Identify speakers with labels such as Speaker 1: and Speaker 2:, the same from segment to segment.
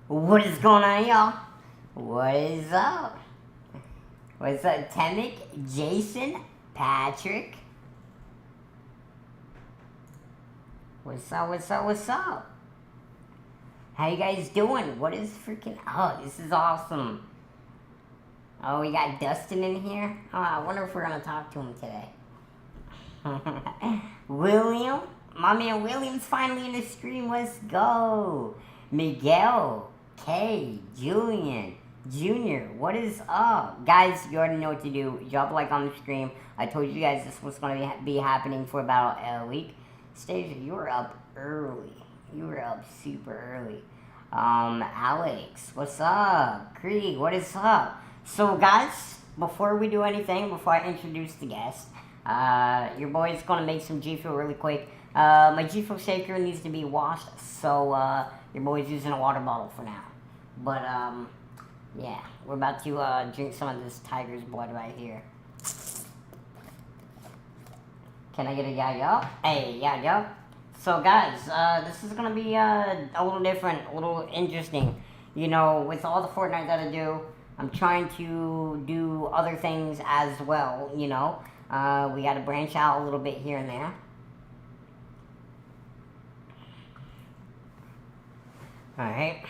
Speaker 1: What is going on, y'all? What is up? What's up, Temic, Jason, Patrick? What's up, what's up, what's up? How you guys doing? What is freaking... Oh, this is awesome. Oh, we got Dustin in here. Oh, I wonder if we're going to talk to him today. William? My man William's finally in the stream. Let's go. Miguel. K. Julian. Junior. What is up? Guys, you already know what to do. Drop a like on the stream. I told you guys this was going to be happening for about a week. Stasia, you were up early. You were up super early. Alex. What's up? Krieg. What is up? So, guys, before we do anything, before I introduce the guest, your boy's going to make some G Fuel really quick. My G Fuel shaker needs to be washed, so your boy's using a water bottle for now. But, yeah, we're about to drink some of this tiger's blood right here. Can I get a yeah-yo? Hey, yeah-yo. So, guys, this is going to be a little different, a little interesting. You know, with all the Fortnite that I do, I'm trying to do other things as well, you know. We got to branch out a little bit here and there. Alright.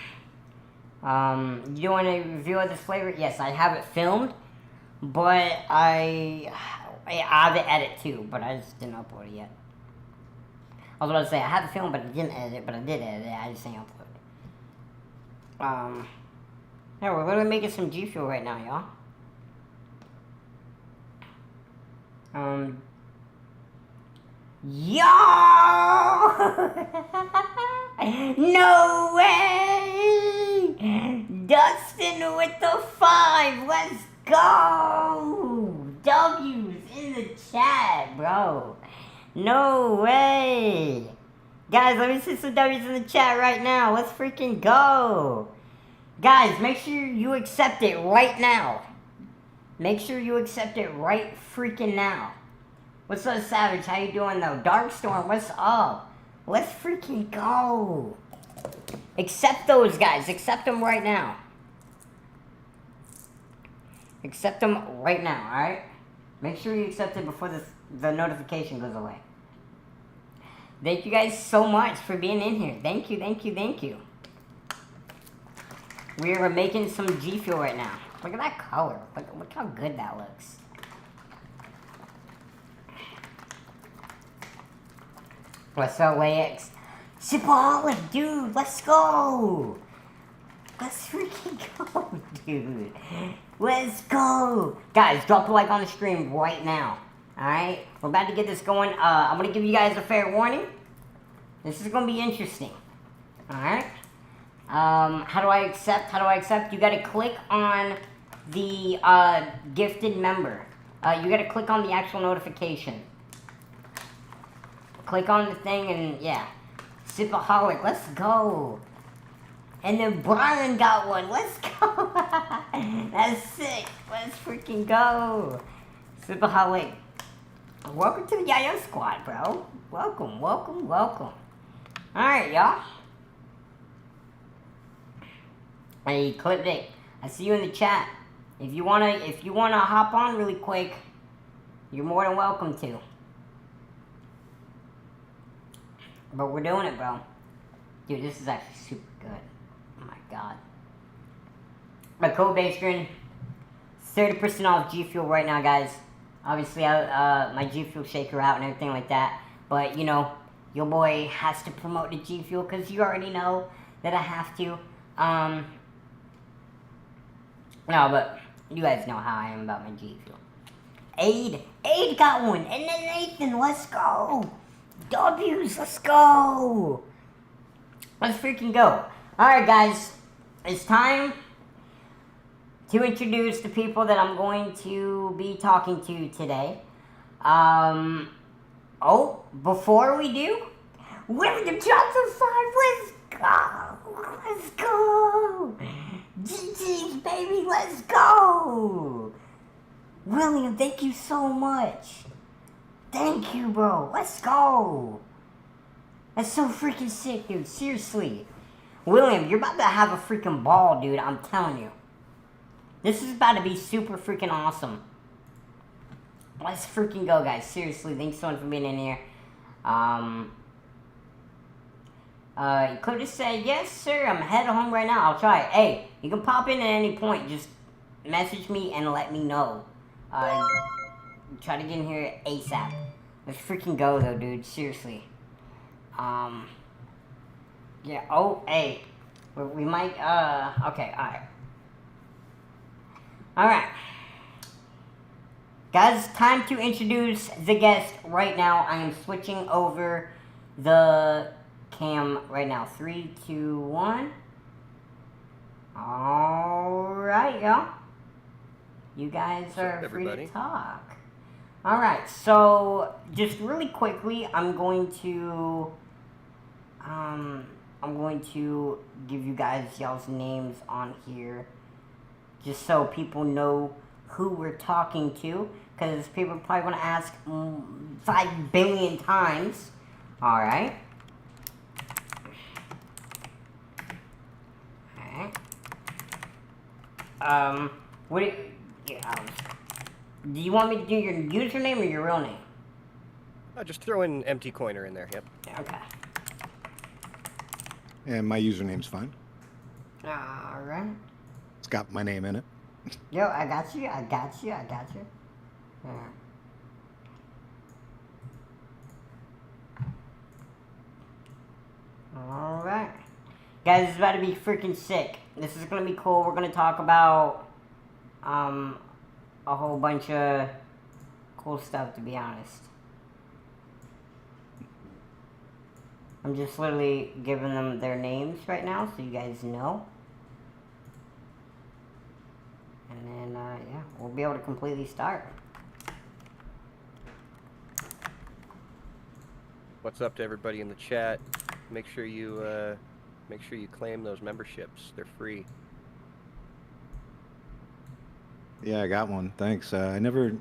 Speaker 1: You doing a review of this flavor? Yes, I have it filmed, but I have it edited too, but I just didn't upload it yet. I was about to say, I have it filmed, but I didn't edit it, but I did edit it, I just didn't upload it. Yeah, we're literally making some G Fuel right now, y'all. Yo! No way! Dustin with the 5, let's go! W's in the chat, bro. No way! Guys, let me see some W's in the chat right now. Let's freaking go! Guys, make sure you accept it right now. Make sure you accept it right freaking now. What's up, Savage? How you doing, though? Darkstorm, what's up? Let's freaking go. Accept those, guys. Accept them right now. Accept them right now, alright? Make sure you accept it before the notification goes away. Thank you guys so much for being in here. Thank you, thank you, thank you. We are making some G Fuel right now. Look at that color. Look how good that looks. What's up, Lex? Sipaholic, dude, let's go! Let's freaking go, dude. Let's go! Guys, drop a like on the stream right now. Alright? We're about to get this going. I'm gonna give you guys a fair warning. This is gonna be interesting. Alright? How do I accept? How do I accept? You gotta click on the gifted member. You gotta click on the actual notification. Click on the thing and yeah. Sipaholic, let's go. And then Brian got one. Let's go. That's sick. Let's freaking go. Sipaholic. Welcome to the Yayo Squad, bro. Welcome, welcome, welcome. Alright, y'all. Hey, Clip Dick, I see you in the chat. If you wanna hop on really quick, you're more than welcome to. But we're doing it, bro. Dude, this is actually super good. Oh my god. My code Baserin, 30% off G Fuel right now, guys. Obviously, my G Fuel shaker out and everything like that. But you know, your boy has to promote the G Fuel because you already know that I have to. No, but you guys know how I am about my G Fuel. Aid got one, and then Nathan, let's go. W's, let's go. Let's freaking go. Alright, guys, it's time to introduce the people that I'm going to be talking to today. Oh, before we do, William Johnson 5, let's go. Let's go. GG's, baby, let's go! William, thank you so much. Thank you, bro. Let's go. That's so freaking sick, dude. Seriously. William, you're about to have a freaking ball, dude. I'm telling you. This is about to be super freaking awesome. Let's freaking go, guys. Seriously, thanks so much for being in here. You could just say, yes, sir, I'm headed home right now. I'll try it. Hey, you can pop in at any point. Just message me and let me know. Try to get in here ASAP. Let's freaking go, though, dude. Seriously. Yeah, oh, hey. We might, okay, alright. Alright. Guys, time to introduce the guest right now. I am switching over the cam right now. 3, 2, 1. Alright, y'all. You guys are free to talk. Alright, so just really quickly, I'm going to give you guys y'all's names on here just so people know who we're talking to, because people are probably going to ask 5 billion times. Alright. What do you want me to do your username or your real name?
Speaker 2: Just throw in empty coiner in there, yep.
Speaker 1: Okay.
Speaker 3: And my username's fine.
Speaker 1: Alright.
Speaker 3: It's got my name in it.
Speaker 1: Yo, I got you. Yeah. Alright. Guys, this is about to be freaking sick. This is gonna be cool. We're gonna talk about a whole bunch of cool stuff, to be honest. I'm just literally giving them their names right now so you guys know. And then, yeah, we'll be able to completely start.
Speaker 2: What's up to everybody in the chat? Make sure you claim those memberships. They're free.
Speaker 3: Yeah, I got one. Thanks. I never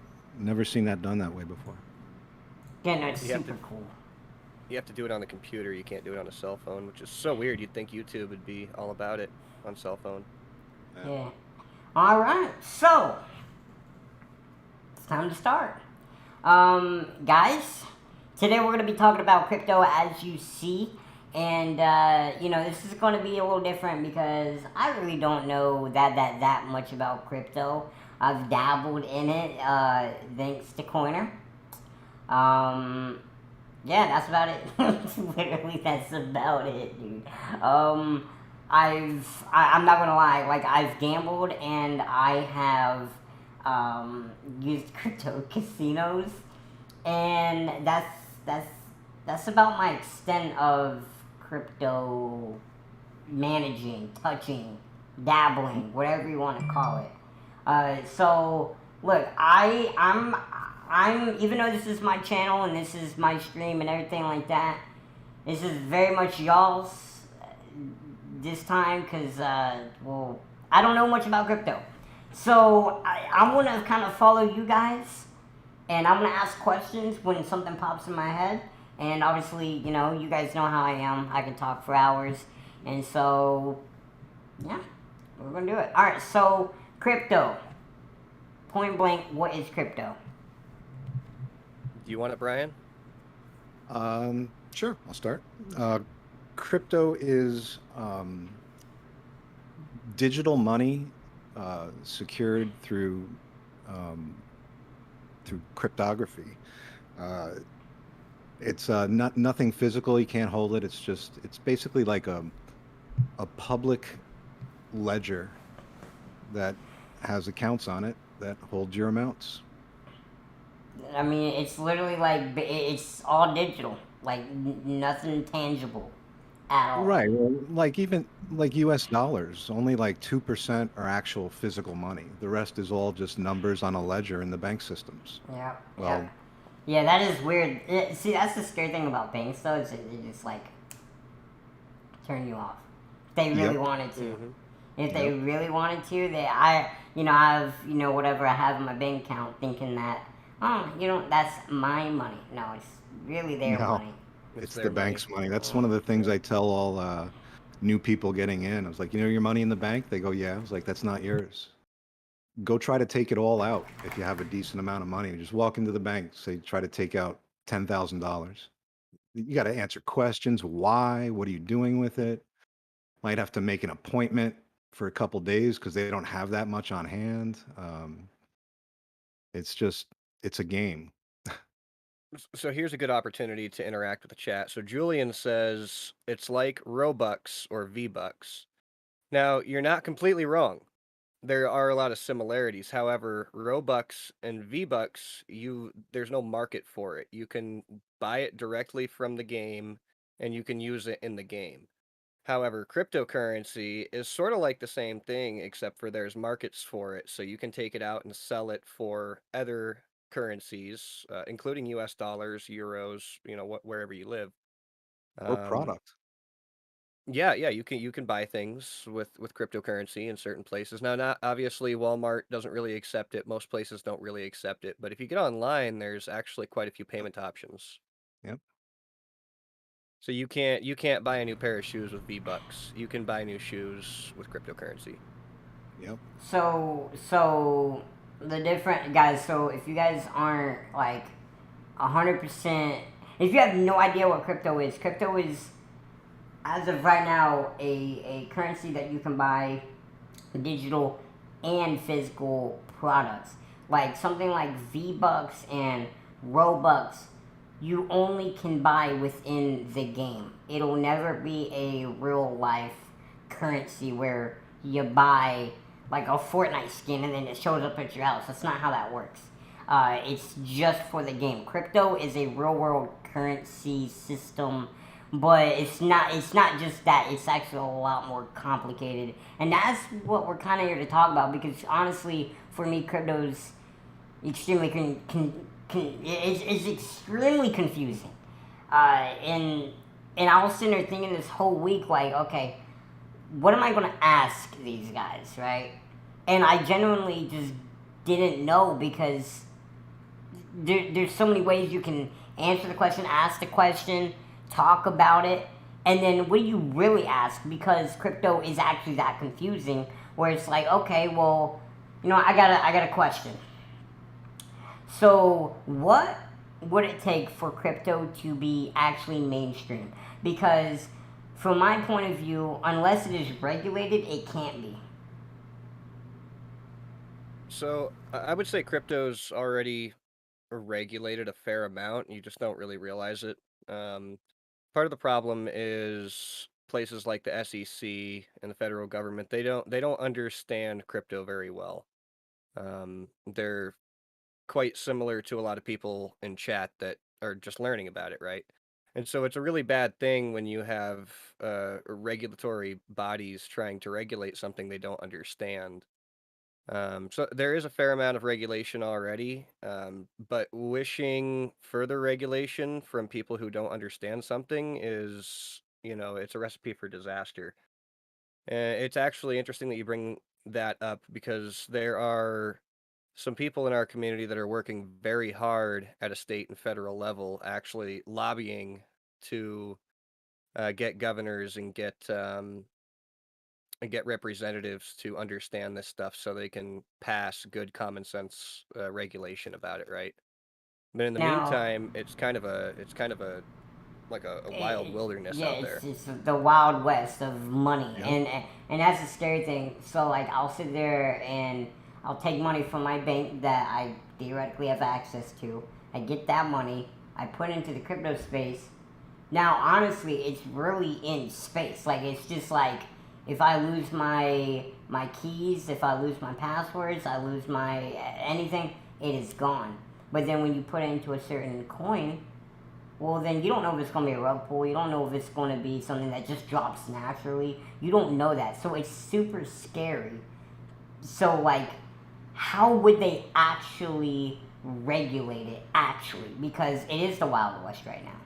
Speaker 3: seen that done that way before.
Speaker 1: Yeah, no, it's super cool.
Speaker 2: You have to do it on the computer. You can't do it on a cell phone, which is so weird. You'd think YouTube would be all about it on cell phone.
Speaker 1: Yeah. Alright, so it's time to start. Guys, today we're going to be talking about crypto, as you see. And, you know, this is going to be a little different because I really don't know that much about crypto. I've dabbled in it, thanks to Coiner. Yeah, that's about it. Literally, that's about it, dude. I'm not gonna lie, like, I've gambled and I have, used crypto casinos, and that's about my extent of crypto managing, touching, dabbling, whatever you want to call it. So look, I'm even though this is my channel and this is my stream and everything like that, this is very much y'all's this time, because well, I don't know much about crypto, so I'm gonna kind of follow you guys, and I'm gonna ask questions when something pops in my head. And obviously, you know, you guys know how I am. I can talk for hours. And so, yeah, we're going to do it. All right, so crypto. Point blank, what is crypto?
Speaker 2: Do you want it, Brian?
Speaker 3: Sure, I'll start. Crypto is digital money secured through cryptography. It's nothing physical. You can't hold it. It's basically like a public ledger that has accounts on it that hold your amounts.
Speaker 1: I mean, it's literally like, it's all digital, like nothing tangible at all.
Speaker 3: Right. Well, like even like US dollars, only like 2% are actual physical money. The rest is all just numbers on a ledger in the bank systems.
Speaker 1: Yeah.
Speaker 3: Well,
Speaker 1: yeah. Yeah, that is weird. See, that's the scary thing about banks, though. Is they just, like, turn you off. If they really wanted to.
Speaker 2: Mm-hmm.
Speaker 1: If they really wanted to, I have, whatever I have in my bank account, thinking that, that's my money. No, it's really their money.
Speaker 3: It's the bank's money. That's one of the things I tell new people getting in. I was like, your money in the bank? They go, yeah. I was like, that's not yours. Go try to take it all out if you have a decent amount of money. Just walk into the bank, say, try to take out $10,000. You got to answer questions. Why? What are you doing with it? Might have to make an appointment for a couple days because they don't have that much on hand. It's just, it's a game.
Speaker 2: So here's a good opportunity to interact with the chat. So Julian says it's like Robux or V-Bucks. Now, you're not completely wrong. There are a lot of similarities. However, Robux and V-Bucks, there's no market for it. You can buy it directly from the game and you can use it in the game. However, cryptocurrency is sort of like the same thing, except for there's markets for it. So you can take it out and sell it for other currencies, including US dollars, euros, wherever you live.
Speaker 3: Or
Speaker 2: Um,
Speaker 3: product.
Speaker 2: yeah, you can buy things with cryptocurrency in certain places. Now, not obviously Walmart doesn't really accept it. Most places don't really accept it. But if you get online, there's actually quite a few payment options.
Speaker 3: Yep.
Speaker 2: So you can't buy a new pair of shoes with V-Bucks. You can buy new shoes with cryptocurrency.
Speaker 3: Yep.
Speaker 1: So the different guys. So if you guys aren't like 100%, if you have no idea what crypto is as of right now a currency that you can buy digital and physical products. Like something like V-Bucks and Robux, you only can buy within the game. It'll never be a real life currency where you buy like a Fortnite skin and then it shows up at your house. That's not how that works. It's just for the game. Crypto is a real world currency system, but it's not just that. It's actually a lot more complicated, and that's what we're kind of here to talk about. Because honestly, for me, crypto's extremely it's extremely confusing. And I was sitting there thinking this whole week, like, okay, what am I gonna ask these guys, right? And I genuinely just didn't know because there's so many ways you can answer the question, ask the question, talk about it, and then what do you really ask? Because crypto is actually that confusing, where it's like, okay, well, I got a question. So, what would it take for crypto to be actually mainstream? Because, from my point of view, unless it is regulated, it can't be.
Speaker 2: So I would say crypto's already regulated a fair amount. You just don't really realize it. Part of the problem is places like the SEC and the federal government. They don't understand crypto very well. They're quite similar to a lot of people in chat that are just learning about it, right? And so it's a really bad thing when you have regulatory bodies trying to regulate something they don't understand. So there is a fair amount of regulation already, but wishing further regulation from people who don't understand something it's a recipe for disaster. It's actually interesting that you bring that up because there are some people in our community that are working very hard at a state and federal level, actually lobbying to get governors and get representatives to understand this stuff so they can pass good common sense regulation about it, right? But in the
Speaker 1: Now,
Speaker 2: meantime, it's kind of a like a wild wilderness
Speaker 1: yeah,
Speaker 2: out
Speaker 1: it's
Speaker 2: there.
Speaker 1: it's the wild west of money,
Speaker 3: Yep.
Speaker 1: and that's the scary thing. So like, I'll sit there and I'll take money from my bank that I theoretically have access to. I get that money, I put it into the crypto space. Now, honestly, it's really in space. Like, it's just like if I lose my keys, if I lose my passwords, I lose my anything, it is gone. But then when you put it into a certain coin, well, then you don't know if it's going to be a rug pull. You don't know if it's going to be something that just drops naturally. You don't know that. So it's super scary. So, like, how would they actually regulate it, actually? Because it is the Wild West right now.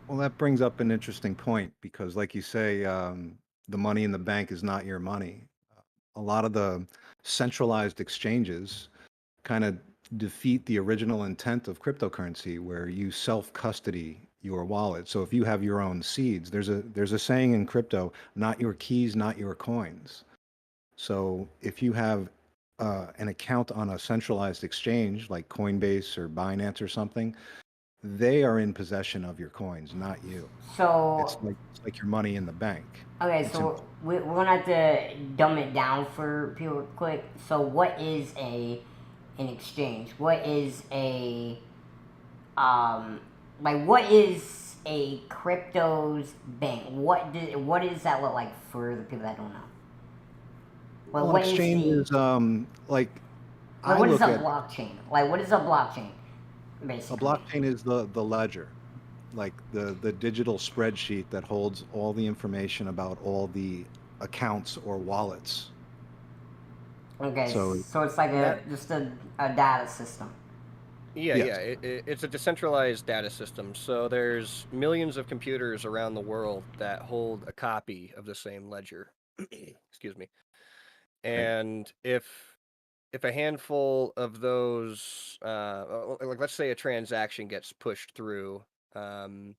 Speaker 3: Well, that brings up an interesting point because, like you say, the money in the bank is not your money. A lot of the centralized exchanges kind of defeat the original intent of cryptocurrency, where you self-custody your wallet. So if you have your own seeds, there's a saying in crypto: not your keys, not your coins. So if you have an account on a centralized exchange like Coinbase or Binance or something, they are in possession of your coins, not you.
Speaker 1: So
Speaker 3: It's like your money in the bank.
Speaker 1: okay,
Speaker 3: It's
Speaker 1: so we're gonna have to dumb it down for people quick. So what is an exchange? What is a what is a crypto's bank? What does that look like for the people that don't know? Like
Speaker 3: well, an
Speaker 1: what is
Speaker 3: exchange
Speaker 1: the
Speaker 3: is like
Speaker 1: like
Speaker 3: I
Speaker 1: what is a
Speaker 3: look at
Speaker 1: blockchain? Like what is a blockchain
Speaker 3: a
Speaker 1: basically?
Speaker 3: blockchain is the ledger, like the digital spreadsheet that holds all the information about all the accounts or wallets.
Speaker 1: Okay,
Speaker 3: So
Speaker 1: so it's like
Speaker 2: That
Speaker 1: a data system.
Speaker 2: Yeah,
Speaker 3: yes,
Speaker 2: yeah. It's a decentralized data system. So there's millions of computers around the world that hold a copy of the same ledger. Excuse me.
Speaker 3: right.
Speaker 2: And if a handful of those, like let's say a transaction gets pushed through, um,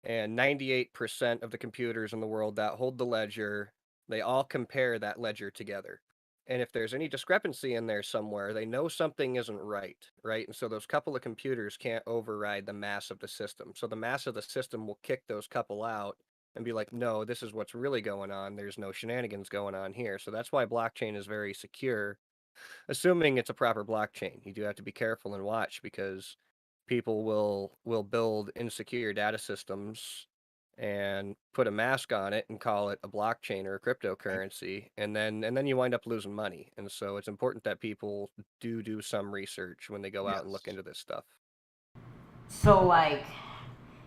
Speaker 2: and 98% of the computers in the world that hold the ledger, they all compare that ledger together. And if there's any discrepancy in there somewhere, they know something isn't right, right? And so those couple of computers can't override the mass of the system. So the mass of the system will kick those couple out and be like, no, this is what's really going on. There's no shenanigans going on here. So that's why blockchain is very secure, assuming it's a proper blockchain. You do have to be careful and watch because people will build insecure data systems and put a mask on it and call it a blockchain or a cryptocurrency, and then you wind up losing money. And so it's important that people do some research when they go out and look
Speaker 3: Yes.
Speaker 2: into this stuff.
Speaker 1: So like,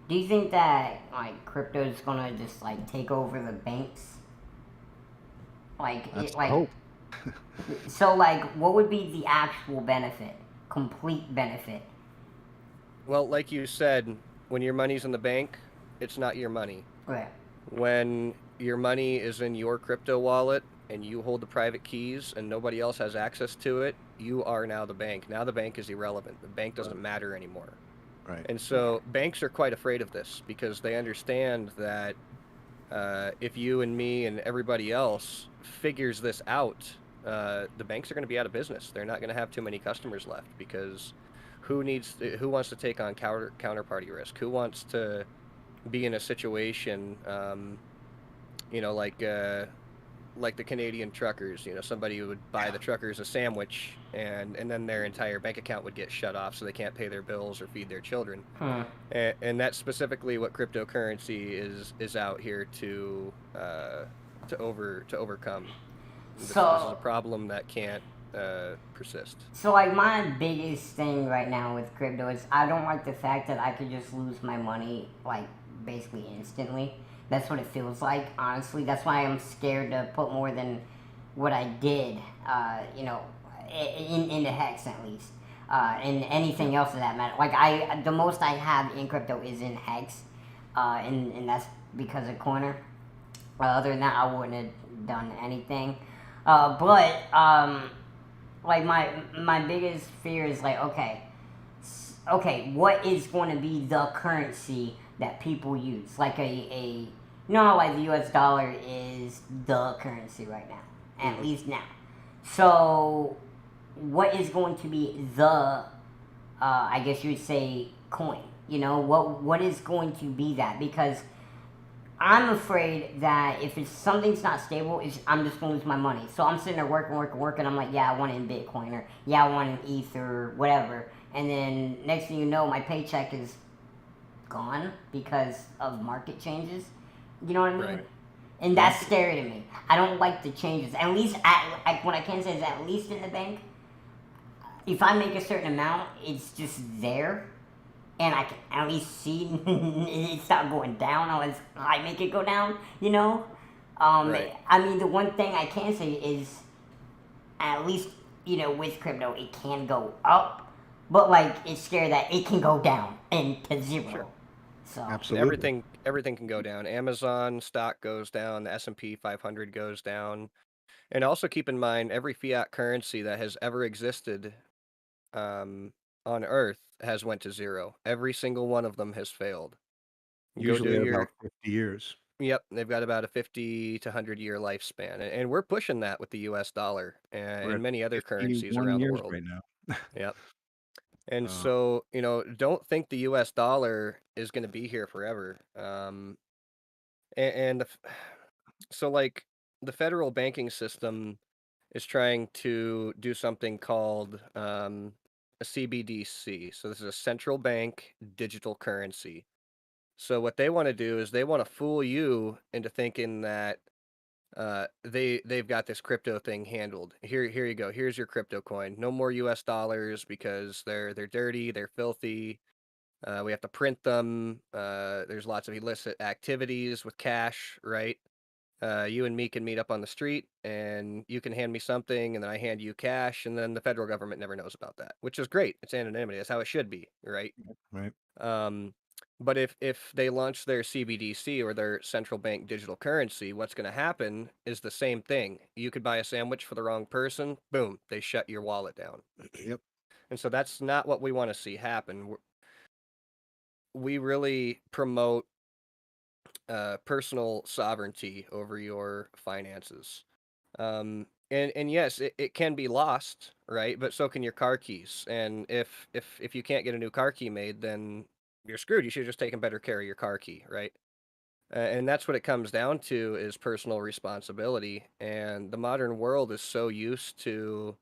Speaker 1: do you think that like crypto is gonna just like take over the banks? Like
Speaker 3: That's
Speaker 1: it
Speaker 3: the
Speaker 1: like
Speaker 3: hope.
Speaker 1: so like what would be the actual benefit? Complete benefit.
Speaker 2: Well, like you said, when your money's in the bank, it's not your money.
Speaker 1: Okay.
Speaker 2: When your money is in your crypto wallet and you hold the private keys and nobody else has access to it, you are now the bank. Now the bank is irrelevant. The bank doesn't matter anymore.
Speaker 3: Right.
Speaker 2: And
Speaker 1: Okay.
Speaker 2: so banks are quite afraid of this because they understand that if you and me and everybody else figures this out, the banks are going to be out of business. They're not going to have too many customers left because who wants to take on counterparty risk? Who wants to be in a situation, you know, like the Canadian truckers, somebody would buy the truckers a sandwich and then their entire bank account would get shut off so they can't pay their bills or feed their children.
Speaker 1: Hmm.
Speaker 2: And that's specifically what cryptocurrency is out here to overcome. This is a
Speaker 1: So
Speaker 2: problem that can't persist.
Speaker 1: so like my biggest thing right now with crypto is I don't like the fact that I could just lose my money like basically instantly. That's what it feels like, honestly. That's why I'm scared to put more than what I did, in the hex at least. And
Speaker 3: Yeah.
Speaker 1: anything else of that matter. Like the most I have in crypto is in hex, and that's because of corner. Other than that, I wouldn't have done anything. But like my biggest fear is like okay, what is going to be the currency that people use? Like like the U.S. dollar is the currency right now, at
Speaker 2: Hmm.
Speaker 1: least now. So what is going to be the I guess you would say coin? What is going to be that? Because I'm afraid that if it's something's not stable, I'm just gonna lose my money. So I'm sitting there working. I'm like, yeah, I want it in Bitcoin, or yeah, I want it in ETH or whatever. And then next thing you know, my paycheck is gone because of market changes. You know what I mean?
Speaker 2: Right.
Speaker 3: Right.
Speaker 1: And
Speaker 3: Yeah.
Speaker 1: that's scary to me. I don't like the changes. At least, what I can say is at least in the bank, if I make a certain amount, it's just there and I can at least see it's not going down unless I make it go down, you know?
Speaker 2: Right.
Speaker 1: I mean, the one thing I can say is at least, with crypto, it can go up, but like, it's scary that it can go down and to
Speaker 2: Sure.
Speaker 1: zero. So,
Speaker 2: And
Speaker 3: Absolutely.
Speaker 2: everything can go down. Amazon stock goes down, the S&P 500 goes down. And also keep in mind every fiat currency that has ever existed on Earth has went to zero. Every single one of them has failed. Go do
Speaker 3: Usually at
Speaker 2: your
Speaker 3: about 50 years.
Speaker 2: Yep, they've got about a 50 to 100-year lifespan, and we're pushing that with the U.S. dollar
Speaker 3: We're
Speaker 2: and
Speaker 3: at
Speaker 2: many other currencies
Speaker 3: 51
Speaker 2: around the
Speaker 3: years
Speaker 2: world.
Speaker 3: right now.
Speaker 2: Yep. And
Speaker 3: Uh,
Speaker 2: so, don't think the U.S. dollar is going to be here forever. And so, like, the federal banking system is trying to do something called a CBDC. So this is a central bank digital currency. So what they want to do is they want to fool you into thinking that they've got this crypto thing handled. Here you go. Here's your crypto coin. No more US dollars because they're dirty, they're filthy. We have to print them. There's lots of illicit activities with cash, right? You and me can meet up on the street and you can hand me something and then I hand you cash and then the federal government never knows about that, which is great. It's anonymity. That's how it should be, right?
Speaker 3: right.
Speaker 2: Um, but if they launch their CBDC or their central bank digital currency, what's going to happen is the same thing. You could buy a sandwich for the wrong person, boom, they shut your wallet down.
Speaker 3: Yep.
Speaker 2: And so that's not what we want to see happen. We really promote personal sovereignty over your finances. And yes, it can be lost, right? But so can your car keys. And if you can't get a new car key made, then you're screwed. You should have just taken better care of your car key, right? And that's what it comes down to is personal responsibility. And the modern world is so used to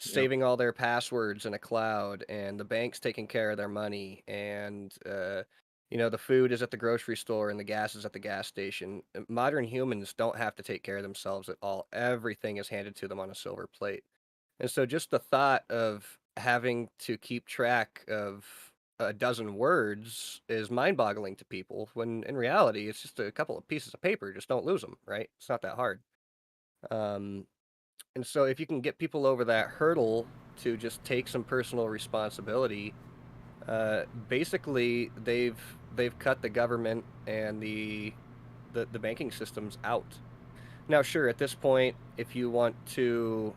Speaker 3: Yep.
Speaker 2: saving all their passwords in a cloud and the bank's taking care of their money and the food is at the grocery store and the gas is at the gas station. Modern humans don't have to take care of themselves at all. Everything is handed to them on a silver plate. And so just the thought of having to keep track of a dozen words is mind-boggling to people when in reality it's just a couple of pieces of paper. Just don't lose them, right? It's not that hard. um, and so if you can get people over that hurdle to just take some personal responsibility, basically they've cut the government and the banking systems out. Now, sure, at this point, if you want to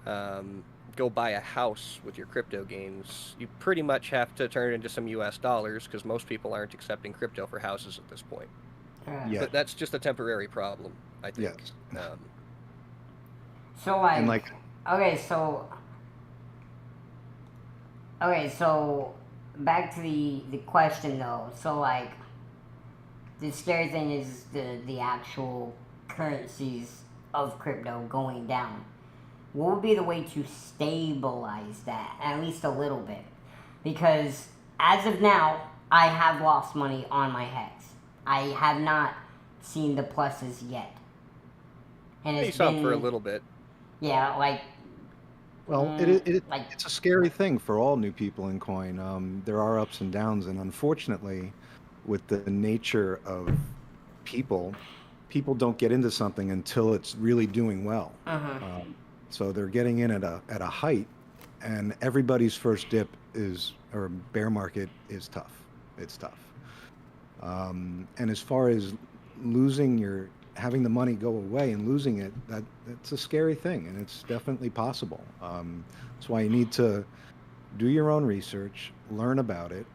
Speaker 2: go buy a house with your crypto gains, you pretty much have to turn it into some US dollars because most people aren't accepting crypto for houses at this point.
Speaker 3: Yeah.
Speaker 2: But that's just a temporary problem, I think.
Speaker 3: Yes.
Speaker 1: So like,
Speaker 3: And like,
Speaker 1: okay, so back to the question though. So like, the scary thing is the actual currencies of crypto going down. What would be the way to stabilize that at least a little bit? Because as of now, I have lost money on my hex. I have not seen the pluses yet, and
Speaker 2: You
Speaker 1: it's
Speaker 2: saw
Speaker 1: been
Speaker 2: for a little bit.
Speaker 1: yeah, like
Speaker 3: well,
Speaker 1: like
Speaker 3: it's a scary thing for all new people in coin. There are ups and downs, and unfortunately, with the nature of people, people don't get into something until it's really doing well. So they're getting in at a height, and everybody's first dip is or bear market is tough. It's tough. And as far as having the money go away and losing it, that's a scary thing, and it's definitely possible. That's why you need to do your own research, learn about it,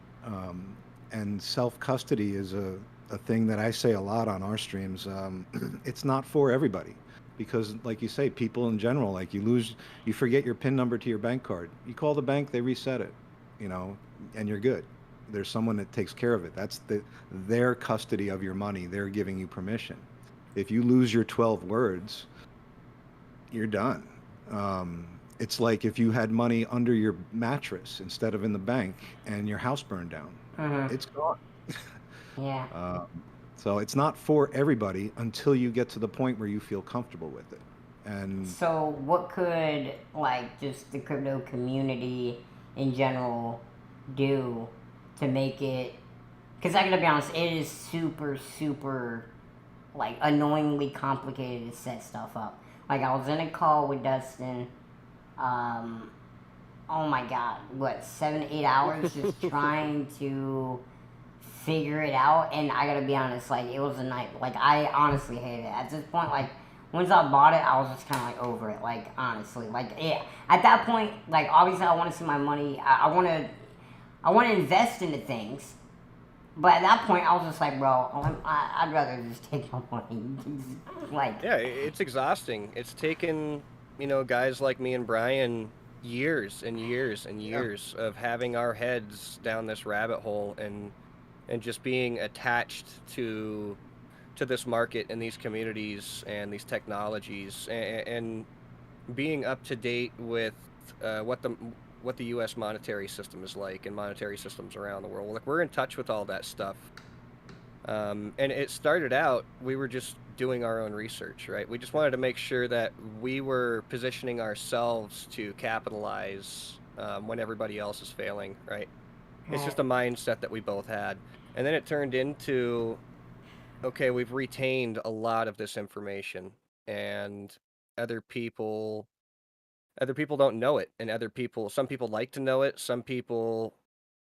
Speaker 3: and self custody is a thing that I say a lot on our streams. It's not for everybody because, like you say, people in general, like you forget your PIN number to your bank card. You call the bank, they reset it, and you're good. There's someone that takes care of it. That's their custody of your money. They're giving you permission. If you lose your 12 words, you're done. It's like if you had money under your mattress instead of in the bank and your house burned down, it's gone.
Speaker 1: yeah.
Speaker 3: So it's not for everybody until you get to the point where you feel comfortable with it. And
Speaker 1: So what could like just the crypto community in general do to make it? Because I gotta be honest, it is super like annoyingly complicated to set stuff up. Like I was in a call with Dustin. Oh my god, what 7-8 hours just trying to figure it out, and I gotta be honest, like it was a night. Like I honestly hate it at this point. Like once I bought it, I was just kind of like over it. Like honestly, like yeah, at that point, like obviously I want to see my money. I want to invest into things. But at that point, I was just like, bro, I'd rather just take my money. Like,
Speaker 2: Yeah, it's exhausting. It's taken, guys like me and Brian years and years and
Speaker 3: Yeah.
Speaker 2: years of having our heads down this rabbit hole and just being attached to this market and these communities and these technologies and being up to date with what the U.S. monetary system is like and monetary systems around the world. Like we're in touch with all that stuff. And it started out, we were just doing our own research, right? We just wanted to make sure that we were positioning ourselves to capitalize when everybody else is failing, right? It's just a mindset that we both had. And then it turned into, okay, we've retained a lot of this information and other people don't know it, and some people like to know it, some people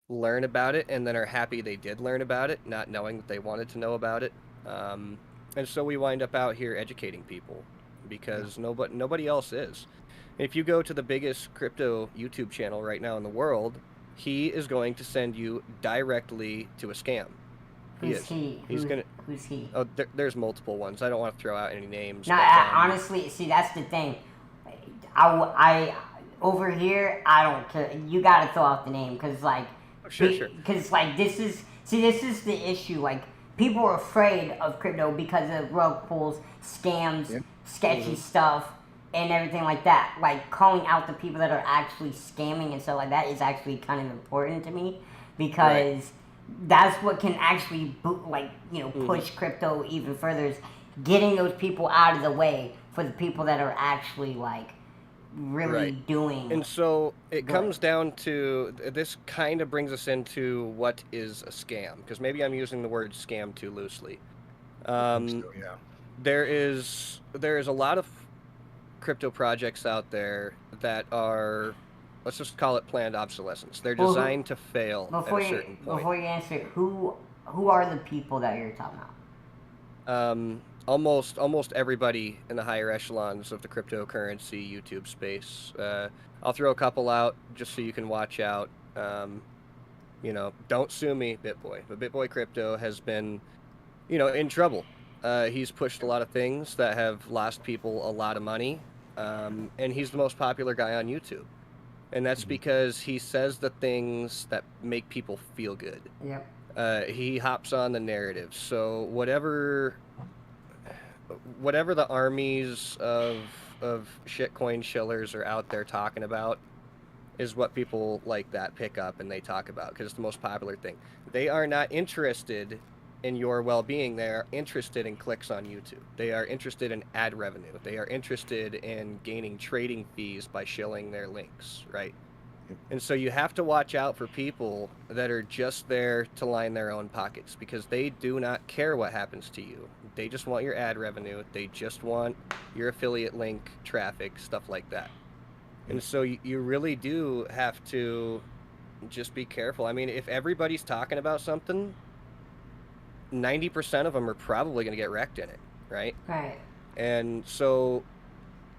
Speaker 2: learn about it and then are happy they did learn about it, not knowing that they wanted to know about it. And so we wind up out here educating people because nobody else is. If you go to the biggest crypto YouTube channel right now in the world, he is going to send you directly to a scam.
Speaker 1: who's he? Who's he?
Speaker 2: Oh, there's multiple ones. I don't want to throw out any names.
Speaker 1: No,
Speaker 2: but,
Speaker 1: honestly, see, that's the thing. I over here, I don't care. You gotta throw out the name, cause like,
Speaker 2: sure.
Speaker 1: Cause like this is the issue. Like people are afraid of crypto because of rug pulls, scams, sketchy stuff, and everything like that. Like calling out the people that are actually scamming and stuff like that is actually kind of important to me, because that's what can actually push crypto even further. Is getting those people out of the way for the people that are actually like really doing.
Speaker 2: And so it comes down to, this kind of brings us into what is a scam, because maybe I'm using the word scam too loosely. There is a lot of crypto projects out there that are, let's just call it planned obsolescence. They're designed to fail at a certain point.
Speaker 1: Before you answer, who are the people that you're talking about?
Speaker 2: Almost everybody in the higher echelons of the cryptocurrency YouTube space. I'll throw a couple out just so you can watch out. Don't sue me, BitBoy. But BitBoy Crypto has been, in trouble. He's pushed a lot of things that have lost people a lot of money. And he's the most popular guy on YouTube. And that's because he says the things that make people feel good.
Speaker 1: Yep.
Speaker 2: He hops on the narrative. So whatever the armies of shitcoin shillers are out there talking about is what people like that pick up and they talk about, because it's the most popular thing. They are not interested in your well-being. They are interested in clicks on YouTube. They are interested in ad revenue. They are interested in gaining trading fees by shilling their links, right? And so you have to watch out for people that are just there to line their own pockets, because they do not care what happens to you. They just want your ad revenue. They just want your affiliate link traffic, stuff like that. And so you really do have to just be careful. I mean, if everybody's talking about something, 90% of them are probably going to get wrecked in it, right?
Speaker 1: Right.
Speaker 2: And so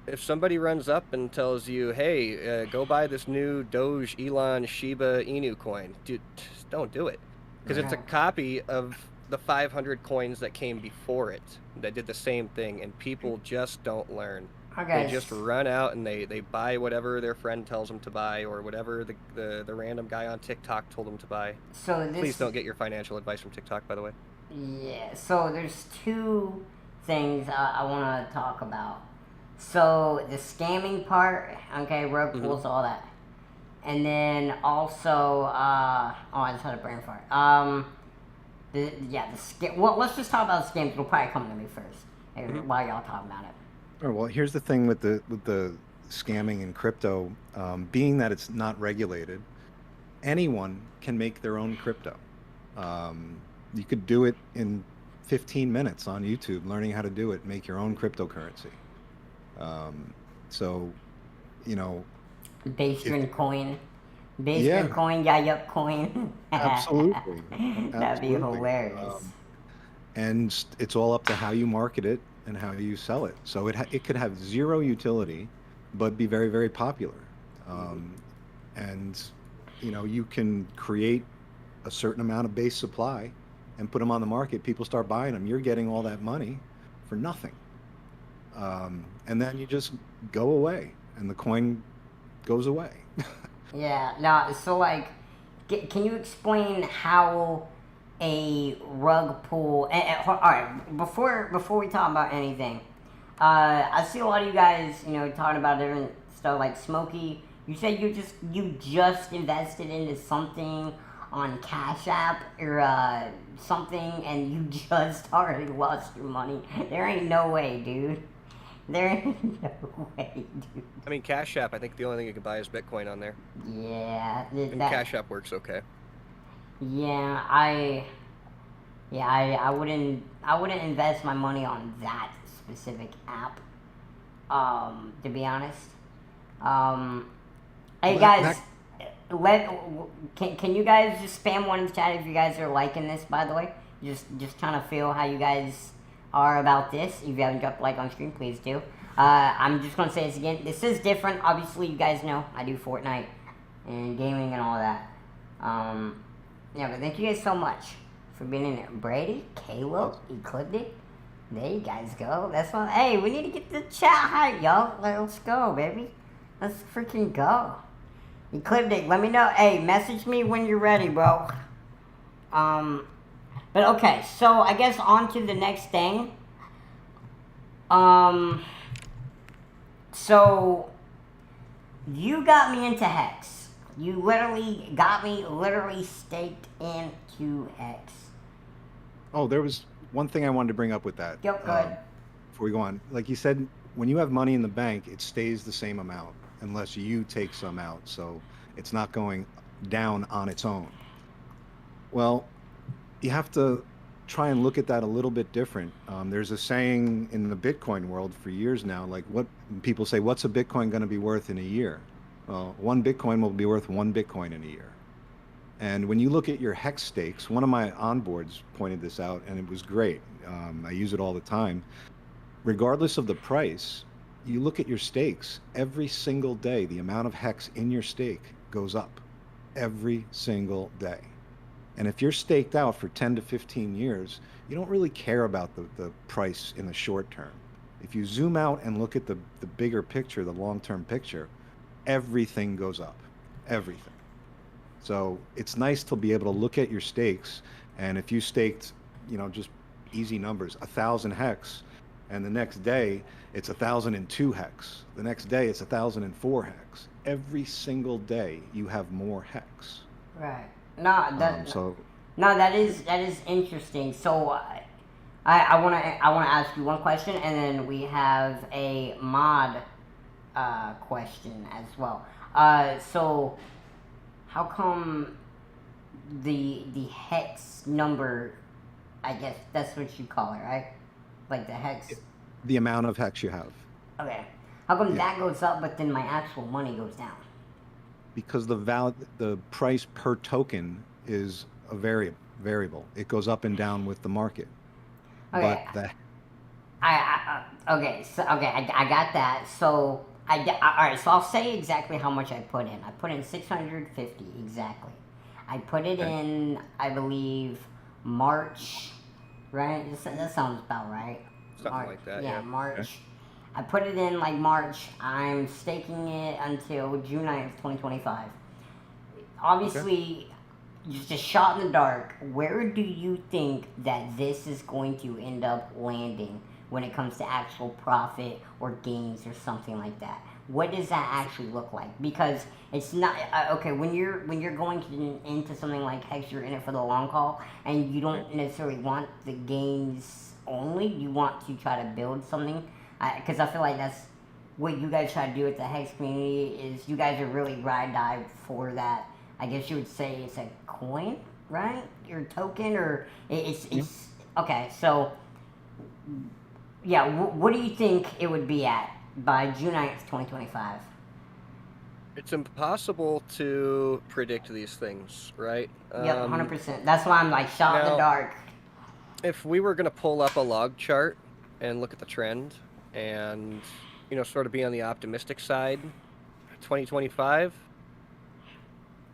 Speaker 2: if somebody runs up and tells you, hey, go buy this new Doge Elon Shiba Inu coin, dude, just don't do it. Because it's a copy of the 500 coins that came before it that did the same thing, and people just don't learn. They just run out and they buy whatever their friend tells them to buy, or whatever the random guy on TikTok told them to buy.
Speaker 1: So
Speaker 2: Please don't get your financial advice from TikTok, by the way.
Speaker 1: Yeah, so there's two things I want to talk about. So the scamming part, okay, rug pulls, all that. And then also, I just had a brain fart. The scam. Well, let's just talk about the scams. It'll probably come to me first while y'all talk about it.
Speaker 3: Oh, well, here's the thing with the scamming in crypto, being that it's not regulated, anyone can make their own crypto. You could do it in 15 minutes on YouTube, learning how to do it, make your own cryptocurrency. So,
Speaker 1: Basement coin. Basement coin, yup coin.
Speaker 3: Absolutely.
Speaker 1: That'd be hilarious.
Speaker 3: And it's all up to how you market it and how you sell it. So it could have zero utility, but be very, very popular. Um, and you can create a certain amount of base supply and put them on the market. People start buying them. You're getting all that money for nothing. And then you just go away, and the coin goes away.
Speaker 1: Yeah, no, so like, can you explain how a rug pull? All right, before we talk about anything, I see a lot of you guys, talking about different stuff like Smokey. You said you just invested into something on Cash App or something, and you just already lost your money. There ain't no way, dude. There ain't no way, dude.
Speaker 2: I mean, Cash App, I think the only thing you can buy is Bitcoin on there.
Speaker 1: Yeah,
Speaker 2: And Cash App works okay.
Speaker 1: Yeah, I wouldn't invest my money on that specific app. To be honest. Hey
Speaker 3: Well,
Speaker 1: guys, can you guys just spam one in the chat if you guys are liking this? By the way, just trying to feel how you guys are about this. If you haven't dropped a like on screen, please do. I'm just gonna say this again. This is different. Obviously, you guys know I do Fortnite and gaming and all that. Yeah, but thank you guys so much for being in there. Brady, Caleb, Ecliptic. There you guys go. That's what. Hey, we need to get the chat hype, y'all. Let's go, baby. Let's freaking go. Ecliptic, let me know. Hey, message me when you're ready, bro. But okay, so I guess on to the next thing. So you got me into Hex. You literally got me staked into Hex.
Speaker 3: Oh, there was one thing I wanted to bring up with that.
Speaker 1: Yep, go ahead.
Speaker 3: Before we go on, like you said, when you have money in the bank, it stays the same amount unless you take some out. So it's not going down on its own. Well, you have to try and look at that a little bit different. There's a saying in the Bitcoin world for years now, like what people say, what's a Bitcoin going to be worth in a year? Well, one Bitcoin will be worth one Bitcoin in a year. And when you look at your hex stakes, one of my onboards pointed this out, and it was great. I use it all the time. Regardless of the price, you look at your stakes every single day, the amount of hex in your stake goes up every single day. And if you're staked out for 10 to 15 years, you don't really care about the price in the short term. If you zoom out and look at the bigger picture, the long-term picture, everything goes up, everything. So it's nice to be able to look at your stakes, and if you staked, just easy numbers, 1,000 hex, and the next day it's 1,002 hex, the next day it's 1,004 hex. Every single day you have more hex.
Speaker 1: Right. No, that is interesting. So I wanna ask you one question, and then we have a mod question as well. So how come the hex number? I guess that's what you call it, right? Like the hex.
Speaker 3: The amount of hex you have.
Speaker 1: Okay. How come that goes up, but then my actual money goes down?
Speaker 3: Because the price per token is a variable. It goes up and down with the market.
Speaker 1: Okay.
Speaker 3: But
Speaker 1: I got that. So all right. So I'll say exactly how much I put in. I put in 650 exactly. I put it in, I believe, March. Right? That sounds about right.
Speaker 2: Something
Speaker 1: March,
Speaker 2: like that.
Speaker 1: Yeah,
Speaker 2: Yeah.
Speaker 1: March.
Speaker 3: Okay.
Speaker 1: I put it in like March. I'm staking it until June 9th, 2025. Obviously, just a shot in the dark. Where do you think that this is going to end up landing when it comes to actual profit or gains or something like that? What does that actually look like? Because it's not okay when you're going into something like Hex, you're in it for the long haul, and you don't necessarily want the gains only. You want to try to build something, because I feel like that's what you guys try to do with the Hex community. Is you guys are really ride die for that. I guess you would say it's a coin, right? Your token, or it's okay. So yeah, what do you think it would be at by June 9th, 2025?
Speaker 2: It's impossible to predict these things, right?
Speaker 1: Yep, 100%. That's why I'm like shot in the dark.
Speaker 2: If we were going to pull up a log chart and look at the trend and, sort of be on the optimistic side, 2025,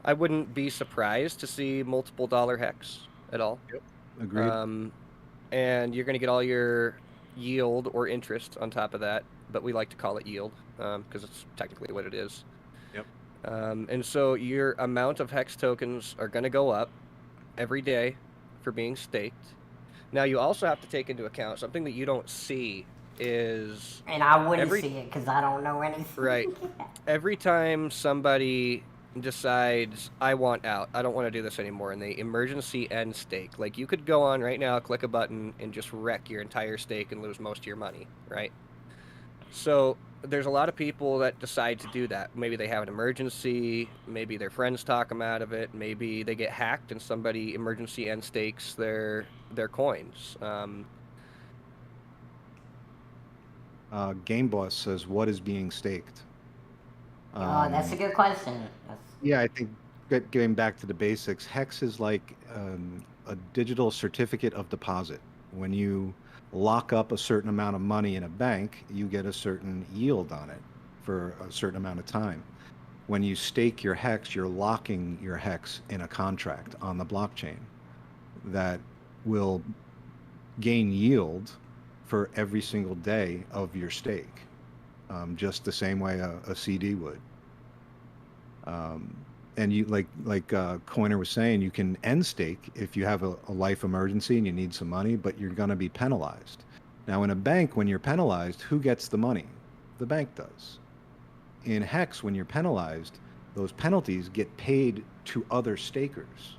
Speaker 2: I wouldn't be surprised to see multiple dollar hex at all.
Speaker 3: Yep. Agreed.
Speaker 2: And you're going to get all your yield or interest on top of that, but we like to call it yield because it's technically what it is.
Speaker 3: Yep.
Speaker 2: And so your amount of hex tokens are going to go up every day for being staked. Now you also have to take into account something that you don't see is
Speaker 1: And I wouldn't see it because I don't know anything.
Speaker 2: Right. Every time somebody decides, I want out, I don't want to do this anymore, and they emergency end stake. Like, you could go on right now, click a button, and just wreck your entire stake and lose most of your money, right? So there's a lot of people that decide to do that. Maybe they have an emergency, maybe their friends talk them out of it, maybe they get hacked and somebody emergency end stakes their coins.
Speaker 3: Game Boss says, "What is being staked?"
Speaker 1: Oh, that's a good question.
Speaker 3: Yeah, I think getting back to the basics, hex is like a digital certificate of deposit. When you lock up a certain amount of money in a bank, you get a certain yield on it for a certain amount of time. When you stake your hex, you're locking your hex in a contract on the blockchain that will gain yield for every single day of your stake, just the same way a CD would. And you Coiner was saying, you can end stake if you have a life emergency and you need some money, but you're going to be penalized. Now, in a bank, when you're penalized, who gets the money? The bank does. In Hex, when you're penalized, those penalties get paid to other stakers.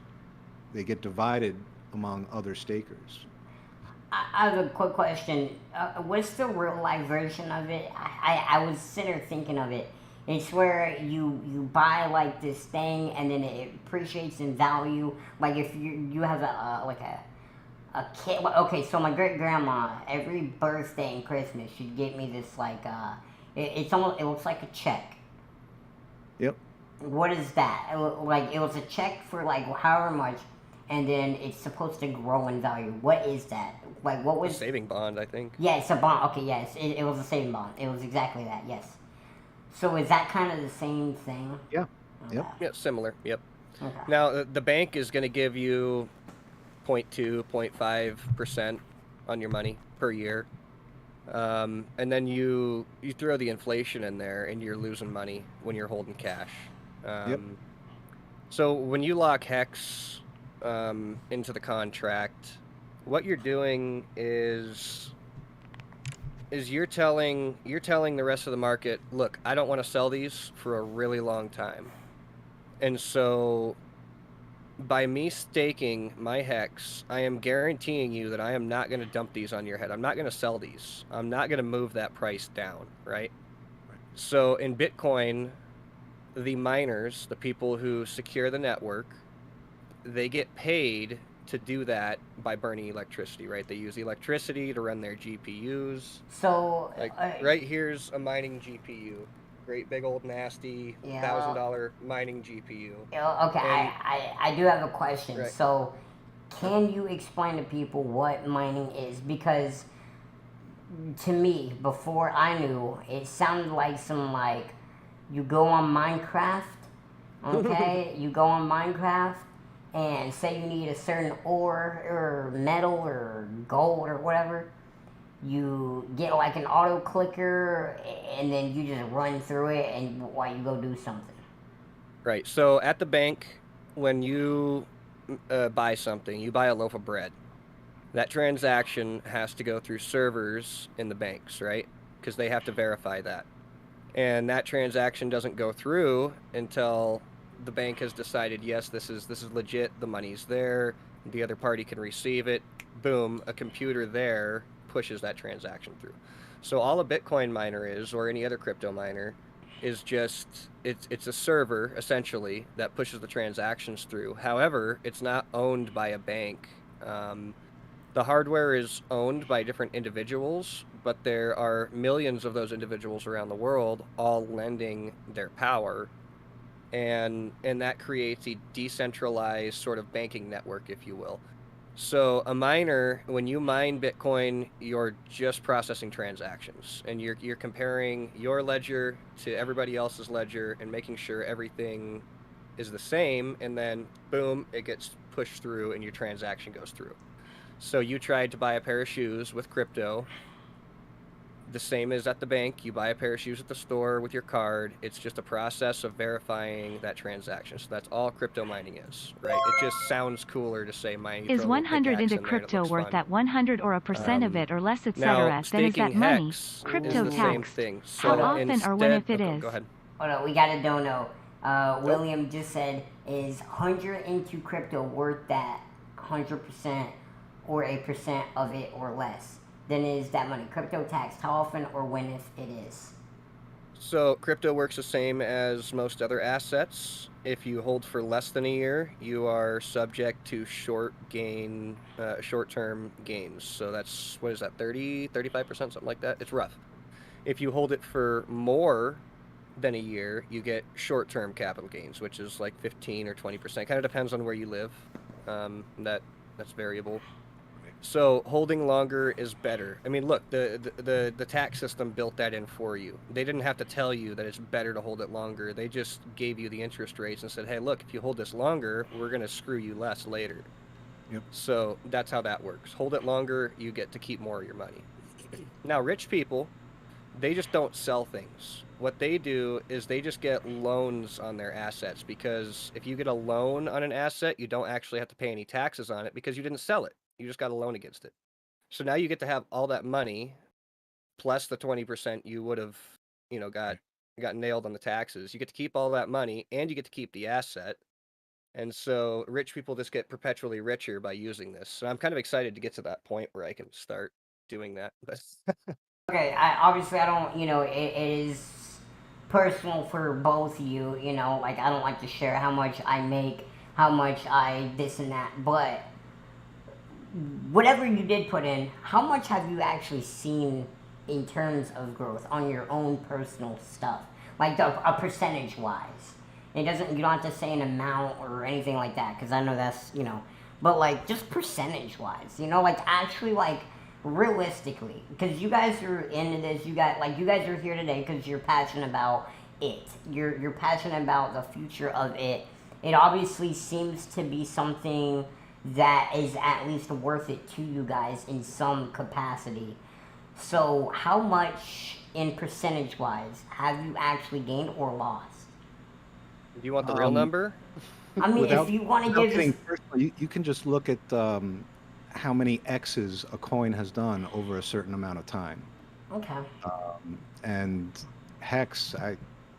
Speaker 3: They get divided among other stakers.
Speaker 1: I have a quick question. What's the real life version of it? I was sitting there thinking of it. It's where you buy like this thing and then it appreciates in value. Like if you have a kid. Okay, so my great grandma every birthday and Christmas she'd get me this it's almost, it looks like a check.
Speaker 3: Yep.
Speaker 1: What is that? Like it was a check for like however much, and then it's supposed to grow in value. What is that? Like what was
Speaker 2: saving bond, I think.
Speaker 1: Yeah, it's a bond. Okay, yes, it was a saving bond. It was exactly that. Yes. So is that kind of the same thing?
Speaker 3: Yeah.
Speaker 1: Okay.
Speaker 3: Yep.
Speaker 2: Yeah, similar. Yep.
Speaker 1: Okay.
Speaker 2: Now the bank is going to give you 0.2, 0.5% on your money per year. And then you throw the inflation in there and you're losing money when you're holding cash.
Speaker 3: Yep.
Speaker 2: So when you lock Hex into the contract, what you're doing is you're telling the rest of the market, look, I don't want to sell these for a really long time. And so by me staking my Hex, I am guaranteeing you that I am not going to dump these on your head. I'm not going to sell these. I'm not going to move that price down, right? So in Bitcoin, the miners, the people who secure the network, they get paid to do that by burning electricity, right? They use electricity to run their GPUs.
Speaker 1: So
Speaker 2: Like right here's a mining GPU. Great big old nasty $1,000 mining GPU.
Speaker 1: Okay, I do have a question.
Speaker 2: Right.
Speaker 1: So can you explain to people what mining is? Because to me, before I knew, it sounded like some you go on Minecraft, okay? You go on Minecraft and say you need a certain ore or metal or gold or whatever. You get like an auto clicker and then you just run through it and while you go do something.
Speaker 2: Right. So at the bank, when you buy something, you buy a loaf of bread. That transaction has to go through servers in the banks, right? Because they have to verify that. And that transaction doesn't go through until the bank has decided, yes, this is legit, the money's there, the other party can receive it. Boom, a computer there pushes that transaction through. So all a Bitcoin miner is, or any other crypto miner, is just it's a server essentially that pushes the transactions through. However, it's not owned by a bank. The hardware is owned by different individuals, but there are millions of those individuals around the world all lending their power, and that creates a decentralized sort of banking network, if you will. So a miner, when you mine Bitcoin, you're just processing transactions, and you're comparing your ledger to everybody else's ledger and making sure everything is the same, and then boom, it gets pushed through and your transaction goes through. So you tried to buy a pair of shoes with crypto, the same as at the bank. You buy a pair of shoes at the store with your card. It's just a process of verifying that transaction. So that's all crypto mining is, right? It just sounds cooler to say mining. You
Speaker 4: Is
Speaker 2: throw a little
Speaker 4: 100
Speaker 2: pickaxe
Speaker 4: into
Speaker 2: in there and it
Speaker 4: crypto
Speaker 2: looks
Speaker 4: worth
Speaker 2: fun.
Speaker 4: that 100 or a percent of it or less,
Speaker 2: Now,
Speaker 4: etc.? Then is that
Speaker 2: staking
Speaker 4: money?
Speaker 2: hex
Speaker 4: Crypto
Speaker 2: is the same
Speaker 4: taxed?
Speaker 2: thing.
Speaker 4: How
Speaker 2: So
Speaker 4: often or when if it
Speaker 2: go
Speaker 4: is?
Speaker 2: ahead.
Speaker 1: Hold on, we got a dono. William just said, is 100 into crypto worth that 100% or a percent of it or less? Then is that money crypto taxed? How often or when if it is?
Speaker 2: So crypto works the same as most other assets. If you hold for less than a year, you are subject to short-term gains. So that's, what is that, 30, 35%, something like that? It's rough. If you hold it for more than a year, you get short-term capital gains, which is like 15 or 20%. Kind of depends on where you live. That's variable. So holding longer is better. I mean, look, the tax system built that in for you. They didn't have to tell you that it's better to hold it longer. They just gave you the interest rates and said, hey, look, if you hold this longer, we're going to screw you less later.
Speaker 3: Yep.
Speaker 2: So that's how that works. Hold it longer, you get to keep more of your money. Now, rich people, they just don't sell things. What they do is they just get loans on their assets, because if you get a loan on an asset, you don't actually have to pay any taxes on it because you didn't sell it. You just got a loan against it. So now you get to have all that money plus the 20% you would have, got nailed on the taxes. You get to keep all that money and you get to keep the asset. And so rich people just get perpetually richer by using this. So I'm kind of excited to get to that point where I can start doing that.
Speaker 1: Okay, obviously I don't, it is personal for both of you, like I don't like to share how much I make, how much I this and that, but whatever you did put in, how much have you actually seen in terms of growth on your own personal stuff? Like a percentage wise. You don't have to say an amount or anything like that, because I know that's, but like just percentage wise, like actually like realistically, because you guys are into this, you guys are here today because you're passionate about it. You're passionate about the future of it. It obviously seems to be something that is at least worth it to you guys in some capacity. So, how much in percentage wise have you actually gained or lost?
Speaker 2: Do you want the real number?
Speaker 1: I mean, if you want to give
Speaker 3: getting
Speaker 1: this.
Speaker 3: personal, you can just look at how many X's a coin has done over a certain amount of time.
Speaker 1: Okay.
Speaker 3: And hex,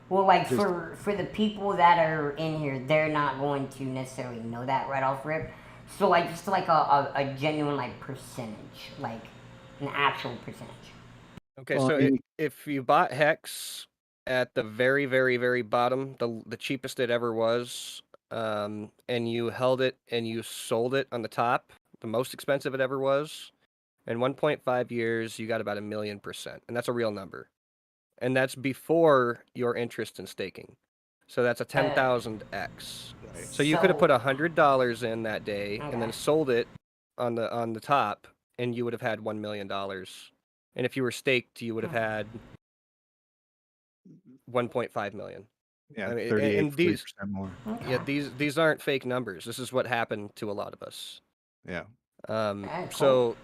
Speaker 1: Well, like
Speaker 3: just
Speaker 1: for the people that are in here, they're not going to necessarily know that right off rip. So like just like a genuine like percentage, like an actual percentage.
Speaker 2: Okay,
Speaker 3: well, I
Speaker 2: so
Speaker 3: mean,
Speaker 2: if you bought Hex at the very, very, very bottom, the cheapest it ever was, and you held it and you sold it on the top, the most expensive it ever was, in 1.5 years, you got about 1,000,000%, and that's a real number. And that's before your interest in staking. So that's a 10,000x.
Speaker 3: right.
Speaker 2: So you could have
Speaker 1: So
Speaker 2: put $100 in that day and then
Speaker 1: okay.
Speaker 2: sold it on the top, and you would have had $1,000,000. And if you were staked, you would have had 1.5 million.
Speaker 3: Yeah,
Speaker 2: I mean,
Speaker 3: 38,
Speaker 2: and these,
Speaker 3: 40% more.
Speaker 2: yeah,
Speaker 1: Okay.
Speaker 2: these aren't fake numbers. This is what happened to a lot of us.
Speaker 3: Yeah.
Speaker 1: Okay, cool.
Speaker 2: So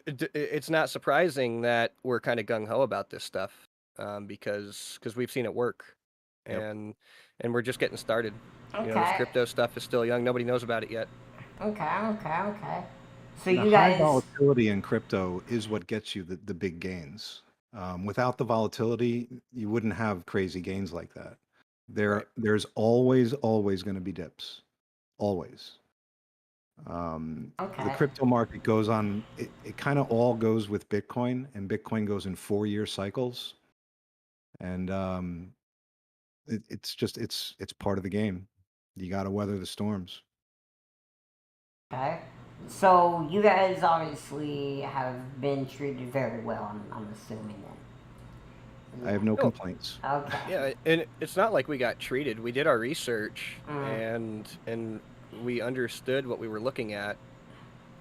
Speaker 2: it's not surprising that we're kind of gung ho about this stuff, because we've seen it work,
Speaker 3: Yep.
Speaker 2: and we're just getting started. This
Speaker 1: Okay.
Speaker 2: crypto stuff is still young. Nobody knows about it yet.
Speaker 1: Okay. So
Speaker 3: The
Speaker 1: you
Speaker 3: high
Speaker 1: guys.
Speaker 3: volatility in crypto is what gets you the big gains. Without the volatility, you wouldn't have crazy gains like that.
Speaker 2: Right.
Speaker 3: There's always going to be dips, always. The
Speaker 1: Okay.
Speaker 3: crypto market goes on. It kind of all goes with Bitcoin, and Bitcoin goes in 4-year cycles, and it's part of the game. You got to weather the storms.
Speaker 1: Okay. So you guys obviously have been treated very well. I'm assuming then.
Speaker 3: I have no complaints.
Speaker 1: Yeah. Okay.
Speaker 2: Yeah, and it's not like we got treated. We did our research,
Speaker 1: Mm.
Speaker 2: and we understood what we were looking at,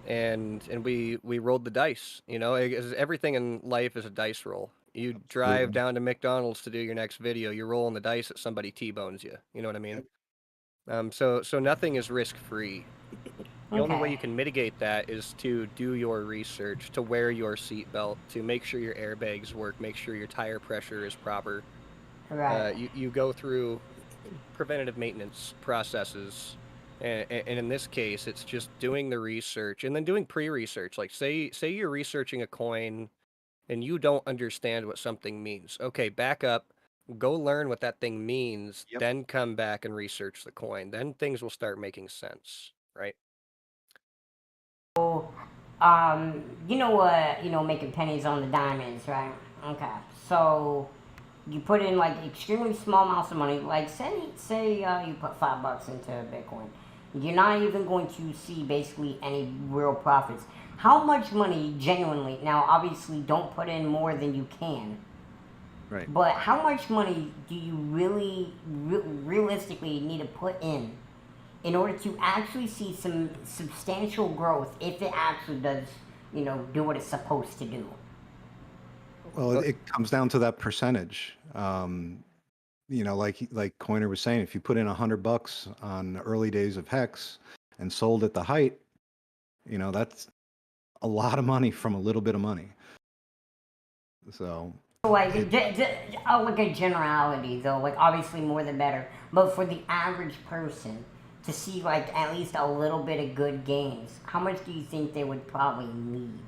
Speaker 2: and we rolled the dice. Everything in life is a dice roll. You drive
Speaker 3: Absolutely.
Speaker 2: down to McDonald's to do your next video, you're rolling the dice that somebody T-bones you. You know what I mean? So nothing is risk-free. The only way
Speaker 1: Okay.
Speaker 2: you can mitigate that is to do your research, to wear your seatbelt, to make sure your airbags work, make sure your tire pressure is proper.
Speaker 1: Right.
Speaker 2: You go through preventative maintenance processes, and in this case, it's just doing the research and then doing pre-research. Like say you're researching a coin and you don't understand what something means. Okay, back up, go learn what that thing means,
Speaker 3: Yep.
Speaker 2: then come back and research the coin. Then things will start making sense, right?
Speaker 1: You know what, making pennies on the diamonds, right? Okay. So you put in like extremely small amounts of money, like say you put $5 into Bitcoin. You're not even going to see basically any real profits. How much money genuinely, now obviously don't put in more than you can,
Speaker 3: Right.
Speaker 1: but how much money do you really realistically need to put in order to actually see some substantial growth if it actually does, do what it's supposed to do?
Speaker 3: Well, it comes down to that percentage. Like Coiner was saying, if you put in $100 on the early days of Hex and sold at the height, that's a lot of money from a little bit of money. So
Speaker 1: Like,
Speaker 3: it,
Speaker 1: like a generality though, like obviously more the better. But for the average person to see like at least a little bit of good gains, how much do you think they would probably need,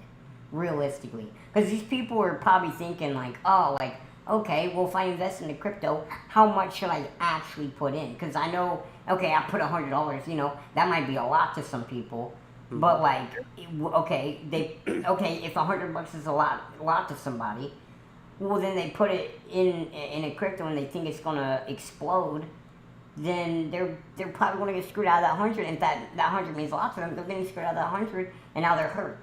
Speaker 1: realistically? Because these people are probably thinking like, oh, like okay, well if I invest into crypto, how much should I actually put in? Because I know, okay, I put $100, that might be a lot to some people. But like, okay, okay, if $100 is a lot to somebody, well then they put it in a crypto and they think it's gonna explode, then they're probably gonna get screwed out of that 100. And if that 100 means a lot to them, they're getting screwed out of that 100, and now they're hurt.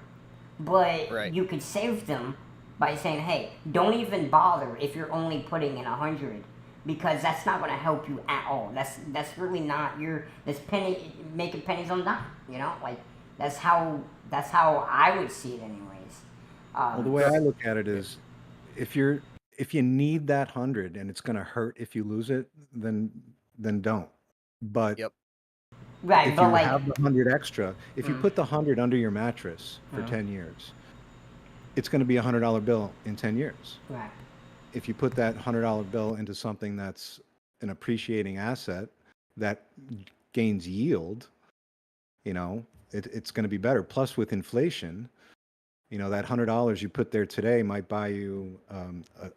Speaker 1: But
Speaker 2: Right.
Speaker 1: you could save them by saying, hey, don't even bother if you're only putting in 100, because that's not going to help you at all. That's really not your this penny making pennies on the dime. Like that's how I would see it, anyways.
Speaker 3: well, the way I look at it is, if you need that 100 and it's going to hurt if you lose it, then don't. But
Speaker 2: Yep.
Speaker 1: Right,
Speaker 3: if
Speaker 1: but
Speaker 3: you
Speaker 1: like,
Speaker 3: have the 100 extra, if you put the 100 under your mattress for
Speaker 1: Mhm.
Speaker 3: 10 years, it's going to be a $100 bill in 10 years.
Speaker 1: right,
Speaker 3: If you put that $100 bill into something that's an appreciating asset that gains yield, it's going to be better. Plus, with inflation, that $100 you put there today might buy you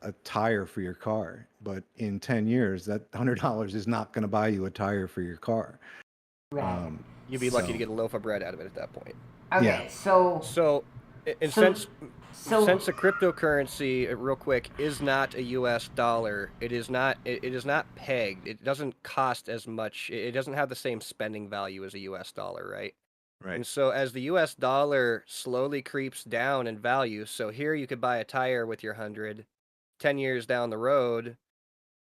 Speaker 3: a tire for your car, but in 10 years, that $100 is not going to buy you a tire for your car.
Speaker 1: right.
Speaker 2: You'd be lucky
Speaker 3: So
Speaker 2: to get a loaf of bread out of it at that point.
Speaker 1: Okay,
Speaker 3: yeah.
Speaker 2: So, and
Speaker 1: So-
Speaker 2: since a cryptocurrency, real quick, is not a U.S. dollar, it is not pegged. It doesn't cost as much. It doesn't have the same spending value as a U.S. dollar, right?
Speaker 3: Right.
Speaker 2: And so as the US dollar slowly creeps down in value, so here you could buy a tire with your 100, 10 years down the road,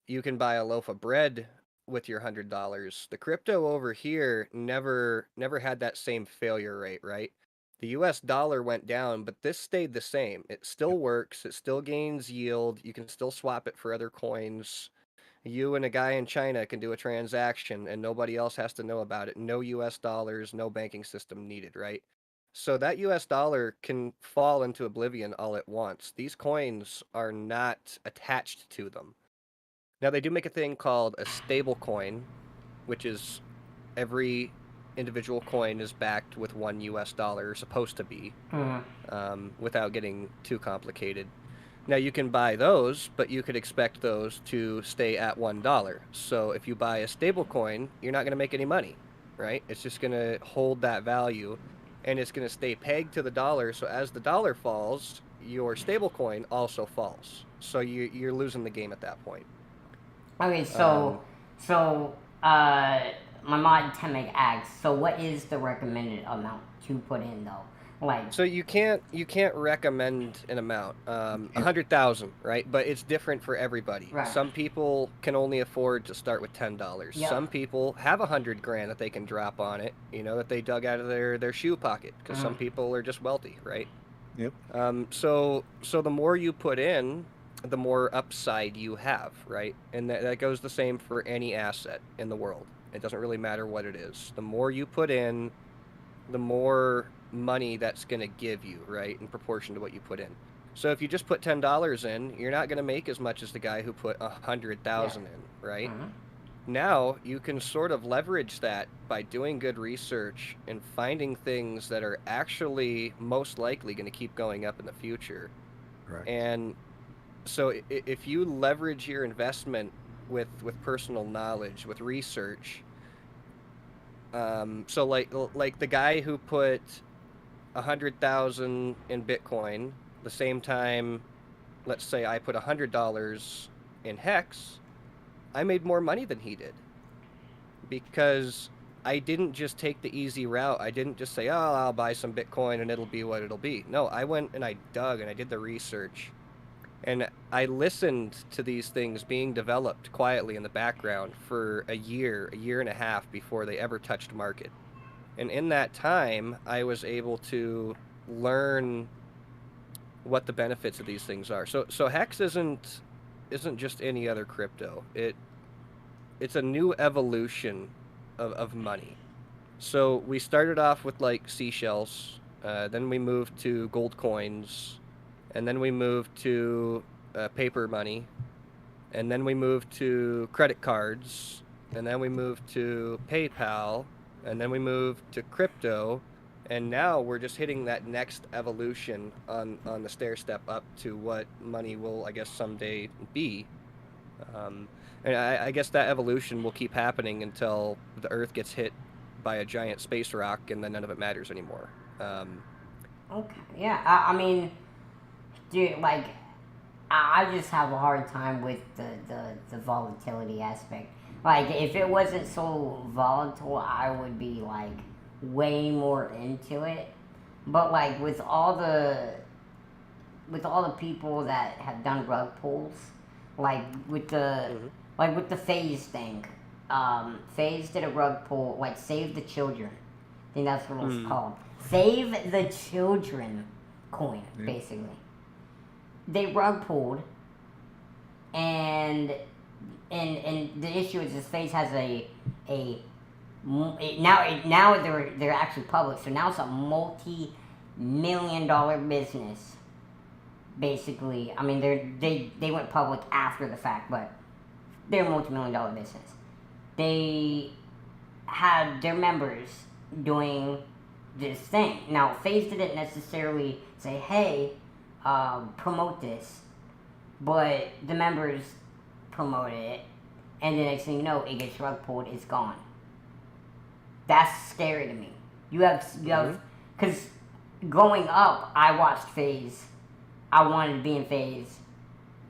Speaker 2: you can buy a loaf of bread with your $100. The crypto over here never had that same failure rate, right? The US dollar went down, but this stayed the same. It still works, it still gains yield, you can still swap it for other coins. You and a guy in China can do a transaction and nobody else has to know about it. No US dollars, no banking system needed, right? So that US dollar can fall into oblivion all at once. These coins are not attached to them. Now, they do make a thing called a stable coin, which is every individual coin is backed with one US dollar, supposed to be, without getting too complicated. Now you can buy those, but you could expect those to stay at $1. So if you buy a stable coin, you're not going to make any money, right? It's just going to hold that value, and it's going to stay pegged to the dollar. So as the dollar falls, your stable coin also falls. So you're losing the game at that point.
Speaker 1: Okay, so my mod 10 meg asks, so what is the recommended amount to put in though? Like,
Speaker 2: So you can't recommend an amount, 100,000, right? But it's different for everybody.
Speaker 1: Right.
Speaker 2: Some people can only afford to start with $10.
Speaker 1: Yep.
Speaker 2: Some people have 100 grand that they can drop on it, that they dug out of their shoe pocket, because some people are just wealthy, right?
Speaker 3: Yep.
Speaker 2: So the more you put in, the more upside you have, right? And that goes the same for any asset in the world. It doesn't really matter what it is. The more you put in, the more money that's going to give you, right, in proportion to what you put in. So if you just put $10 in, you're not going to make as much as the guy who put 100,000 in, right? Now you can sort of leverage that by doing good research and finding things that are actually most likely going to keep going up in the future.
Speaker 3: Correct.
Speaker 2: And so if you leverage your investment with personal knowledge, with research, so like the guy who put 100,000 in Bitcoin, the same time, let's say I put $100 in Hex, I made more money than he did, because I didn't just take the easy route. I didn't just say, oh, I'll buy some Bitcoin and it'll be what it'll be. No, I went and I dug and I did the research, and I listened to these things being developed quietly in the background for a year and a half before they ever touched market. And in that time, I was able to learn what the benefits of these things are. So Hex isn't just any other crypto. It's a new evolution of money. So we started off with like seashells, then we moved to gold coins, and then we moved to paper money, and then we moved to credit cards, and then we moved to PayPal, and then we moved to crypto, and now we're just hitting that next evolution on the stair step up to what money will, I guess, someday be. And I guess that evolution will keep happening until the Earth gets hit by a giant space rock, and then none of it matters anymore.
Speaker 1: Okay, yeah. I mean, dude, like, I just have a hard time with the volatility aspect. Like, if it wasn't so volatile, I would be, like, way more into it. But, like, with all the people that have done rug pulls, like, with the phase thing, phase did a rug pull, like, Save the Children. I think that's what it was called. Save the Children coin, basically. They rug pulled, and the issue is this phase has now they're actually public, so now it's a multi-million-dollar business. Basically, I mean they went public after the fact, but they're a multi-million-dollar business. They had their members doing this thing. Now, FaZe didn't necessarily say, hey, promote this, but the members promoted it, and the next thing you know, it gets rug pulled, it's gone. That's scary to me. You have, because growing up, I watched FaZe. I wanted to be in FaZe.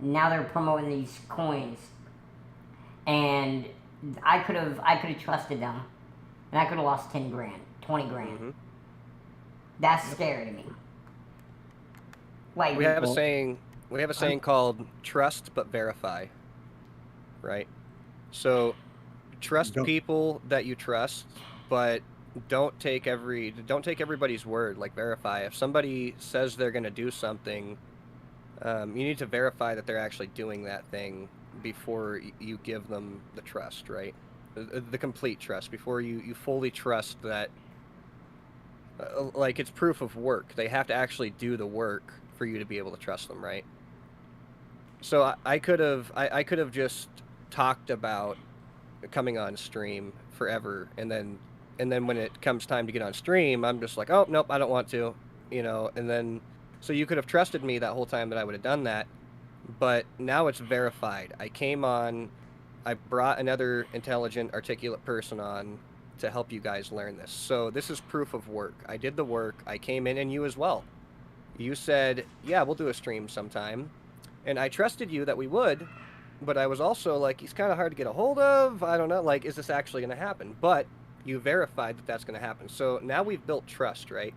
Speaker 1: Now they're promoting these coins, and I could have trusted them, and I could have lost 10 grand, 20 grand. That's scary to me. Like,
Speaker 2: we have a saying called trust but verify, right? So trust people that you trust, but don't take everybody's word. Like, verify. If somebody says they're going to do something, you need to verify that they're actually doing that thing before you give them the trust, right? The complete trust, before you fully trust that, like, it's proof of work. They have to actually do the work for you to be able to trust them, right? So I could have just talked about coming on stream forever, and then when it comes time to get on stream, I'm just like, oh nope, I don't want to, and then so you could have trusted me that whole time that I would have done that, but now it's verified. I came on, I brought another intelligent, articulate person on to help you guys learn this. So this is proof of work. I did the work. I came in, and you as well. You said, yeah, we'll do a stream sometime. And I trusted you that we would, but I was also like, he's kind of hard to get a hold of. I don't know, like, is this actually going to happen? But you verified that that's going to happen. So now we've built trust, right?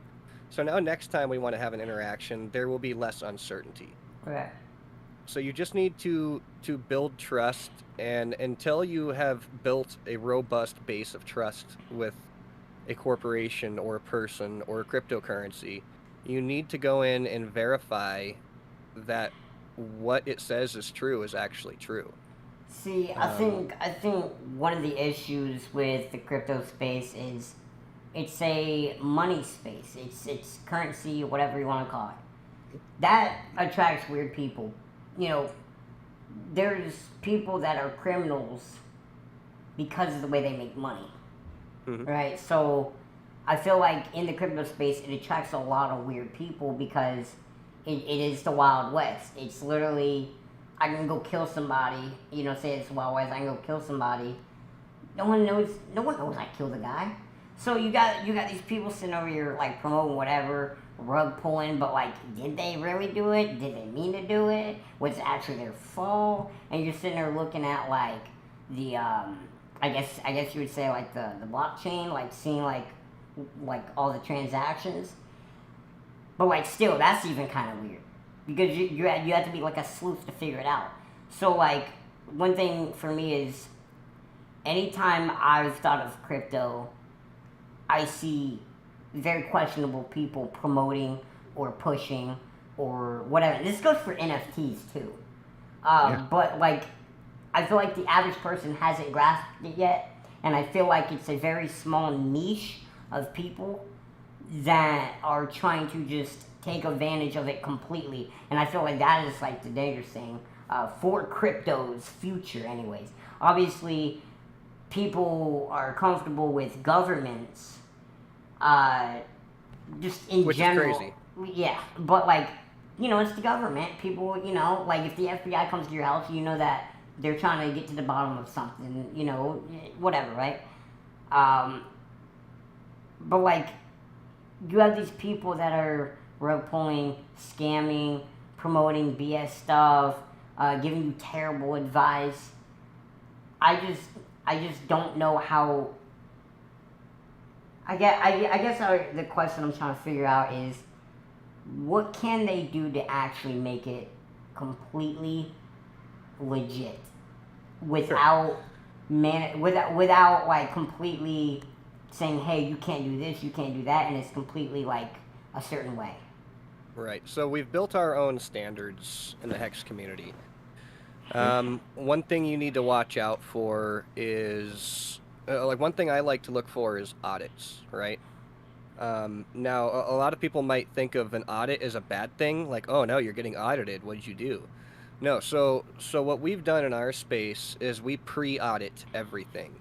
Speaker 2: So now next time we want to have an interaction, there will be less uncertainty.
Speaker 1: Right.
Speaker 2: So you just need to build trust, and until you have built a robust base of trust with a corporation or a person or a cryptocurrency, you need to go in and verify that what it says is true is actually true.
Speaker 1: See, I think one of the issues with the crypto space is it's a money space. It's currency, whatever you want to call it. That attracts weird people. You know, there's people that are criminals because of the way they make money.
Speaker 2: Mhm.
Speaker 1: Right? So I feel like in the crypto space it attracts a lot of weird people because it is the Wild West. It's literally I can go kill somebody, you know, say it's the Wild West, I can go kill somebody. No one knows I killed the guy. So you got these people sitting over here like promoting whatever, rug pulling, but like did they really do it? Did they mean to do it? Was it actually their fault? And you're sitting there looking at like the I guess you would say like the blockchain, like seeing like all the transactions. But like still that's even kind of weird because you have to be like a sleuth to figure it out. So like one thing for me is anytime I've thought of crypto, I see very questionable people promoting or pushing or whatever. This goes for NFTs too.
Speaker 3: Yeah.
Speaker 1: But like, I feel like the average person hasn't grasped it yet, and I feel like it's a very small niche of people that are trying to just take advantage of it completely. And I feel like that is like the dangerous thing for crypto's future, anyways. Obviously, people are comfortable with governments, just in
Speaker 2: Which
Speaker 1: general.
Speaker 2: is crazy.
Speaker 1: Yeah, but like, you know, it's the government. People, you know, like if the FBI comes to your house, you know that they're trying to get to the bottom of something, you know, whatever, right? But like, you have these people that are rug pulling, scamming, promoting BS stuff, giving you terrible advice. I just don't know how. I guess the question I'm trying to figure out is, what can they do to actually make it completely legit, without without like completely saying, hey, you can't do this, you can't do that, and it's completely like a certain way.
Speaker 2: Right. So we've built our own standards in the Hex community. One thing you need to watch out for is, like one thing I like to look for is audits, right? Now, a lot of people might think of an audit as a bad thing, like, oh no, you're getting audited, what did you do? No, so what we've done in our space is we pre-audit everything.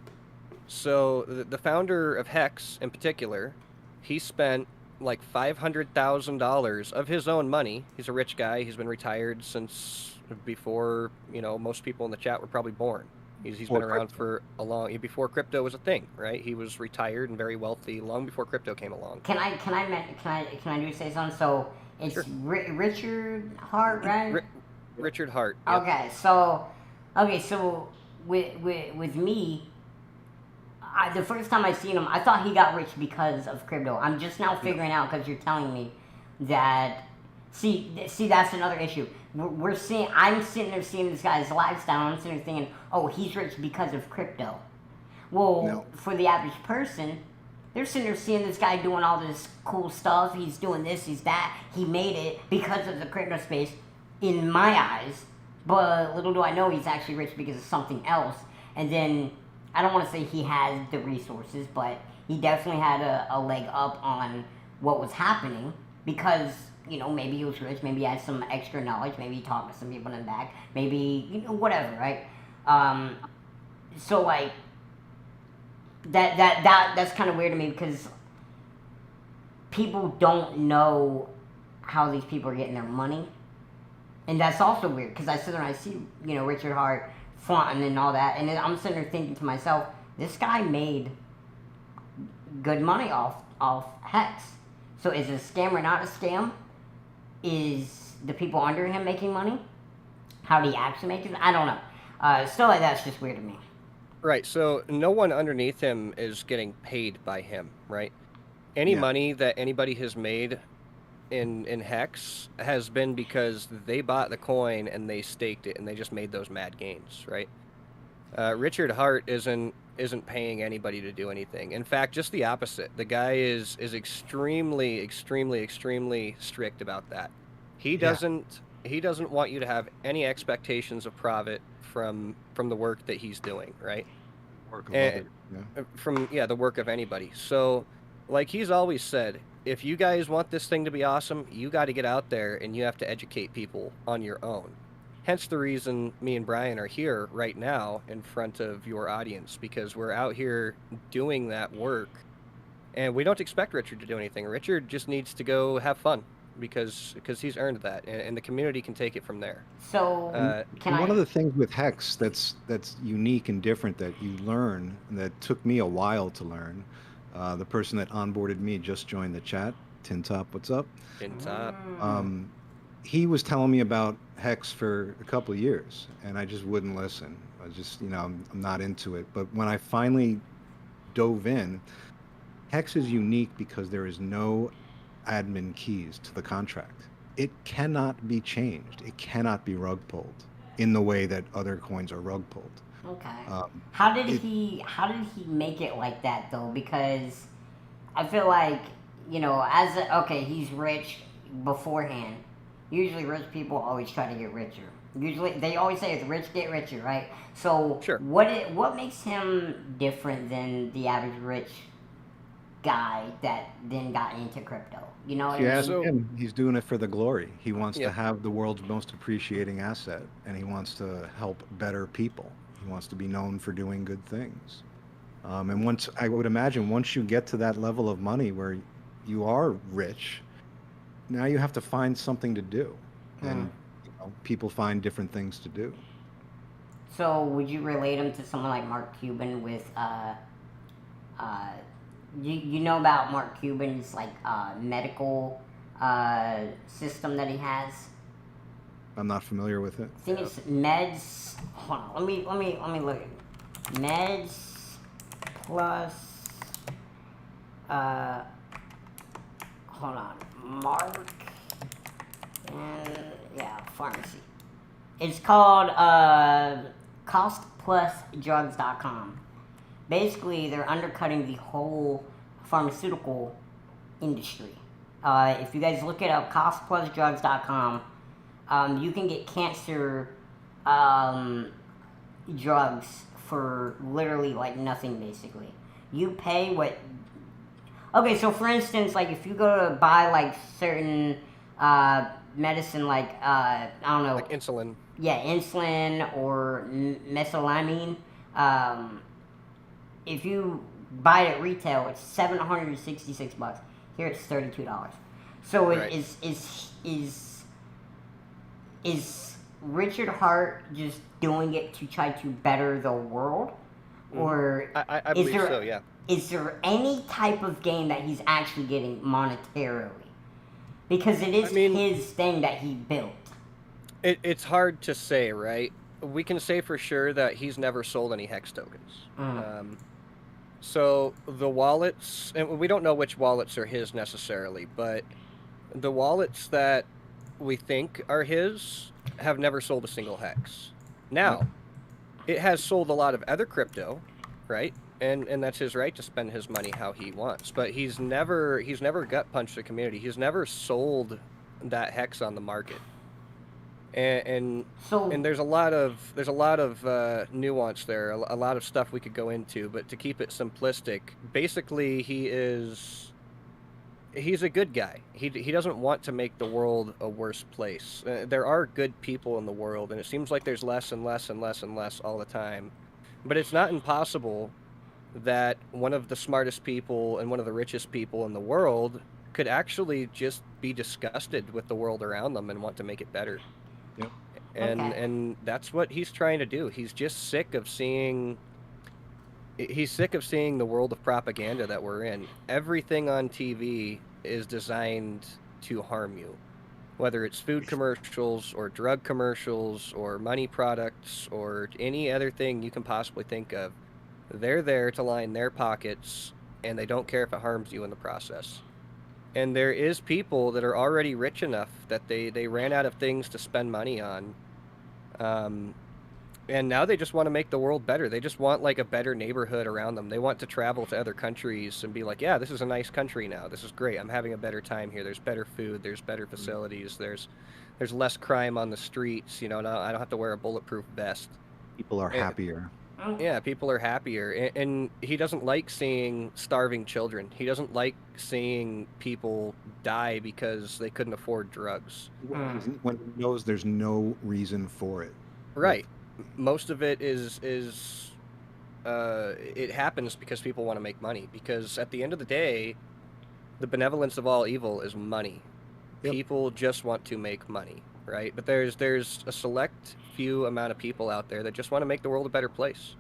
Speaker 2: So the founder of Hex in particular, he spent like $500,000 of his own money. He's a rich guy. He's been retired since before, you know, most people in the chat were probably born. He's been around for a long, before crypto was a thing, right? He was retired and very wealthy long before crypto came along.
Speaker 1: Can I do say something? So it's
Speaker 2: Sure.
Speaker 1: Richard Hart, right?
Speaker 2: Richard Hart. Yep.
Speaker 1: Okay, so with me, the first time I seen him, I thought he got rich because of crypto. I'm just now figuring out because you're telling me that. See, that's another issue. I'm sitting there seeing this guy's lifestyle. And I'm sitting there thinking, oh, he's rich because of crypto. Well,
Speaker 3: No.
Speaker 1: for the average person, they're sitting there seeing this guy doing all this cool stuff. He's doing this, he's that. He made it because of the crypto space, in my eyes. But little do I know he's actually rich because of something else. And then, I don't want to say he has the resources, but he definitely had a leg up on what was happening because, you know, maybe he was rich, maybe he had some extra knowledge, maybe he talked to some people in the back, maybe, you know, whatever, right? So, like, that's kind of weird to me because people don't know how these people are getting their money. And that's also weird because I sit there and I see, you know, Richard Hart flaunting and all that, and then I'm sitting there thinking to myself, this guy made good money off Hex. So is it a scam or not a scam? Is the people under him making money? How did he actually make it? I don't know. Still, like, that's just weird to me.
Speaker 2: Right. So no one underneath him is getting paid by him, right? Any
Speaker 3: Yeah.
Speaker 2: money that anybody has made in Hex has been because they bought the coin and they staked it and they just made those mad gains, right? Richard Hart isn't paying anybody to do anything. In fact, just the opposite. The guy is extremely strict about that. He
Speaker 3: Yeah.
Speaker 2: doesn't want you to have any expectations of profit from the work that he's doing, right?
Speaker 3: Work of
Speaker 2: And
Speaker 3: others. Yeah.
Speaker 2: from the work of anybody. So, like he's always said, if you guys want this thing to be awesome, you got to get out there and you have to educate people on your own. Hence the reason me and Brian are here right now in front of your audience, because we're out here doing that work. And we don't expect Richard to do anything. Richard just needs to go have fun because he's earned that, and the community can take it from there.
Speaker 1: So can
Speaker 3: And one of
Speaker 1: I?
Speaker 3: the things with Hex that's unique and different that you learn, and that took me a while to learn. The person that onboarded me just joined the chat. Tin Top, what's up?
Speaker 2: In top.
Speaker 3: Um, he was telling me about Hex for a couple of years, and I just wouldn't listen. I just, I'm not into it. But when I finally dove in, Hex is unique because there is no admin keys to the contract. It cannot be changed. It cannot be rug pulled in the way that other coins are rug pulled.
Speaker 1: Okay.
Speaker 3: Um,
Speaker 1: How did
Speaker 3: it-
Speaker 1: he make it like that though? Because I feel like, okay, he's rich beforehand. Usually rich people always try to get richer. Usually they always say it's rich get richer, right? So
Speaker 2: Sure.
Speaker 1: what makes him different than the average rich guy that then got into crypto? You know what
Speaker 3: If you
Speaker 1: I
Speaker 3: ask
Speaker 1: mean?
Speaker 2: So-
Speaker 3: him, he's doing it for the glory. He wants
Speaker 2: Yeah.
Speaker 3: to have the world's most appreciating asset, and he wants to help better people. He wants to be known for doing good things. And I would imagine, once you get to that level of money where you are rich, now you have to find something to do, and people find different things to do.
Speaker 1: So would you relate him to someone like Mark Cuban with you know about Mark Cuban's like medical system that he has?
Speaker 3: I'm not familiar with it.
Speaker 1: I think it's meds. Hold on, let me look at it. Meds plus hold on, Mark and pharmacy. It's called costplusdrugs.com. Basically, they're undercutting the whole pharmaceutical industry. If you guys look it up, costplusdrugs.com, you can get cancer drugs for literally like nothing, basically. You pay what... Okay, so for instance, like if you go to buy like certain medicine, like, I don't know...
Speaker 2: Like insulin.
Speaker 1: Yeah, insulin or mesalamine. If you buy it at retail, it's $766. Here it's $32. So
Speaker 2: Right.
Speaker 1: is Richard Hart just doing it to try to better the world, or
Speaker 2: I
Speaker 1: is
Speaker 2: believe
Speaker 1: there
Speaker 2: so, yeah.
Speaker 1: is there any type of gain that he's actually getting monetarily? Because it is his thing that he built.
Speaker 2: It's hard to say, right? We can say for sure that he's never sold any Hex tokens. So the wallets, and we don't know which wallets are his necessarily, but the wallets that we think are his have never sold a single Hex. Now, it has sold a lot of other crypto, right? And that's his right to spend his money how he wants. But he's never gut punched the community. He's never sold that Hex on the market. And there's a lot of nuance there, a lot of stuff we could go into, but to keep it simplistic, basically he's a good guy. He doesn't want to make the world a worse place. There are good people in the world, and it seems like there's less and less and less and less all the time. But it's not impossible that one of the smartest people and one of the richest people in the world could actually just be disgusted with the world around them and want to make it better.
Speaker 3: Yep.
Speaker 2: And that's what he's trying to do. He's just sick of seeing the world of propaganda that we're in. Everything on TV is designed to harm you, whether it's food commercials or drug commercials or money products or any other thing you can possibly think of. They're there to line their pockets and they don't care if it harms you in the process. And there is people that are already rich enough that they ran out of things to spend money on. And now they just want to make the world better. They just want like a better neighborhood around them. They want to travel to other countries and be like, yeah, this is a nice country now. This is great. I'm having a better time here. There's better food. There's better facilities. There's less crime on the streets. Now I don't have to wear a bulletproof vest.
Speaker 3: People are
Speaker 2: And-
Speaker 3: happier.
Speaker 2: Yeah, people are happier. And he doesn't like seeing starving children. He doesn't like seeing people die because they couldn't afford drugs.
Speaker 3: When he knows there's no reason for it.
Speaker 2: Right. Most of it is it happens because people want to make money. Because at the end of the day, the benevolence of all evil is money.
Speaker 3: Yep.
Speaker 2: People just want to make money, right? But there's a select few amount of people out there that just want to make the world a better place.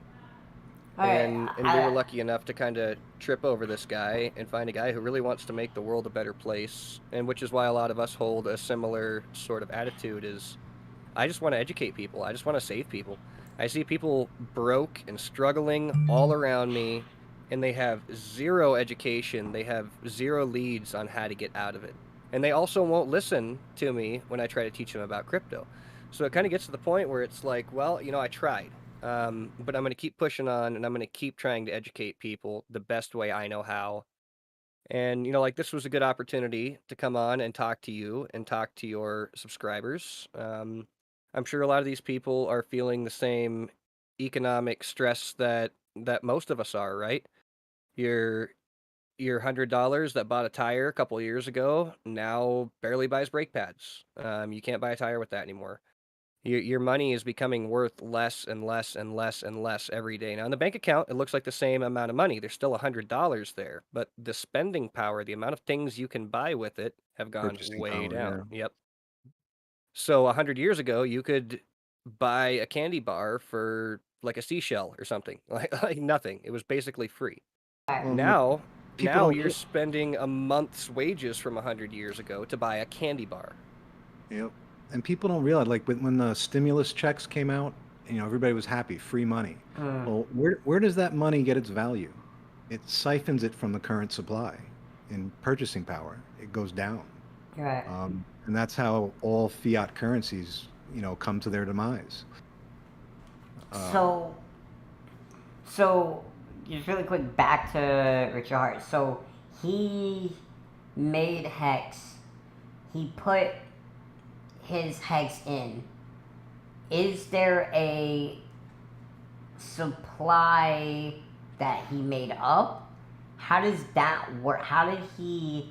Speaker 2: And we were lucky enough to kind of trip over this guy and find a guy who really wants to make the world a better place, and which is why a lot of us hold a similar sort of attitude is, I just want to educate people. I just want to save people. I see people broke and struggling all around me, and they have zero education. They have zero leads on how to get out of it. And they also won't listen to me when I try to teach them about crypto. So it kind of gets to the point where it's like, well, I tried. But I'm going to keep pushing on, and I'm going to keep trying to educate people the best way I know how. And, like this was a good opportunity to come on and talk to you and talk to your subscribers. I'm sure a lot of these people are feeling the same economic stress that most of us are, right? Your $100 that bought a tire a couple of years ago now barely buys brake pads. You can't buy a tire with that anymore. Your money is becoming worth less and less and less and less every day. Now, in the bank account, it looks like the same amount of money. There's still $100 there, but the spending power, the amount of things you can buy with it, have gone
Speaker 3: Purchasing
Speaker 2: way
Speaker 3: power,
Speaker 2: down. Yep. So 100 years ago, you could buy a candy bar for like a seashell or something, like nothing. It was basically free.
Speaker 3: Well,
Speaker 2: Now
Speaker 3: people don't
Speaker 2: you're
Speaker 3: real-
Speaker 2: spending a month's wages from 100 years ago to buy a candy bar.
Speaker 3: Yep. And people don't realize, like when the stimulus checks came out, everybody was happy, free money. Well, where does that money get its value? It siphons it from the current supply in purchasing power. It goes down.
Speaker 1: Right.
Speaker 3: And that's how all fiat currencies, come to their demise.
Speaker 1: So just really quick, back to Richard Hart. So he made Hex. He put his Hex in. Is there a supply that he made up? How does that work? How did he...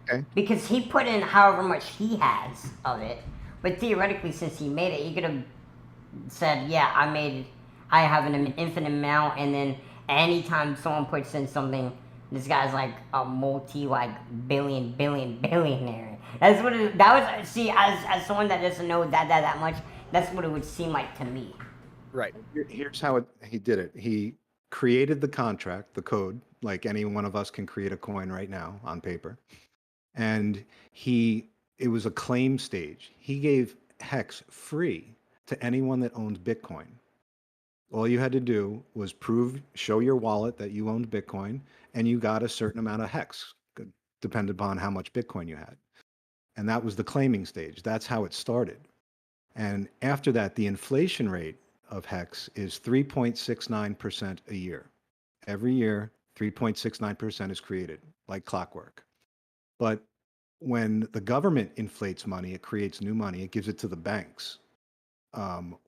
Speaker 3: Okay.
Speaker 1: Because he put in however much he has of it, but theoretically, since he made it, he could have said, yeah, I have an infinite amount, and then anytime someone puts in something, this guy's like a billionaire. That's what that was. See, as someone that doesn't know that much, that's what it would seem like to me.
Speaker 2: Right.
Speaker 3: Here's how he did it. He created the contract, the code, like any one of us can create a coin right now on paper. And it was a claim stage. He gave Hex free to anyone that owned Bitcoin. All you had to do was show your wallet that you owned Bitcoin, and you got a certain amount of Hex, depended upon how much Bitcoin you had. And that was the claiming stage. That's how it started. And after that, the inflation rate of Hex is 3.69% a year. Every year, 3.69% is created, like clockwork. But when the government inflates money, it creates new money, it gives it to the banks.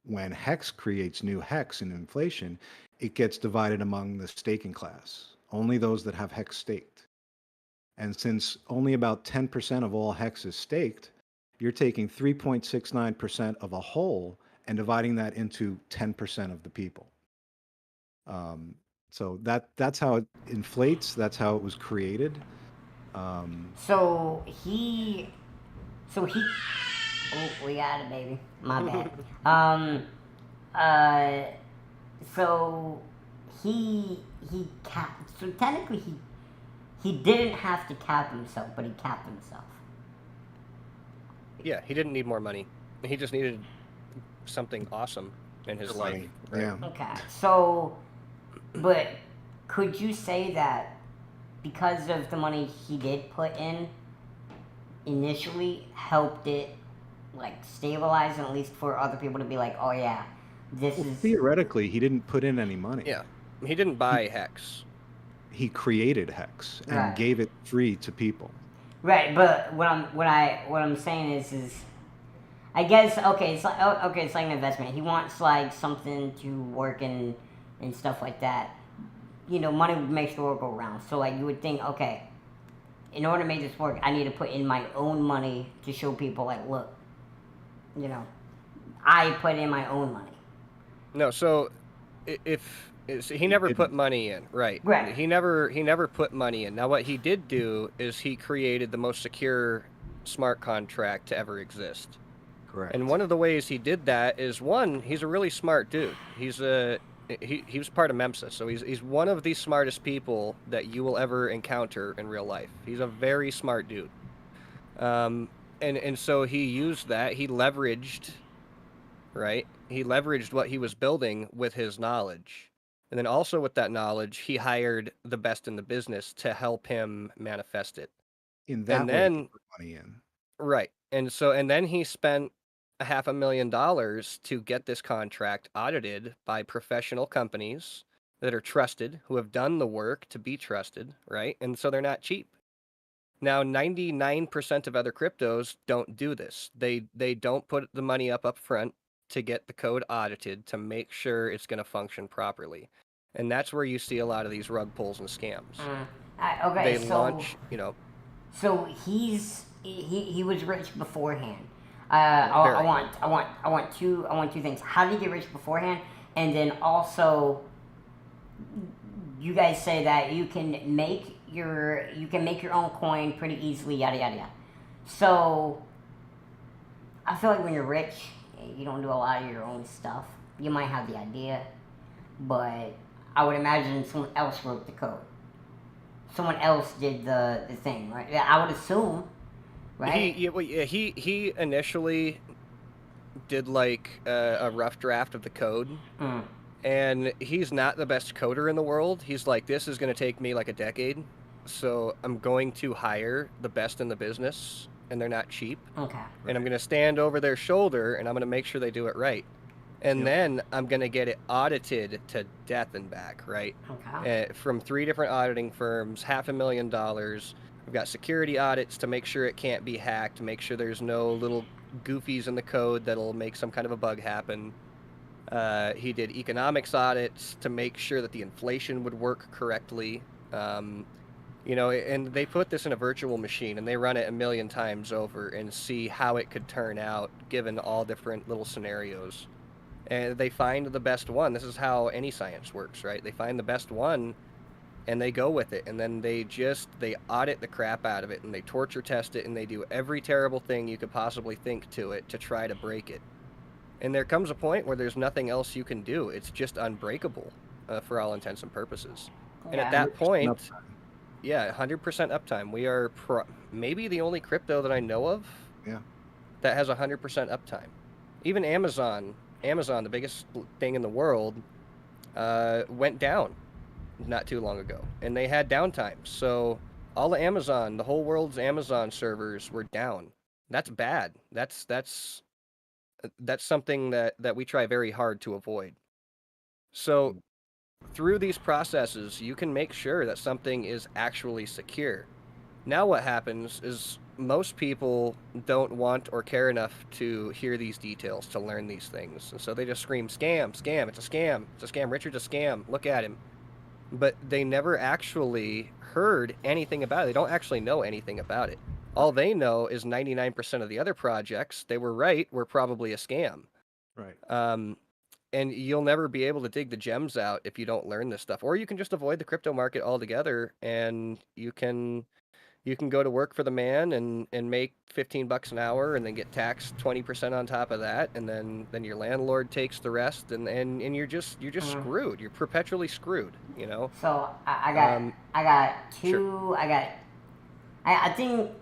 Speaker 3: When Hex creates new Hex in inflation, it gets divided among the staking class, only those that have Hex staked. And since only about 10% of all Hex is staked, you're taking 3.69% of a whole and dividing that into 10% of the people. So that's how it inflates. That's how it was created.
Speaker 1: So he. Oh, we got it, baby. My bad. So he capped. So technically, he didn't have to cap himself, but he capped himself.
Speaker 2: Yeah, he didn't need more money. He just needed something awesome in his life.
Speaker 3: Yeah.
Speaker 1: Okay. So, but could you say that because of the money he did put in initially, helped it like stabilize, and at least for other people to be like, oh yeah, this
Speaker 3: Well,
Speaker 1: is
Speaker 3: theoretically, he didn't put in any money.
Speaker 2: Yeah, he didn't buy Hex.
Speaker 3: He created Hex and
Speaker 1: Right.
Speaker 3: gave it free to people.
Speaker 1: right. But what I'm saying is I guess okay, it's like it's like an investment. He wants like something to work and stuff like that. You know, money makes the world go round. So like you would think, okay, in order to make this work, I need to put in my own money to show people like, look, you know, I put in my own money.
Speaker 2: No, so he never put
Speaker 3: didn't.
Speaker 2: money in, right?
Speaker 1: Right.
Speaker 2: He never put money in. Now, what he did do is he created the most secure smart contract to ever exist.
Speaker 3: Correct.
Speaker 2: And one of the ways he did that is, one, he's a really smart dude. He was part of MEMSA, so he's one of the smartest people that you will ever encounter in real life. He's a very smart dude. And so he used that. He leveraged, right? He leveraged what he was building with his knowledge. And then also with that knowledge, he hired the best in the business to help him manifest it.
Speaker 3: In that
Speaker 2: And
Speaker 3: way, he
Speaker 2: then,
Speaker 3: put money in.
Speaker 2: right. And then he spent $500,000 to get this contract audited by professional companies that are trusted, who have done the work to be trusted, right? And so they're not cheap. Now, 99% of other cryptos don't do this. They don't put the money up front to get the code audited to make sure it's going to function properly. And that's where you see a lot of these rug pulls and scams.
Speaker 1: Okay,
Speaker 2: They
Speaker 1: so
Speaker 2: launch,
Speaker 1: so he was rich beforehand.
Speaker 2: Very.
Speaker 1: I want two things. How did he get rich beforehand? And then also, you guys say that you can make your own coin pretty easily, yada yada yada. So I feel like when you're rich, you don't do a lot of your own stuff. You might have the idea, but I would imagine someone else wrote the code. Someone else did the thing, right? I would assume, right?
Speaker 2: He initially did like a rough draft of the code. And he's not the best coder in the world. He's like, this is going to take me like a decade. So I'm going to hire the best in the business, and they're not cheap.
Speaker 1: Okay.
Speaker 2: And I'm going to stand over their shoulder, and I'm going to make sure they do it right. And then I'm going to get it audited to death and back, right?
Speaker 1: Okay.
Speaker 2: From 3 different auditing firms, $500,000. We've got security audits to make sure it can't be hacked, to make sure there's no little goofies in the code that'll make some kind of a bug happen. He did economics audits to make sure that the inflation would work correctly. And they put this in a virtual machine and they run it 1,000,000 times over and see how it could turn out given all different little scenarios. And they find the best one. This is how any science works, right? They find the best one and they go with it. And then they audit the crap out of it and they torture test it and they do every terrible thing you could possibly think to it to try to break it. And there comes a point where there's nothing else you can do. It's just unbreakable for all intents and purposes. And at that point, 100% uptime. We are maybe the only crypto that I know of that has 100% uptime. Even Amazon, the biggest thing in the world, went down not too long ago. And they had downtime. So all of Amazon, the whole world's Amazon servers were down. That's bad. That's something that we try very hard to avoid. So through these processes, you can make sure that something is actually secure. Now what happens is most people don't want or care enough to hear these details, to learn these things. And so they just scream, scam, scam, it's a scam, it's a scam, Richard's a scam, look at him. But they never actually heard anything about it. They don't actually know anything about it. All they know is 99% of the other projects, they were right, were probably a scam.
Speaker 3: Right.
Speaker 2: And you'll never be able to dig the gems out if you don't learn this stuff. Or you can just avoid the crypto market altogether, and you can go to work for the man and make $15 an hour and then get taxed 20% on top of that, and then your landlord takes the rest, and you're just screwed. You're perpetually screwed, you know?
Speaker 1: So I got two.
Speaker 2: Sure.
Speaker 1: I think.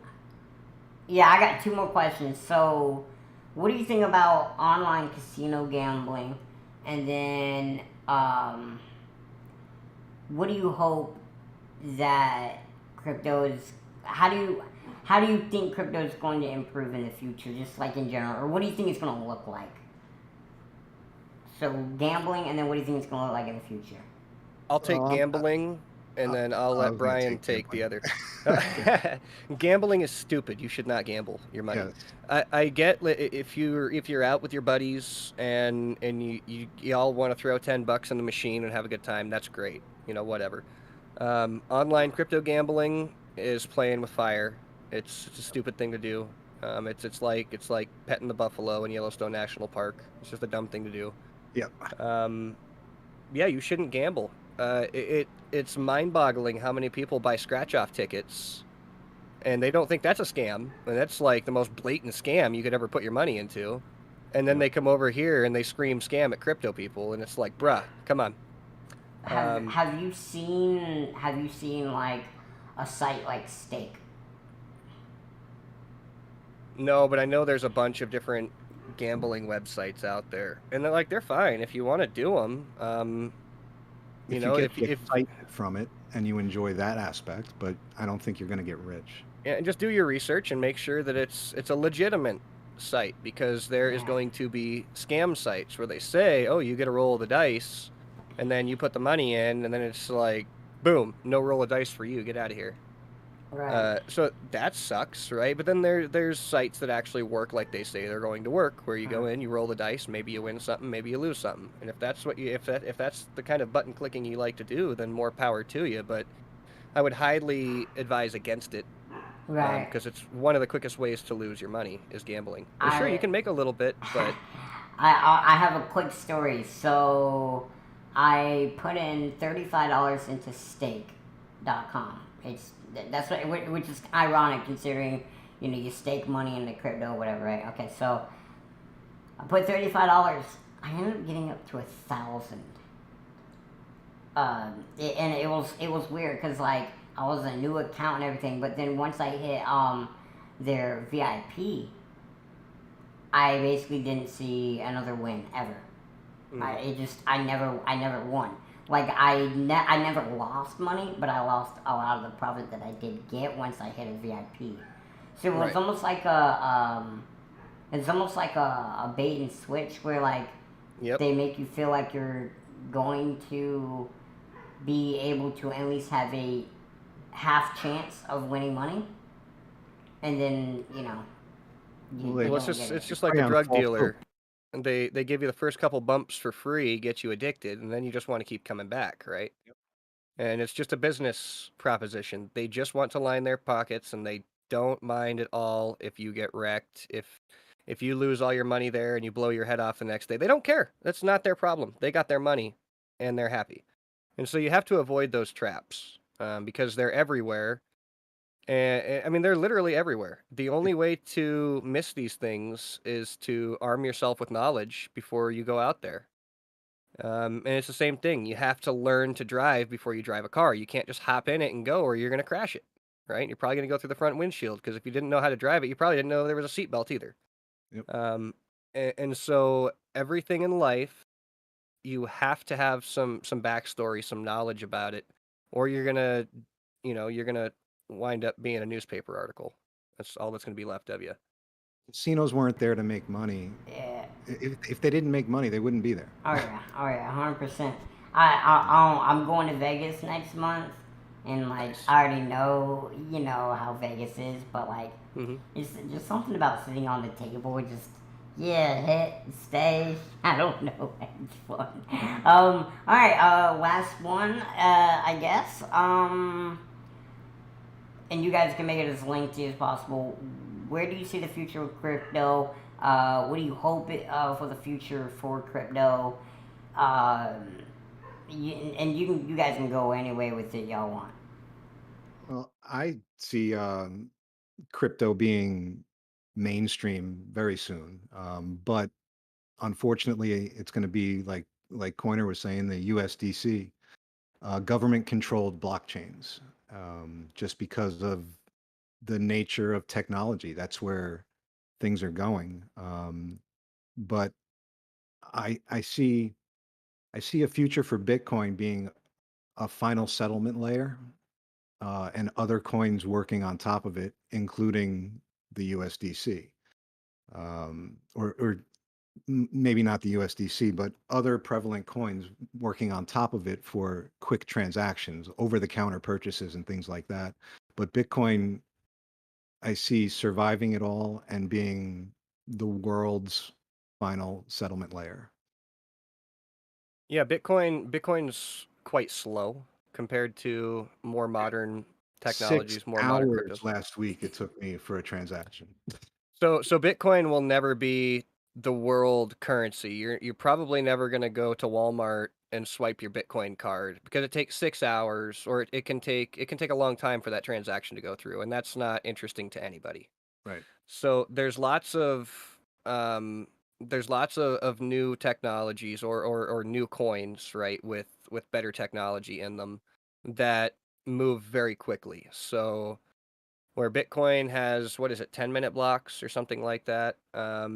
Speaker 1: Yeah, I got 2 more questions. So, what do you think about online casino gambling? And then, what do you hope that crypto is how do you think crypto is going to improve in the future, just like in general, or what do you think it's going to look like? So gambling, and then what do you think it's going to look like in the future?
Speaker 2: I'll take
Speaker 3: Um,
Speaker 2: gambling, and
Speaker 3: I,
Speaker 2: then I'll
Speaker 3: I
Speaker 2: let
Speaker 3: was gonna
Speaker 2: Brian
Speaker 3: take
Speaker 2: take the
Speaker 3: gambling.
Speaker 2: other. Gambling is stupid. You should not gamble your money.
Speaker 3: Yes.
Speaker 2: I get if you're out with your buddies and you all want to throw $10 in the machine and have a good time. That's great. Whatever. Online crypto gambling is playing with fire. It's a stupid thing to do. It's like petting the buffalo in Yellowstone National Park. It's just a dumb thing to do.
Speaker 3: Yep.
Speaker 2: Yeah, you shouldn't gamble. It's mind-boggling how many people buy scratch-off tickets, and they don't think that's a scam, and that's like the most blatant scam you could ever put your money into. And then
Speaker 3: Yep.
Speaker 2: they come over here and they scream scam at crypto people, and it's like, bruh, come on.
Speaker 1: Have you seen like a site like Stake?
Speaker 2: No, but I know there's a bunch of different gambling websites out there, and they're fine if you want to do them.
Speaker 3: If you get excitement from it and you enjoy that aspect, but I don't think you're going to get rich.
Speaker 2: Yeah, and just do your research and make sure that it's a legitimate site, because there is
Speaker 1: Yeah.
Speaker 2: going to be scam sites where they say, "Oh, you get a roll of the dice," and then you put the money in, and then it's like, boom, no roll of dice for you. Get out of here.
Speaker 1: Right.
Speaker 2: So that sucks, right? But then there's sites that actually work like they say they're going to work, where you go in, you roll the dice, maybe you win something, maybe you lose something. And if that's the kind of button clicking you like to do, then more power to you. But I would highly advise against it,
Speaker 1: Right.
Speaker 2: because it's one of the quickest ways to lose your money is gambling. And sure, you
Speaker 1: I
Speaker 2: can make a little bit, but
Speaker 1: I have a quick story. So I put in $35 into stake.com. That's which is ironic considering you stake money into crypto or whatever, right? Okay, so I put $35. I ended up getting up to 1,000. And it was weird because like I was a new account and everything, but then once I hit their VIP, I basically didn't see another win ever. I never won. Like I never lost money, but I lost a lot of the profit that I did get once I hit a VIP. So it was
Speaker 2: Right.
Speaker 1: almost like a bait and switch where like
Speaker 2: Yep.
Speaker 1: they make you feel like you're going to be able to at least have a half chance of winning money, and then you
Speaker 3: Well,
Speaker 2: Well, it's
Speaker 1: don't
Speaker 2: just
Speaker 1: get
Speaker 2: it's
Speaker 1: it.
Speaker 2: just like
Speaker 3: Prey
Speaker 2: the
Speaker 3: on
Speaker 2: drug
Speaker 3: false
Speaker 2: dealer.
Speaker 3: hope.
Speaker 2: And they give you the first couple bumps for free, get you addicted, and then you just want to keep coming back, right? And it's just a business proposition. They just want to line their pockets, and they don't mind at all if you get wrecked, if you lose all your money there and you blow your head off the next day. They don't care. That's not their problem. They got their money, and they're happy. And so you have to avoid those traps, because they're everywhere. And I mean, they're literally everywhere. The only way to miss these things is to arm yourself with knowledge before you go out there. And it's the same thing. You have to learn to drive before you drive a car. You can't just hop in it and go, or you're going to crash it, right? You're probably going to go through the front windshield, because if you didn't know how to drive it, you probably didn't know there was a seatbelt either.
Speaker 3: Yep.
Speaker 2: And so everything in life, you have to have some backstory, some knowledge about it, or you're gonna wind up being a newspaper article. That's all that's gonna be left of you.
Speaker 3: Casinos weren't there to make money.
Speaker 1: Yeah.
Speaker 3: If they didn't make money, they wouldn't be there.
Speaker 1: Oh yeah, 100%. I'm going to Vegas next month, and like
Speaker 2: Nice.
Speaker 1: I already know how Vegas is, but like
Speaker 2: Mm-hmm.
Speaker 1: it's just something about sitting on the table and just hit stay. I don't know, it's fun. All right, last one, I guess. And you guys can make it as lengthy as possible. Where do you see the future of crypto? What do you hope for the future for crypto? Um, and you guys can go any way with it y'all want.
Speaker 3: Well, I see crypto being mainstream very soon, but unfortunately, it's going to be like Coiner was saying, the USDC, government-controlled blockchains, just because of the nature of technology. That's where things are going. But I see a future for Bitcoin being a final settlement layer, and other coins working on top of it, including the USDC, or maybe not the USDC, but other prevalent coins working on top of it for quick transactions, over-the-counter purchases, and things like that. But Bitcoin, I see surviving it all and being the world's final settlement layer.
Speaker 2: Yeah, Bitcoin's quite slow compared to more modern
Speaker 3: 6
Speaker 2: technologies, more modern
Speaker 3: hours
Speaker 2: cryptos.
Speaker 3: last week it took me for a transaction.
Speaker 2: So Bitcoin will never be the world currency. You're probably never going to go to Walmart and swipe your Bitcoin card because it takes 6 hours, or it can take a long time for that transaction to go through, and that's not interesting to anybody.
Speaker 3: Right.
Speaker 2: So um, there's lots of new technologies or new coins, right, with better technology in them that move very quickly. So where Bitcoin has, what is it, 10-minute blocks or something like that. A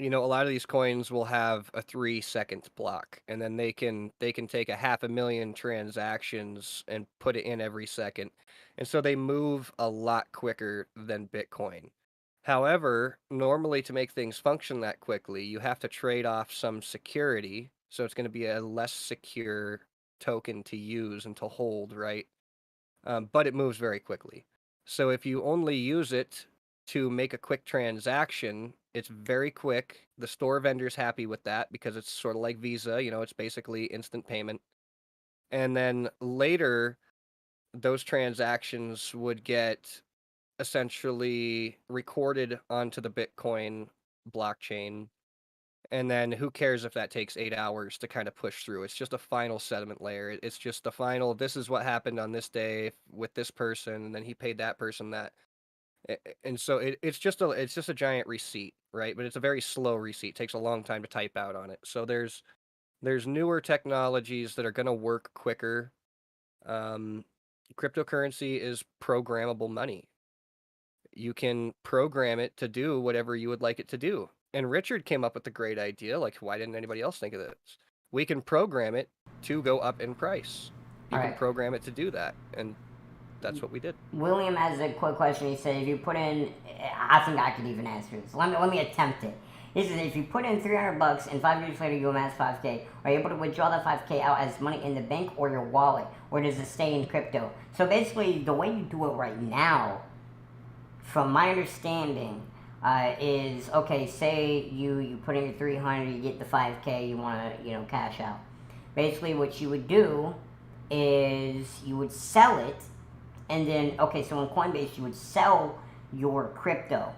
Speaker 2: lot of these coins will have a 3-second block, and then they can take 500,000 transactions and put it in every second. And so they move a lot quicker than Bitcoin. However, normally to make things function that quickly, you have to trade off some security. So it's going to be a less secure token to use and to hold, right? But it moves very quickly. So if you only use it to make a quick transaction, it's very quick. The store vendor's happy with that because it's sort of like Visa, it's basically instant payment. And then later, those transactions would get essentially recorded onto the Bitcoin blockchain. And then who cares if that takes 8 hours to kind of push through? It's just a final settlement layer. It's just the final, this is what happened on this day with this person, and then he paid that person that. And so it's just a giant receipt, right? But it's a very slow receipt. It takes a long time to type out on it. So there's newer technologies that are going to work quicker. Cryptocurrency is programmable money. You can program it to do whatever you would like it to do. And Richard came up with the great idea, like, why didn't anybody else think of this? We can program it to go up in price. You
Speaker 1: All
Speaker 2: can
Speaker 1: right.
Speaker 2: program it to do that, and that's what we did.
Speaker 1: William has a quick question. He said, if you put in, I think I could even answer this. Let me attempt it. He says, if you put in $300 and 5 years later you amass 5K, are you able to withdraw that 5K out as money in the bank or your wallet, or does it stay in crypto? So basically, the way you do it right now, from my understanding, is okay. Say you put in your 300, you get the 5K, you want to cash out. Basically, what you would do is you would sell it, and then so on Coinbase you would sell your crypto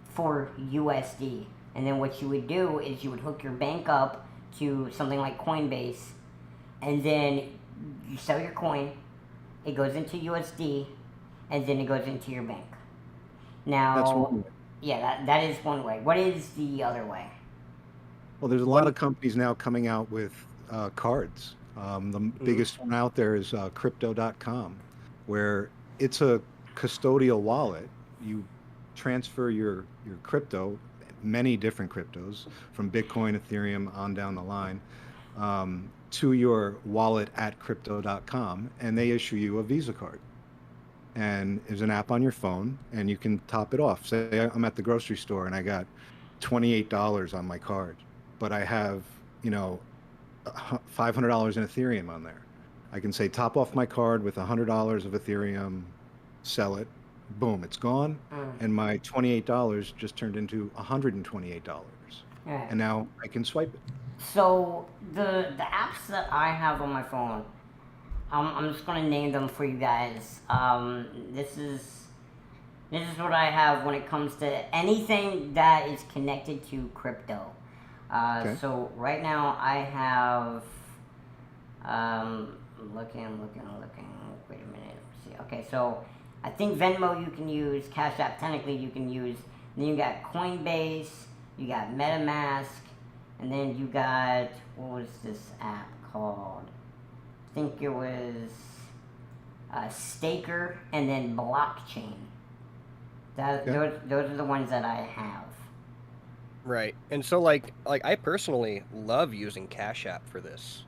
Speaker 1: for USD, and then what you would do is you would hook your bank up to something like Coinbase, and then you sell your coin, it goes into USD, and then it goes into your bank. Now,
Speaker 3: That's one way.
Speaker 1: yeah, that is one way. What is the other way?
Speaker 3: Well, there's a lot of companies now coming out with cards. The biggest one out there is crypto.com, where it's a custodial wallet. You transfer your crypto, many different cryptos, from Bitcoin, Ethereum, on down the line, to your wallet at crypto.com, and they issue you a Visa card. And there's an app on your phone, and you can top it off. Say I'm at the grocery store and I got $28 on my card, but I have, $500 in Ethereum on there. I can say top off my card with $100 of Ethereum, sell it, boom, it's gone, and my $28 just turned into $128,
Speaker 1: Right.
Speaker 3: and now I can swipe it.
Speaker 1: So the apps that I have on my phone, I'm just gonna name them for you guys. This is what I have when it comes to anything that is connected to crypto.
Speaker 3: Okay.
Speaker 1: So right now I have, looking. Wait a minute. Let's see. Okay, so I think Venmo you can use, Cash App technically you can use. Then you got Coinbase, you got MetaMask, and then you got, what was this app called? I think it was Staker, and then Blockchain. Those are the ones that I have.
Speaker 2: Right. And so like I personally love using Cash App for this.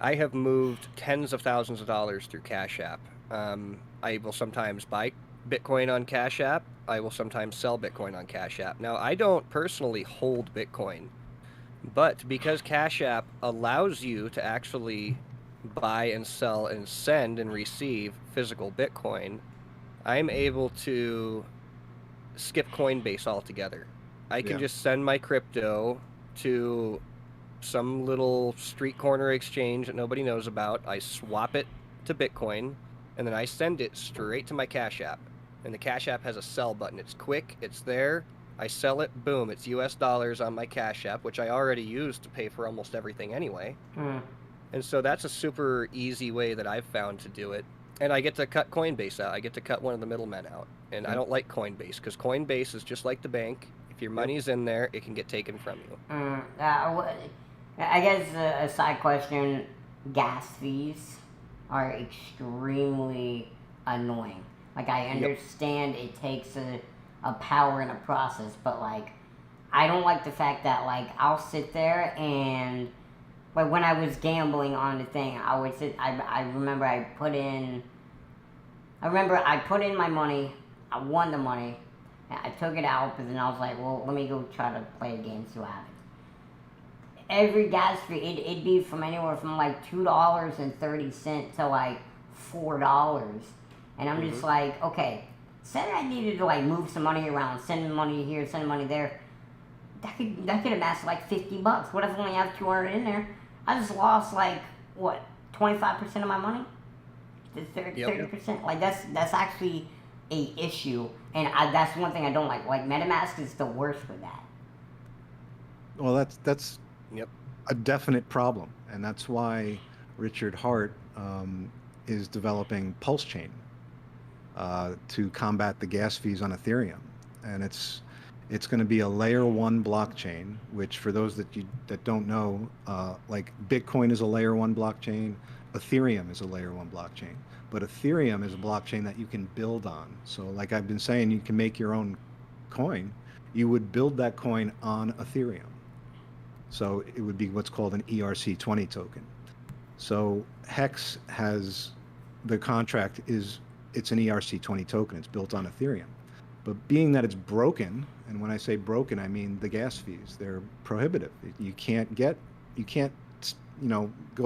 Speaker 2: I have moved tens of thousands of dollars through Cash App. I will sometimes buy Bitcoin on Cash App. I will sometimes sell Bitcoin on Cash App. Now, I don't personally hold Bitcoin, but because Cash App allows you to actually buy and sell and send and receive physical Bitcoin, I'm able to skip Coinbase altogether. I can
Speaker 3: Yeah.
Speaker 2: just send my crypto to some little street corner exchange that nobody knows about. I swap it to Bitcoin, and then I send it straight to my Cash App. And the Cash App has a sell button. It's quick, it's there. I sell it, boom, it's US dollars on my Cash App, which I already use to pay for almost everything anyway. And so that's a super easy way that I've found to do it. And I get to cut Coinbase out. I get to cut one of the middlemen out. And I don't like Coinbase because Coinbase is just like the bank. If your money's in there, it can get taken from you.
Speaker 1: I guess a side question: gas fees are extremely annoying. Like I understand it takes a power and a process, but like I don't like the fact that like I'll sit there and like when I was gambling on the thing, I would sit. I remember I put in my money. I won the money. I took it out, but then I was like, well, let me go try to play a game, see what happens. Every gas fee, it'd be from anywhere from like $2.30 to like $4. And I'm just like, okay, said I needed to like move some money around, send money here, send money there. That could have lasted like $50. What if I only have 200 in there? I just lost like what 25% of my money, 30%. Like that's actually a issue, and that's one thing I don't like. Like MetaMask is the worst for that.
Speaker 3: Well, that's a definite problem, and that's why Richard Hart is developing Pulse Chain to combat the gas fees on Ethereum, and it's going to be a layer 1 blockchain. Which, for those that don't know, like Bitcoin is a layer 1 blockchain, Ethereum is a layer 1 blockchain, but Ethereum is a blockchain that you can build on. So, like I've been saying, you can make your own coin. You would build that coin on Ethereum. So it would be what's called an ERC20 token. So Hex has the contract it's an ERC20 token. It's built on Ethereum. But being that it's broken, and when I say broken, I mean the gas fees, they're prohibitive. You can't go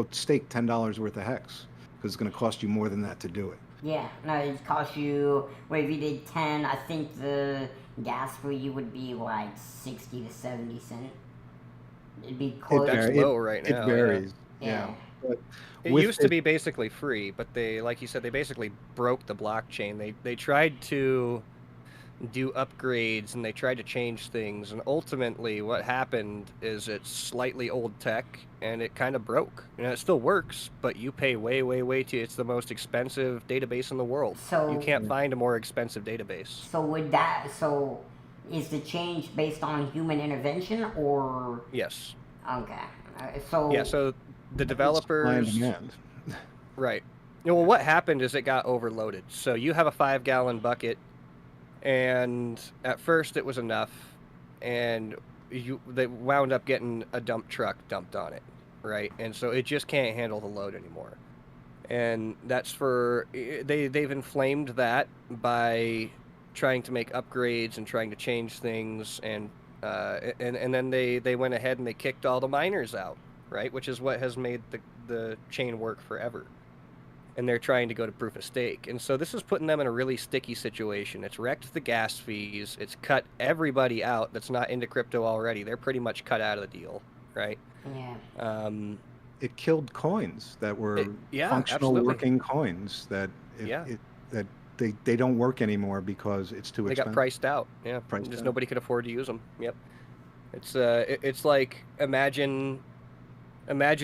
Speaker 3: stake $10 worth of Hex because it's going to cost you more than that to do it.
Speaker 1: Yeah, no, it costs you, well, if you did 10, I think the gas for you would be like 60 to 70 cents. It'd be close.
Speaker 2: That's low right now.
Speaker 3: It varies.
Speaker 1: Yeah.
Speaker 3: But
Speaker 2: it used to be basically free, but they, like you said, they basically broke the blockchain. They tried to do upgrades and they tried to change things, and ultimately what happened is it's slightly old tech and it kind of broke. It still works, but you pay way too. It's the most expensive database in the world.
Speaker 1: So
Speaker 2: you can't find a more expensive database.
Speaker 1: So is the change based on human intervention or?
Speaker 2: Yes.
Speaker 1: Okay.
Speaker 2: So the developers. Right. Well, what happened is it got overloaded. So you have a 5-gallon bucket, and at first it was enough, and they wound up getting a dump truck dumped on it, right? And so it just can't handle the load anymore. And that's they've inflamed that by trying to make upgrades and trying to change things, and then they went ahead and they kicked all the miners out, right? Which is what has made the chain work forever. And they're trying to go to proof of stake. And so this is putting them in a really sticky situation. It's wrecked the gas fees. It's cut everybody out that's not into crypto already. They're pretty much cut out of the deal, right?
Speaker 1: Yeah.
Speaker 3: It killed coins that were functional working coins that they don't work anymore because it's too expensive.
Speaker 2: They got priced out. Yeah, nobody could afford to use them. Yep. It's like imagine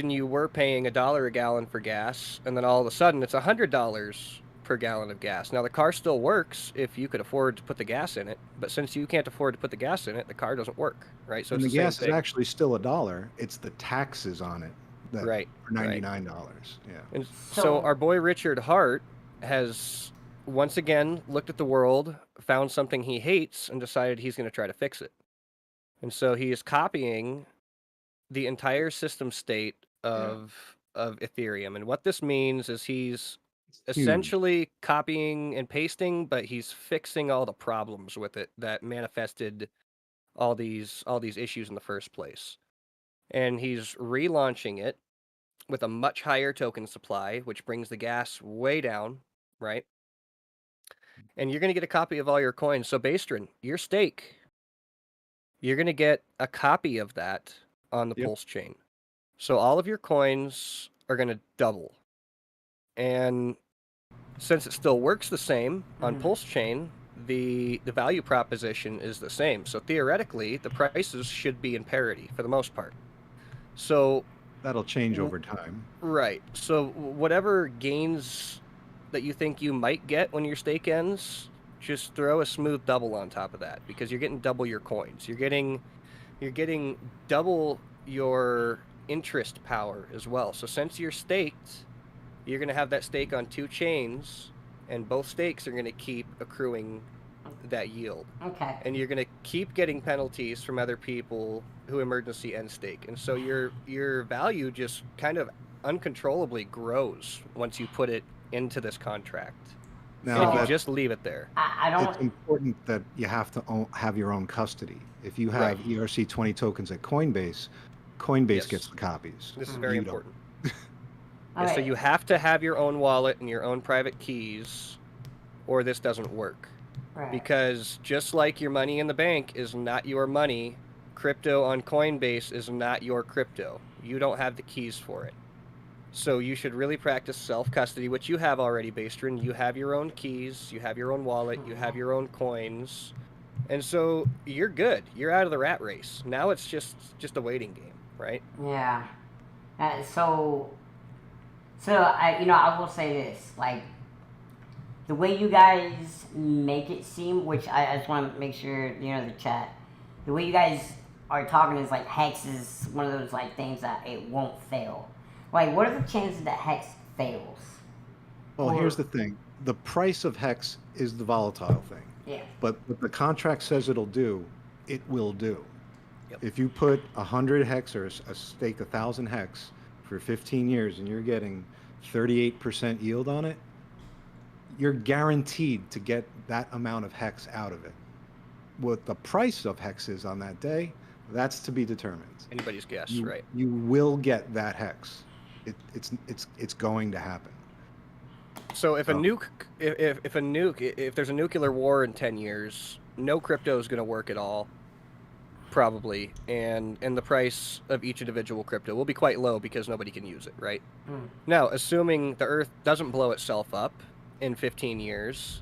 Speaker 2: you were paying $1 a gallon for gas, and then all of a sudden it's $100 per gallon of gas. Now the car still works if you could afford to put the gas in it, but since you can't afford to put the gas in it, the car doesn't work, right? So
Speaker 3: and
Speaker 2: it's
Speaker 3: the gas
Speaker 2: same thing.
Speaker 3: Is actually still $1. It's the taxes on it that
Speaker 2: right
Speaker 3: for $99. Yeah.
Speaker 2: And so our boy Richard Hart has once again looked at the world, found something he hates, and decided he's going to try to fix it. And so he is copying the entire system state of of Ethereum. And what this means is he's
Speaker 3: It's huge.
Speaker 2: essentially copying and pasting, but he's fixing all the problems with it that manifested all these issues in the first place. And he's relaunching it with a much higher token supply, which brings the gas way down, right? And you're going to get a copy of all your coins. So Baestrin, your stake, you're going to get a copy of that on the
Speaker 3: Yep.
Speaker 2: Pulse chain. So all of your coins are going to double. And since it still works the same on Pulse chain, the value proposition is the same. So theoretically, the prices should be in parity for the most part. So
Speaker 3: That'll change over time.
Speaker 2: right. So whatever gains that you think you might get when your stake ends, just throw a smooth double on top of that, because you're getting double your coins. You're getting double your interest power as well. So since you're staked, you're going to have that stake on 2 chains, and both stakes are going to keep accruing that yield.
Speaker 1: Okay.
Speaker 2: And you're going to keep getting penalties from other people who emergency end stake. And so your value just kind of uncontrollably grows once you put it into this contract.
Speaker 3: Now,
Speaker 2: And if you
Speaker 3: that,
Speaker 2: just leave it there.
Speaker 1: I
Speaker 3: it's
Speaker 1: don't.
Speaker 3: important that you have to have your own custody. If you have
Speaker 2: Right.
Speaker 3: ERC20 tokens at Coinbase, Coinbase
Speaker 2: Yes.
Speaker 3: gets the copies.
Speaker 2: This is very
Speaker 3: You don't.
Speaker 2: important.
Speaker 1: All
Speaker 2: So
Speaker 1: right.
Speaker 2: you have to have your own wallet and your own private keys, or this doesn't work.
Speaker 1: Right.
Speaker 2: Because just like your money in the bank is not your money, crypto on Coinbase is not your crypto. You don't have the keys for it. So you should really practice self-custody, which you have already, Baestrin. You have your own keys, you have your own wallet, you have your own coins. And so you're good. You're out of the rat race. Now it's just a waiting game, right?
Speaker 1: Yeah. So I will say this, like, the way you guys make it seem, which I just want to make sure, the chat, the way you guys are talking is like Hex is one of those, like, things that it won't fail. Like, what are the chances that Hex fails?
Speaker 3: Well,
Speaker 1: Or-
Speaker 3: here's the thing. The price of Hex is the volatile thing.
Speaker 1: Yeah.
Speaker 3: But what the contract says it'll do, it will do.
Speaker 2: Yep.
Speaker 3: If you put 100 Hex or a stake 1,000 Hex for 15 years and you're getting 38% yield on it, you're guaranteed to get that amount of Hex out of it. What the price of Hex is on that day, that's to be determined.
Speaker 2: Anybody's guess,
Speaker 3: You,
Speaker 2: right?
Speaker 3: you will get that Hex. It's going to happen.
Speaker 2: So if a
Speaker 3: Oh.
Speaker 2: nuke, if there's a nuclear war in 10 years, no crypto is going to work at all, probably, and the price of each individual crypto will be quite low because nobody can use it, right? Now, assuming the Earth doesn't blow itself up in 15 years,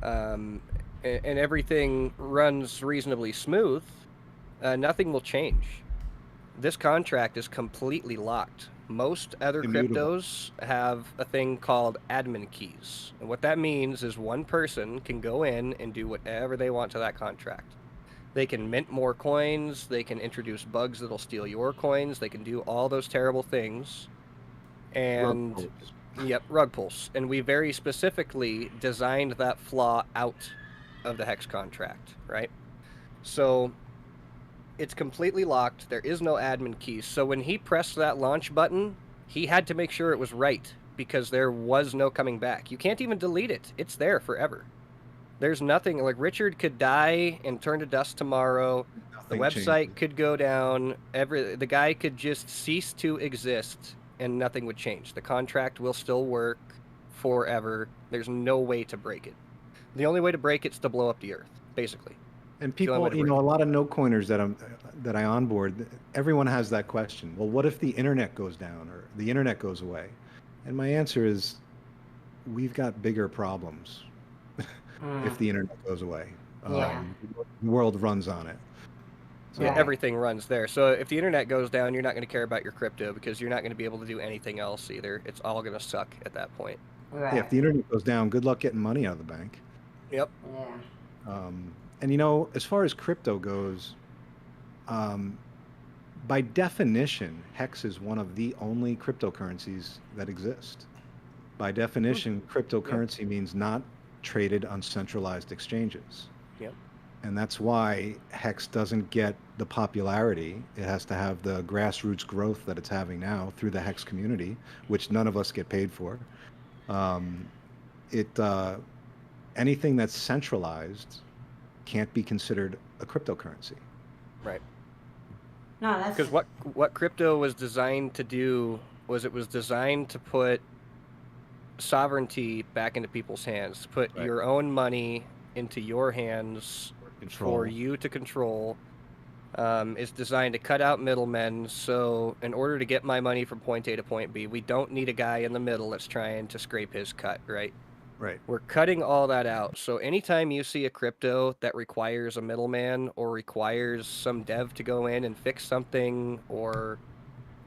Speaker 2: and everything runs reasonably smooth, nothing will change. This contract is completely locked. Most other
Speaker 3: Immutable.
Speaker 2: cryptos have a thing called admin keys. And what that means is one person can go in and do whatever they want to that contract. They can mint more coins, they can introduce bugs that'll steal your coins, they can do all those terrible things. And
Speaker 3: Rug
Speaker 2: yep, rug pulls. And we very specifically designed that flaw out of the Hex contract, right? So it's completely locked. There is no admin keys. So when he pressed that launch button, he had to make sure it was right, because there was no coming back. You can't even delete it. It's there forever. There's nothing. Like, Richard could die and turn to dust tomorrow. The
Speaker 3: Nothing
Speaker 2: website
Speaker 3: changes.
Speaker 2: could go down. The guy could just cease to exist and nothing would change. The contract will still work forever. There's no way to break it. The only way to break it's to blow up the Earth, basically.
Speaker 3: And
Speaker 2: the only way
Speaker 3: people,
Speaker 2: to break
Speaker 3: a lot of no coiners that I onboard, everyone has that question. Well, what if the internet goes down or the internet goes away? And my answer is, we've got bigger problems if the internet goes away.
Speaker 1: Yeah.
Speaker 3: The world runs on it. So,
Speaker 2: Yeah,
Speaker 1: Right.
Speaker 2: everything runs there. So if the internet goes down, you're not going to care about your crypto because you're not going to be able to do anything else either. It's all going to suck at that point.
Speaker 1: Right.
Speaker 3: yeah, if the internet goes down, good luck getting money out of the bank.
Speaker 2: Yep.
Speaker 1: Yeah.
Speaker 3: And as far as crypto goes, by definition, Hex is one of the only cryptocurrencies that exist. By definition, cryptocurrency means not traded on centralized exchanges.
Speaker 2: Yep.
Speaker 3: And that's why Hex doesn't get the popularity. It has to have the grassroots growth that it's having now through the Hex community, which none of us get paid for. Um, it Anything that's centralized can't be considered a cryptocurrency.
Speaker 2: Right.
Speaker 1: No, that's
Speaker 2: Because what crypto was designed to do was it was designed to put sovereignty back into people's hands, to put
Speaker 3: Right.
Speaker 2: your own money into your hands
Speaker 3: Control.
Speaker 2: for you to control. It's designed to cut out middlemen. So in order to get my money from point A to point B, we don't need a guy in the middle that's trying to scrape his cut, right?
Speaker 3: Right.
Speaker 2: We're cutting all that out. So anytime you see a crypto that requires a middleman or requires some dev to go in and fix something, or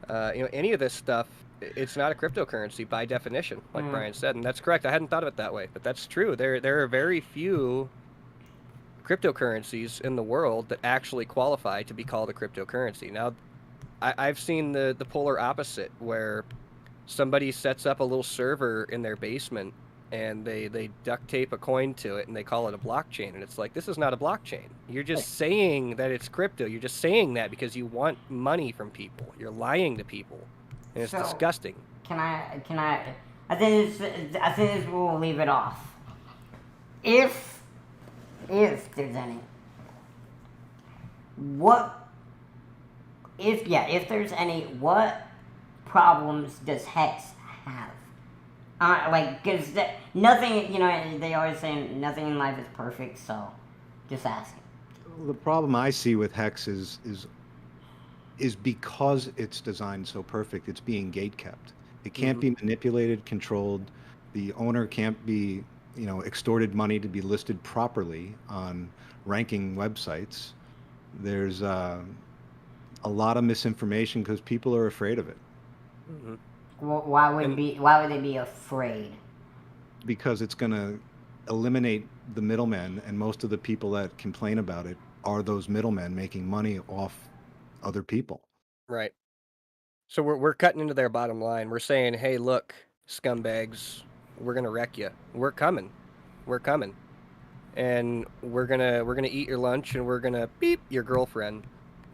Speaker 2: any of this stuff, it's not a cryptocurrency by definition, like Brian said, and that's correct. I hadn't thought of it that way, but that's true. There are very few cryptocurrencies in the world that actually qualify to be called a cryptocurrency. Now, I've seen the polar opposite, where somebody sets up a little server in their basement and they duct tape a coin to it and they call it a blockchain, and it's like, this is not a blockchain. You're just saying that it's crypto. You're just saying that because you want money from people. You're lying to people, and it's disgusting.
Speaker 1: Can I think this we'll leave it off. If there's any, if there's any, what problems does Hex have? Because nothing, they always say nothing in life is perfect, so just asking.
Speaker 3: The problem I see with Hex is because it's designed so perfect, it's being gatekept. It can't be manipulated, controlled. The owner can't be, extorted money to be listed properly on ranking websites. There's a lot of misinformation because people are afraid of it.
Speaker 1: Well, why would they be afraid?
Speaker 3: Because it's going to eliminate the middlemen, and most of the people that complain about it are those middlemen making money off other people.
Speaker 2: Right. So we're cutting into their bottom line. We're saying, hey, look, scumbags, we're gonna wreck you. We're coming, and we're gonna eat your lunch, and we're gonna beep your girlfriend.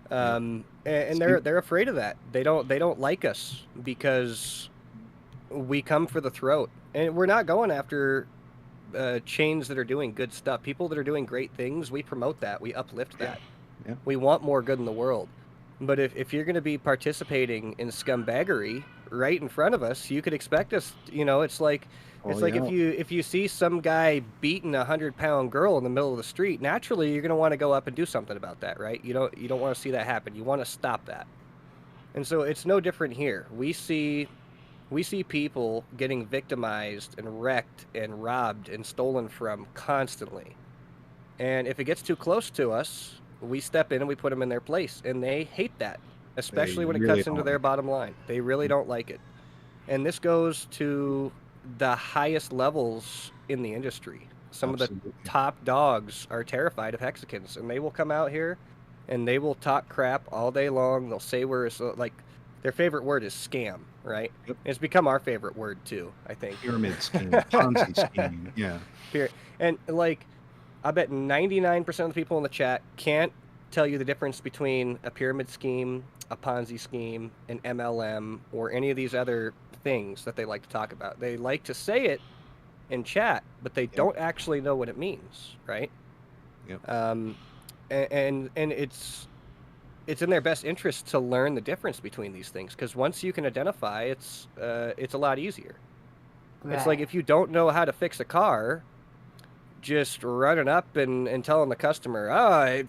Speaker 2: And they're afraid of that. They don't like us because we come for the throat, and we're not going after chains that are doing good stuff. People that are doing great things, we promote that. We uplift that.
Speaker 3: Yeah.
Speaker 2: We want more good in the world. But if you're going to be participating in scumbaggery right in front of us, you could expect us. It's like if you see some guy beating a 100-pound girl in the middle of the street, naturally you're going to want to go up and do something about that, right? You don't want to see that happen. You want to stop that. And so it's no different here. We see people getting victimized and wrecked and robbed and stolen from constantly. And if it gets too close to us, we step in and we put them in their place, and they hate that, especially when it cuts into their bottom line. They really don't like it. And this goes to the highest levels in the industry. Some of the top dogs are terrified of Hexicans, and they will come out here and they will talk crap all day long. They'll say their favorite word is scam, right?
Speaker 3: Yep.
Speaker 2: It's become our favorite word too, I think.
Speaker 3: Pyramid scheme, Ponzi scheme, yeah.
Speaker 2: And I bet 99% of the people in the chat can't tell you the difference between a pyramid scheme, a Ponzi scheme, an MLM, or any of these other things that they like to talk about. They like to say it in chat, but they don't actually know what it means, right?
Speaker 3: Yep.
Speaker 2: And it's in their best interest to learn the difference between these things, because once you can identify, it's a lot easier. Right. It's like if you don't know how to fix a car, just running up and telling the customer, I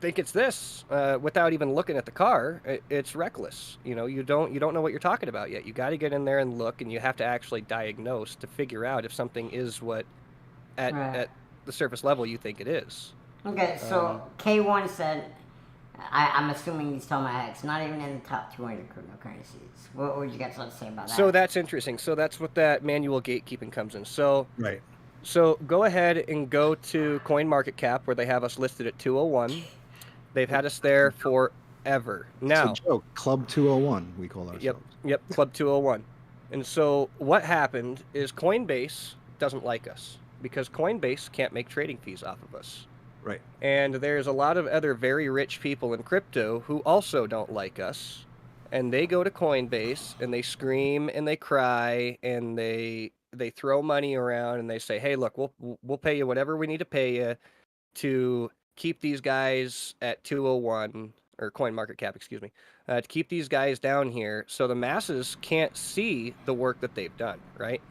Speaker 2: think it's this, without even looking at the car, it's reckless. You don't know what you're talking about yet. You got to get in there and look, and you have to actually diagnose to figure out if something is what at the surface level you think it is.
Speaker 1: Okay, so K1 said, I'm assuming he's talking about X, not even in the top 200 cryptocurrencies. What would you guys have to say about that?
Speaker 2: So that's interesting. So that's what that manual gatekeeping comes in. So
Speaker 3: right.
Speaker 2: So go ahead and go to CoinMarketCap, where they have us listed at 201. They've had us there forever. Now,
Speaker 3: it's a joke. Club 201, we call ourselves.
Speaker 2: Yep, Club 201. And so what happened is Coinbase doesn't like us because Coinbase can't make trading fees off of us.
Speaker 3: Right.
Speaker 2: And there's a lot of other very rich people in crypto who also don't like us. And they go to Coinbase and they scream and they cry and they throw money around and they say, "Hey, look, we'll pay you whatever we need to pay you to keep these guys at 201 or coin market cap, excuse me, to keep these guys down here so the masses can't see the work that they've done, right?"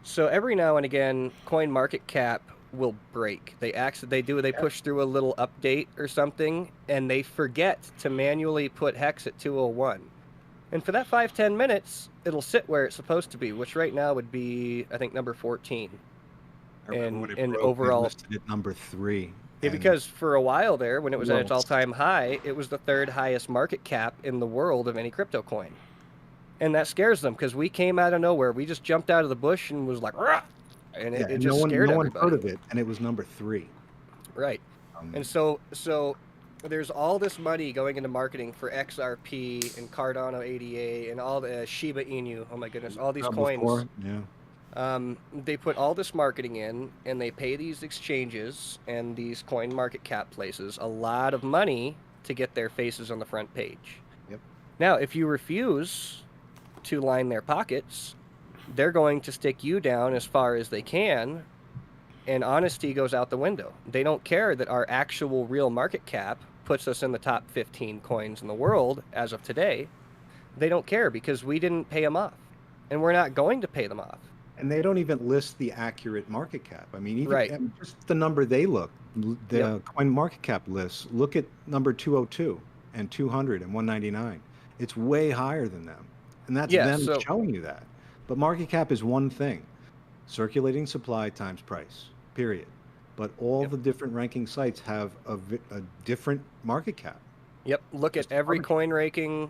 Speaker 2: So every now and again, coin market cap will break. They push through a little update or something, and they forget to manually put hex at 201. And for that 5-10 minutes, it'll sit where it's supposed to be, which right now would be, I think, number 14.
Speaker 3: I remember when it
Speaker 2: And
Speaker 3: broke,
Speaker 2: overall,
Speaker 3: they listed at number 3.
Speaker 2: yeah,
Speaker 3: and
Speaker 2: because for a while there, when it was at its
Speaker 3: lost.
Speaker 2: all-time high, it was the third highest market cap in the world of any crypto coin. And that scares them because we came out of nowhere. We just jumped out of the bush and was like, "Rah!" And
Speaker 3: Yeah,
Speaker 2: it
Speaker 3: and
Speaker 2: just
Speaker 3: no
Speaker 2: scared
Speaker 3: one
Speaker 2: everybody.
Speaker 3: heard of it, and it was number 3.
Speaker 2: Right. And so there's all this money going into marketing for XRP and Cardano ADA and all the Shiba Inu. Oh my goodness, all these coins.
Speaker 3: Before, yeah.
Speaker 2: They put all this marketing in, and they pay these exchanges and these coin market cap places a lot of money to get their faces on the front page.
Speaker 3: Yep.
Speaker 2: Now, if you refuse to line their pockets, they're going to stick you down as far as they can, and honesty goes out the window. They don't care that our actual real market cap puts us in the top 15 coins in the world as of today. They don't care because we didn't pay them off, and we're not going to pay them off.
Speaker 3: And they don't even list the accurate market cap. I mean, even
Speaker 2: Right.
Speaker 3: Just the number they look, the
Speaker 2: Yep.
Speaker 3: coin market cap lists, look at number 202 and 200 and 199. It's way higher than them. And that's
Speaker 2: Yeah,
Speaker 3: them
Speaker 2: so-
Speaker 3: showing you that. But market cap is one thing. Circulating supply times price, period. But all the different ranking sites have a different market cap.
Speaker 2: Yep. Look at every coin ranking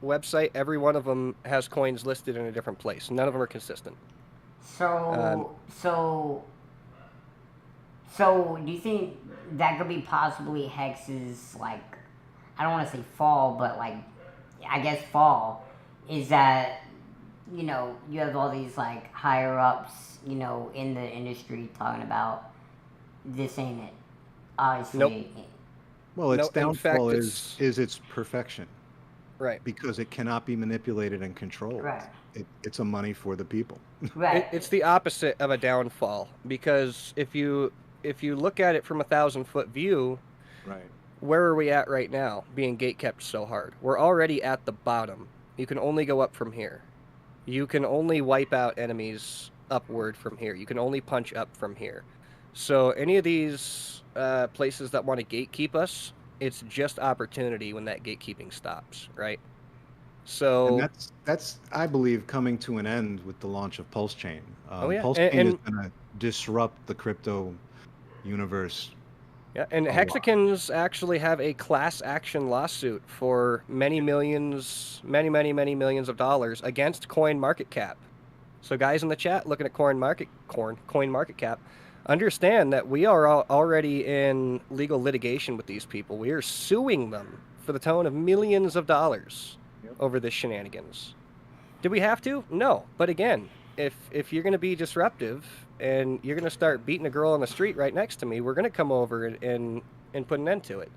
Speaker 2: website. Every one of them has coins listed in a different place. None of them are consistent.
Speaker 1: So do you think that could be possibly Hex's, like, I don't want to say fall, but like, I guess fall, is that, you know, you have all these like higher ups, you know, in the industry talking about this ain't it. Obviously.
Speaker 2: Nope.
Speaker 3: Well, its
Speaker 2: No, in fact,
Speaker 3: downfall
Speaker 2: it's-
Speaker 3: is its perfection.
Speaker 2: Right.
Speaker 3: Because it cannot be manipulated and controlled.
Speaker 1: Right.
Speaker 3: It's a money for the people.
Speaker 1: Right.
Speaker 2: It's the opposite of a downfall, because if you look at it from a 1,000-foot view,
Speaker 3: Right.
Speaker 2: where are we at right now, being gatekept so hard? We're already at the bottom. You can only go up from here. You can only wipe out enemies upward from here. You can only punch up from here. So any of these places that want to gatekeep us, it's just opportunity when that gatekeeping stops, right? So
Speaker 3: And that's I believe coming to an end with the launch of Pulse Chain.
Speaker 2: Oh, yeah.
Speaker 3: Pulse Chain is
Speaker 2: And-
Speaker 3: going to disrupt the crypto universe.
Speaker 2: yeah, and
Speaker 3: a lot.
Speaker 2: Hexicans actually have a class action lawsuit for many millions of dollars against coin market cap. So guys in the chat looking at coin market cap, understand that we are already in legal litigation with these people. We are suing them for the tone of millions of dollars over this shenanigans. Did we have to? No. But again, if you're going to be disruptive and you're going to start beating a girl on the street right next to me, we're going to come over and put an end to it.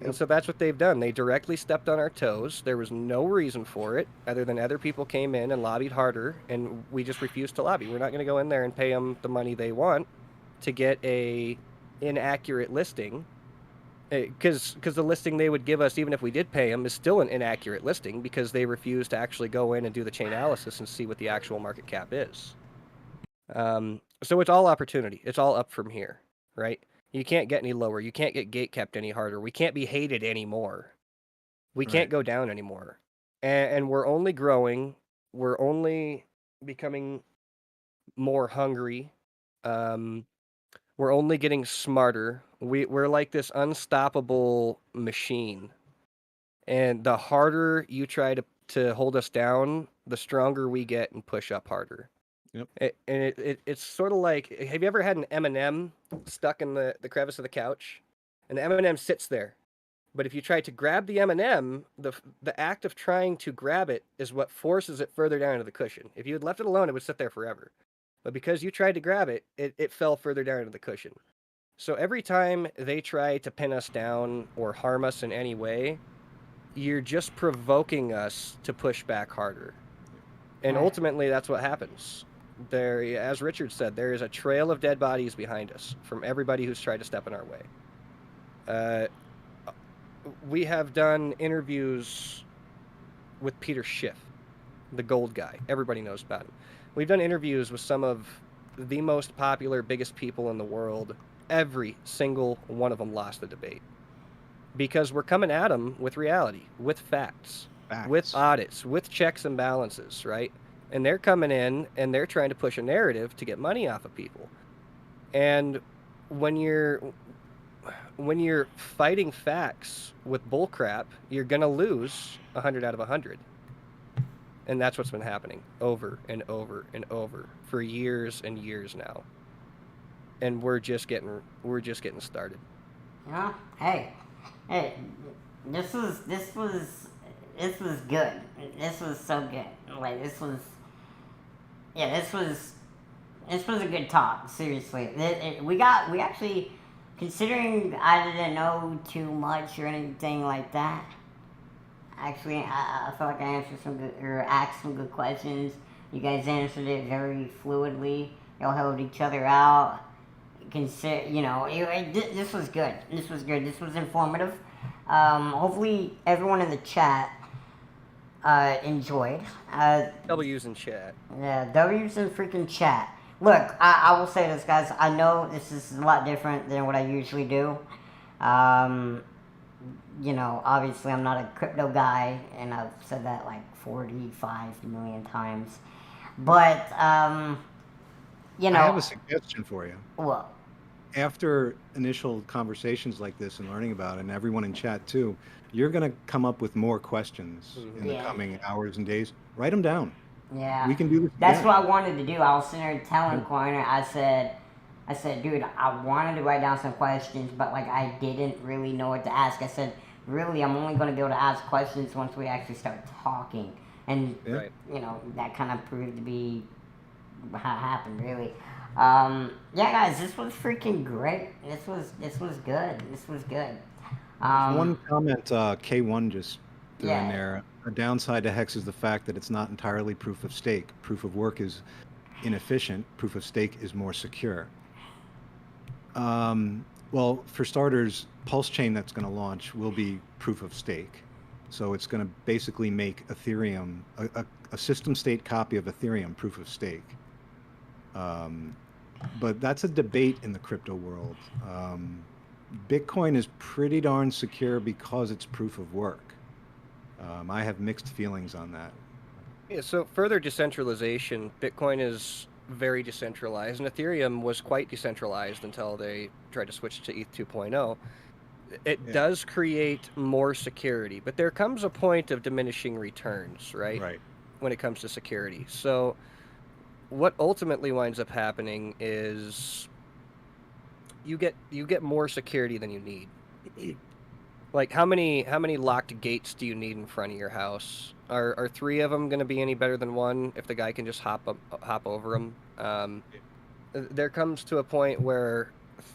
Speaker 2: And so that's what they've done. They directly stepped on our toes. There was no reason for it other than other people came in and lobbied harder, and we just refused to lobby. We're not going to go in there and pay them the money they want to get a inaccurate listing, because the listing they would give us, even if we did pay them, is still an inaccurate listing because they refuse to actually go in and do the chain analysis and see what the actual market cap is. So it's all opportunity. It's all up from here, right? You can't get any lower. You can't get gatekept any harder. We can't be hated anymore. We can't go down anymore. And we're only growing. We're only becoming more hungry. We're only getting smarter. We're like this unstoppable machine. And the harder you try to hold us down, the stronger we get and push up harder.
Speaker 3: Yep.
Speaker 2: It's sort of like, have you ever had an M&M stuck in the crevice of the couch? And the M&M sits there. But if you try to grab the M&M, the act of trying to grab it is what forces it further down into the cushion. If you had left it alone, it would sit there forever. But because you tried to grab it, it fell further down into the cushion. So every time they try to pin us down or harm us in any way, you're just provoking us to push back harder. And
Speaker 1: Right.
Speaker 2: ultimately, that's what happens. There, as Richard said, there is a trail of dead bodies behind us from everybody who's tried to step in our way. We have done interviews with Peter Schiff, the gold guy. Everybody knows about him. We've done interviews with some of the most popular, biggest people in the world. Every single one of them lost the debate because we're coming at them with reality, with facts, with audits, with checks and balances, right? And they're coming in and they're trying to push a narrative to get money off of people. And when you're fighting facts with bullcrap, you're gonna lose 100 out of 100. And that's what's been happening over and over and over for years and years now. And we're just getting started.
Speaker 1: You know, hey, this was good. This was so good. Like this was a good talk. Seriously, we actually, considering I didn't know too much or anything like that. Actually, I feel like I answered some good, or asked some good questions. You guys answered it very fluidly. Y'all helped each other out. This was good. This was good. This was informative. Hopefully, everyone in the chat enjoyed.
Speaker 2: W's in chat.
Speaker 1: Yeah, W's in freaking chat. Look, I will say this, guys. I know this is a lot different than what I usually do. Obviously I'm not a crypto guy, and I've said that like 45 million times. But,
Speaker 3: I have a suggestion for you.
Speaker 1: Well,
Speaker 3: After initial conversations like this and learning about it, and everyone in chat too, you're going to come up with more questions in the coming hours and days. Write them down.
Speaker 1: Yeah.
Speaker 3: We can do this
Speaker 1: That's
Speaker 3: again.
Speaker 1: what I wanted to do. I was sitting there telling Corner, I said, dude, I wanted to write down some questions, but like I didn't really know what to ask. I said, really, I'm only going to be able to ask questions once we actually start talking. And, that kind of proved to be how it happened, really. Guys, this was freaking great. This was good. This was good.
Speaker 3: One comment K1 just threw in there. A downside to Hex is the fact that it's not entirely proof of stake. Proof of work is inefficient. Proof of stake is more secure. Well, for starters, Pulse Chain that's going to launch will be proof of stake. So it's going to basically make Ethereum, a system state copy of Ethereum, proof of stake. But that's a debate in the crypto world. Bitcoin is pretty darn secure because it's proof of work. I have mixed feelings on that.
Speaker 2: Yeah, so further decentralization, Bitcoin is very decentralized, and Ethereum was quite decentralized until they tried to switch to ETH 2.0. It does create more security, but there comes a point of diminishing returns, right?
Speaker 3: Right.
Speaker 2: When it comes to security. So what ultimately winds up happening is you get more security than you need. Like how many locked gates do you need in front of your house? Are 3 of them going to be any better than 1 if the guy can just hop over them? There comes to a point where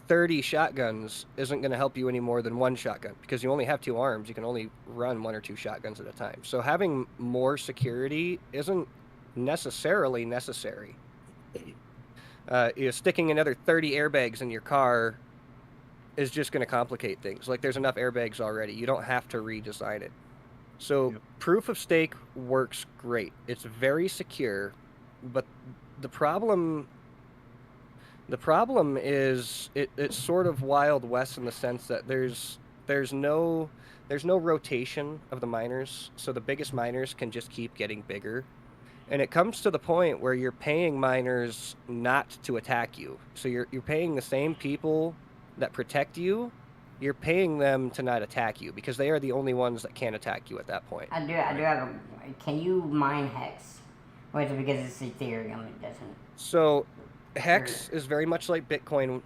Speaker 2: 30 shotguns isn't going to help you any more than 1 shotgun because you only have 2 arms. You can only run 1 or 2 shotguns at a time. So having more security isn't necessarily necessary. Sticking another 30 airbags in your car is just going to complicate things. Like there's enough airbags already. You don't have to redesign it. So proof of stake works great. It's very secure, but the problem is it's sort of Wild West in the sense that there's no rotation of the miners, so the biggest miners can just keep getting bigger. And it comes to the point where you're paying miners not to attack you. So you're paying the same people that protect you, you're paying them to not attack you because they are the only ones that can attack you at that point.
Speaker 1: I do have can you mine Hex? Or is it because it's Ethereum it doesn't?
Speaker 2: So Hex is very much like Bitcoin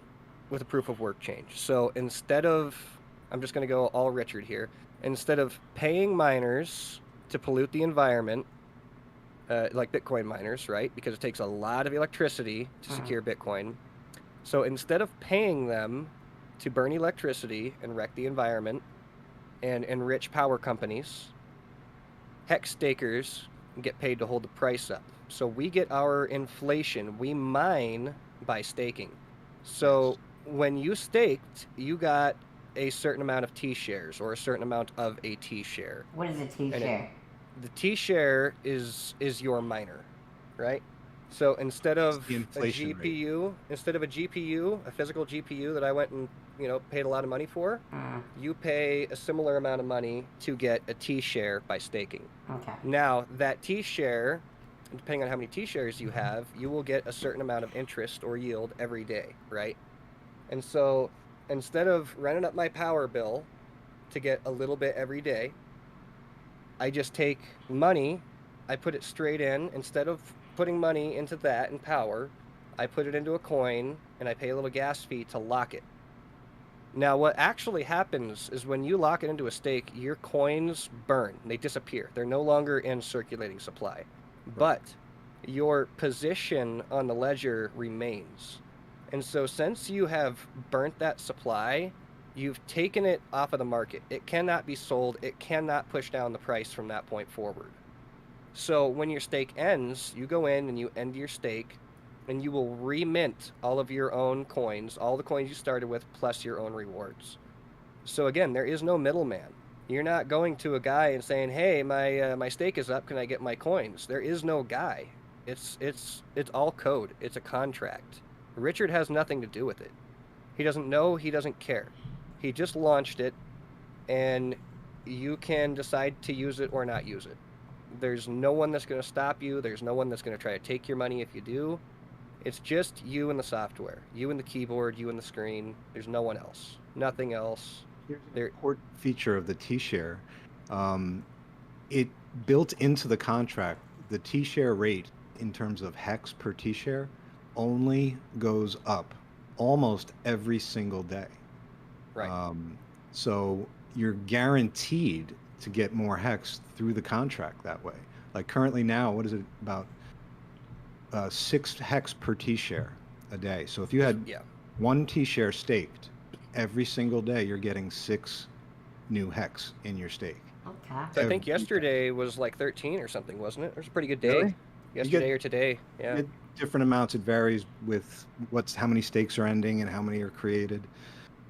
Speaker 2: with a proof of work change. So instead of, I'm just going to go all Richard here, instead of paying miners to pollute the environment, like Bitcoin miners, right? Because it takes a lot of electricity to secure Bitcoin. So instead of paying them, to burn electricity and wreck the environment and enrich power companies. Hex stakers get paid to hold the price up. So we get our inflation. We mine by staking. So when you staked, you got a certain amount of T shares or a certain amount of a T share.
Speaker 1: What is a T-share?
Speaker 2: The T share is your miner, right? So instead of
Speaker 3: the
Speaker 2: a
Speaker 3: inflation rate.
Speaker 2: GPU, a physical GPU that I went and paid a lot of money for, you pay a similar amount of money to get a T share by staking.
Speaker 1: Okay.
Speaker 2: Now that T share, depending on how many T shares you have, you will get a certain amount of interest or yield every day, right? And so instead of running up my power bill to get a little bit every day, I just take money, I put it straight in. Instead of putting money into that and power, I put it into a coin and I pay a little gas fee to lock it. Now, what actually happens is when you lock it into a stake, your coins burn. They disappear. They're no longer in circulating supply. But your position on the ledger remains. And so since you have burnt that supply, you've taken it off of the market. It cannot be sold. It cannot push down the price from that point forward. So when your stake ends, you go in and you end your stake, and you will remint all of your own coins, all the coins you started with, plus your own rewards. So again, there is no middleman. You're not going to a guy and saying, "Hey, my stake is up. Can I get my coins?" There is no guy. It's all code. It's a contract. Richard has nothing to do with it. He doesn't know. He doesn't care. He just launched it, and you can decide to use it or not use it. There's no one that's going to stop you. There's no one that's going to try to take your money if you do. It's just you and the software, you and the keyboard, you and the screen. There's no one else, nothing else.
Speaker 3: Here's an important feature of the T-share. It built into the contract, the T-share rate in terms of hex per T-share only goes up almost every single day.
Speaker 2: Right.
Speaker 3: So you're guaranteed to get more hex through the contract that way. Like currently now, what is it, about 6 hex per T-share a day. So if you had one T-share staked, every single day you're getting 6 new hex in your stake.
Speaker 1: Okay.
Speaker 2: So I think yesterday was like 13 or something, wasn't it? It was a pretty good day.
Speaker 3: Really?
Speaker 2: Yesterday or today. Yeah.
Speaker 3: You get different amounts. It varies with how many stakes are ending and how many are created.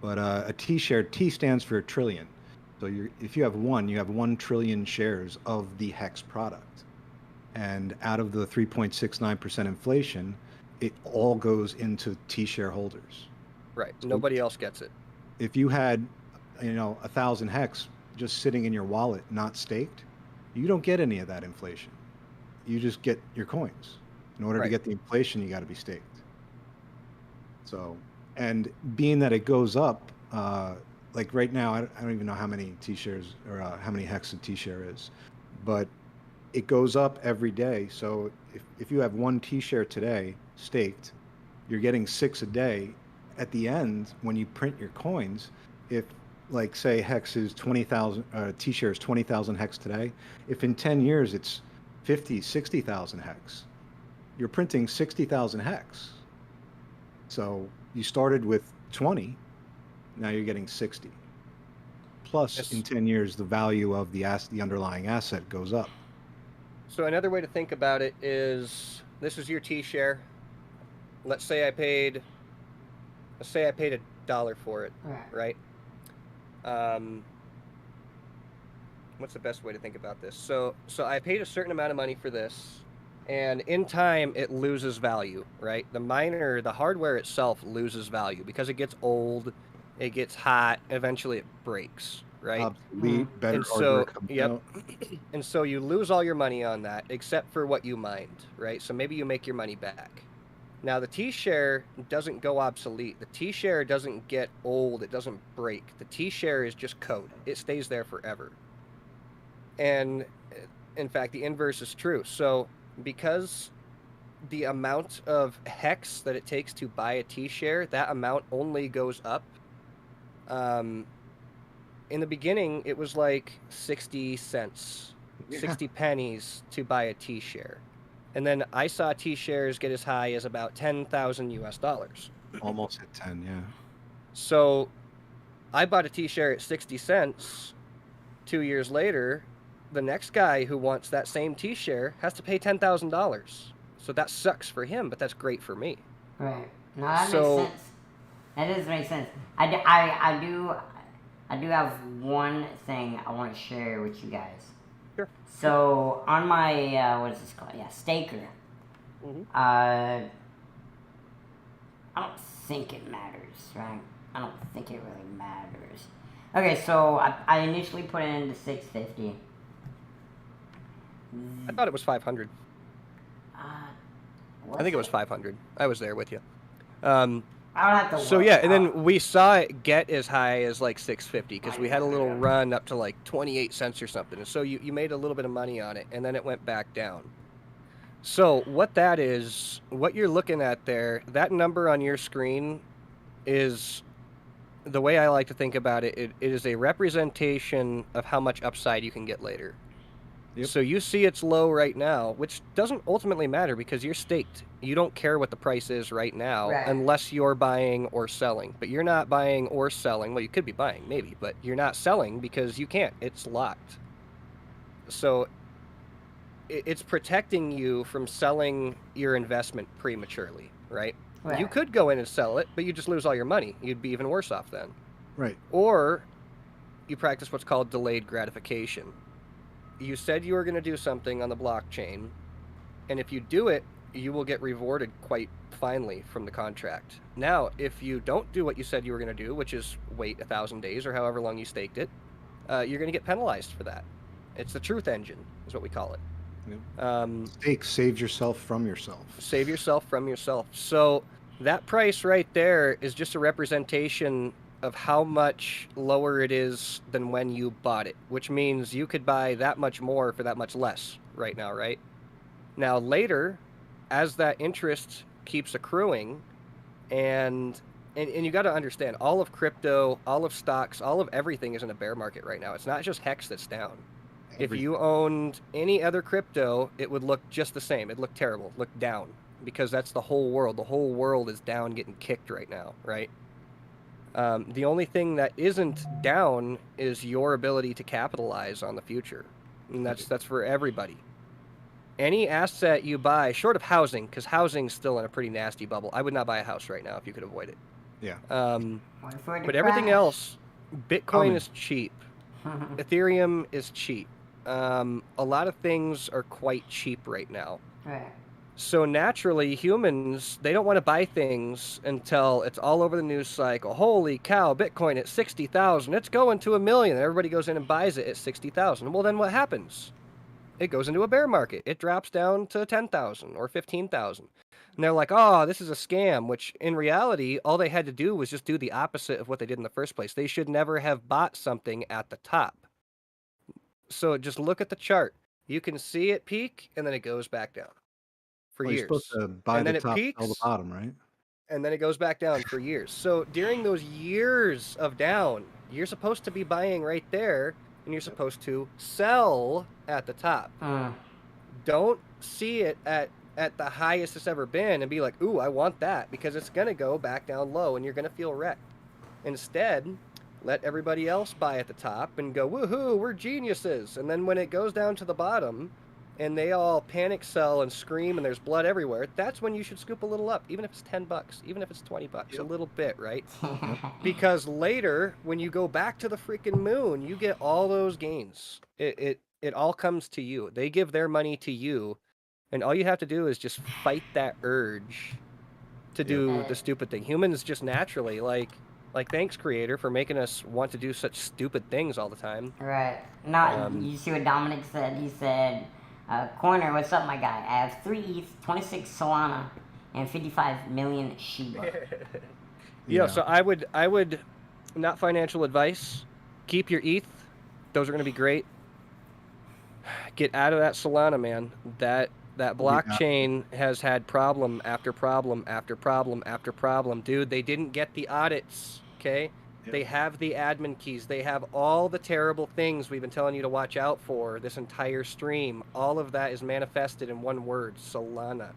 Speaker 3: But a T-share, T stands for trillion. So if you have one, you have 1 trillion shares of the hex product. And out of the 3.69% inflation, it all goes into T-share holders.
Speaker 2: Right. So nobody else gets it.
Speaker 3: If you had, 1,000 hex just sitting in your wallet, not staked, you don't get any of that inflation. You just get your coins. In order to get the inflation, you got to be staked. So, and being that it goes up, like right now, I don't even know how many T-shares or how many hex a T-share is, but it goes up every day. So if you have 1 T-share today staked, you're getting 6 a day. At the end, when you print your coins, if like say hex is 20,000, T-share is 20,000 hex today, if in 10 years it's 50, 60,000 hex, you're printing 60,000 hex. So you started with 20, now you're getting 60. Plus in 10 years, the value of the underlying asset goes up.
Speaker 2: So another way to think about it is, this is your T-share. Let's say I paid $1 for it, right? What's the best way to think about this? So I paid a certain amount of money for this, and in time it loses value, right? The hardware itself loses value because it gets old, it gets hot, eventually it breaks, right?
Speaker 3: Obsolete, better hardware comes out.
Speaker 2: And so you lose all your money on that except for what you mined, right? So maybe you make your money back. Now the T-share doesn't go obsolete. The T-share doesn't get old. It doesn't break. The T-share is just code. It stays there forever. And in fact, the inverse is true. So because the amount of hex that it takes to buy a T-share, that amount only goes up. In the beginning, it was like 60 cents, 60 pennies to buy a T-share. And then I saw T-shares get as high as about $10,000 US.
Speaker 3: Almost at 10, yeah.
Speaker 2: So I bought a T-share at 60 cents. 2 years later, the next guy who wants that same T-share has to pay $10,000. So that sucks for him, but that's great for me.
Speaker 1: Right. No, that
Speaker 2: So-
Speaker 1: makes sense. That does make sense. I do have one thing I want to share with you guys.
Speaker 2: Sure.
Speaker 1: So on my what is this called? Yeah, staker.
Speaker 2: Mhm.
Speaker 1: I don't think it matters, right? I don't think it really matters. Okay, so I initially put it into 650.
Speaker 2: I thought it was 500. I think it was 500. I was there with you.
Speaker 1: I would have to
Speaker 2: So
Speaker 1: look.
Speaker 2: yeah, and then we saw it get as high as like 650 because we had a little run up to like 28 cents or something. And so you made a little bit of money on it, and then it went back down. So what that is, what you're looking at there, that number on your screen is, the way I like to think about it, it is a representation of how much upside you can get later.
Speaker 3: Yep.
Speaker 2: So you see it's low right now, which doesn't ultimately matter because you're staked. You don't care what the price is right now
Speaker 1: Right.
Speaker 2: unless you're buying or selling. But you're not buying or selling. Well, you could be buying, maybe, but you're not selling because you can't. It's locked. So it's protecting you from selling your investment prematurely, right?
Speaker 1: Right.
Speaker 2: You could go in and sell it, but you just lose all your money. You'd be even worse off then.
Speaker 3: Right.
Speaker 2: Or you practice what's called delayed gratification. You said you were going to do something on the blockchain, and if you do it, you will get rewarded quite finely from the contract. Now, if you don't do what you said you were going to do, which is wait 1,000 days or however long you staked it, you're going to get penalized for that. It's the truth engine, is what we call it.
Speaker 3: Stake saves yourself from yourself.
Speaker 2: Save yourself from yourself. So that price right there is just a representation of how much lower it is than when you bought it, which means you could buy that much more for that much less right now, right? Now later, as that interest keeps accruing, and you got to understand, all of crypto, all of stocks, all of everything is in a bear market right now. It's not just Hex that's down. If you owned any other crypto, it would look just the same. It'd look terrible, look down, because that's the whole world. The whole world is down, getting kicked right now, right? The only thing that isn't down is your ability to capitalize on the future, and that's for everybody. Any asset you buy, short of housing, because housing's still in a pretty nasty bubble. I would not buy a house right now if you could avoid it.
Speaker 3: Yeah.
Speaker 1: Wait for it to
Speaker 2: But everything
Speaker 1: crash.
Speaker 2: else, Bitcoin is cheap. Ethereum is cheap. A lot of things are quite cheap right now.
Speaker 1: Right.
Speaker 2: So naturally, humans, they don't want to buy things until it's all over the news cycle. Holy cow, Bitcoin at 60,000. It's going to 1 million. Everybody goes in and buys it at 60,000. Well, then what happens? It goes into a bear market. It drops down to 10,000 or 15,000. And they're like, oh, this is a scam, which in reality, all they had to do was just do the opposite of what they did in the first place. They should never have bought something at the top. So just look at the chart. You can see it peak, and then it goes back down for
Speaker 3: Well, you're
Speaker 2: years.
Speaker 3: supposed to buy
Speaker 2: And then
Speaker 3: the
Speaker 2: it
Speaker 3: top, sell the
Speaker 2: peaks.
Speaker 3: bottom, right?
Speaker 2: And then it goes back down for years. So during those years of down, you're supposed to be buying right there, and you're supposed to sell at the top. Don't see it at the highest it's ever been and be like, ooh, I want that, because it's going to go back down low and you're going to feel wrecked. Instead, let everybody else buy at the top and go, woohoo, we're geniuses. And then when it goes down to the bottom and they all panic sell and scream and there's blood everywhere, that's when you should scoop a little up, even if it's $10, even if it's $20, a little bit, right? Because later, when you go back to the freaking moon, you get all those gains. It all comes to you. They give their money to you, and all you have to do is just fight that urge to do the stupid thing. Humans just naturally, like thanks, creator, for making us want to do such stupid things all the time.
Speaker 1: Right. Not. You see what Dominic said? He said, "Corner, what's up, my guy? I have 3 ETH, 26 Solana, and 55 million Shiba."
Speaker 2: Yeah. So I would, not financial advice. Keep your ETH. Those are going to be great. Get out of that Solana, man. That blockchain has had problem after problem after problem after problem. Dude, they didn't get the audits, okay? Yep. They have the admin keys. They have all the terrible things we've been telling you to watch out for this entire stream. All of that is manifested in one word, Solana.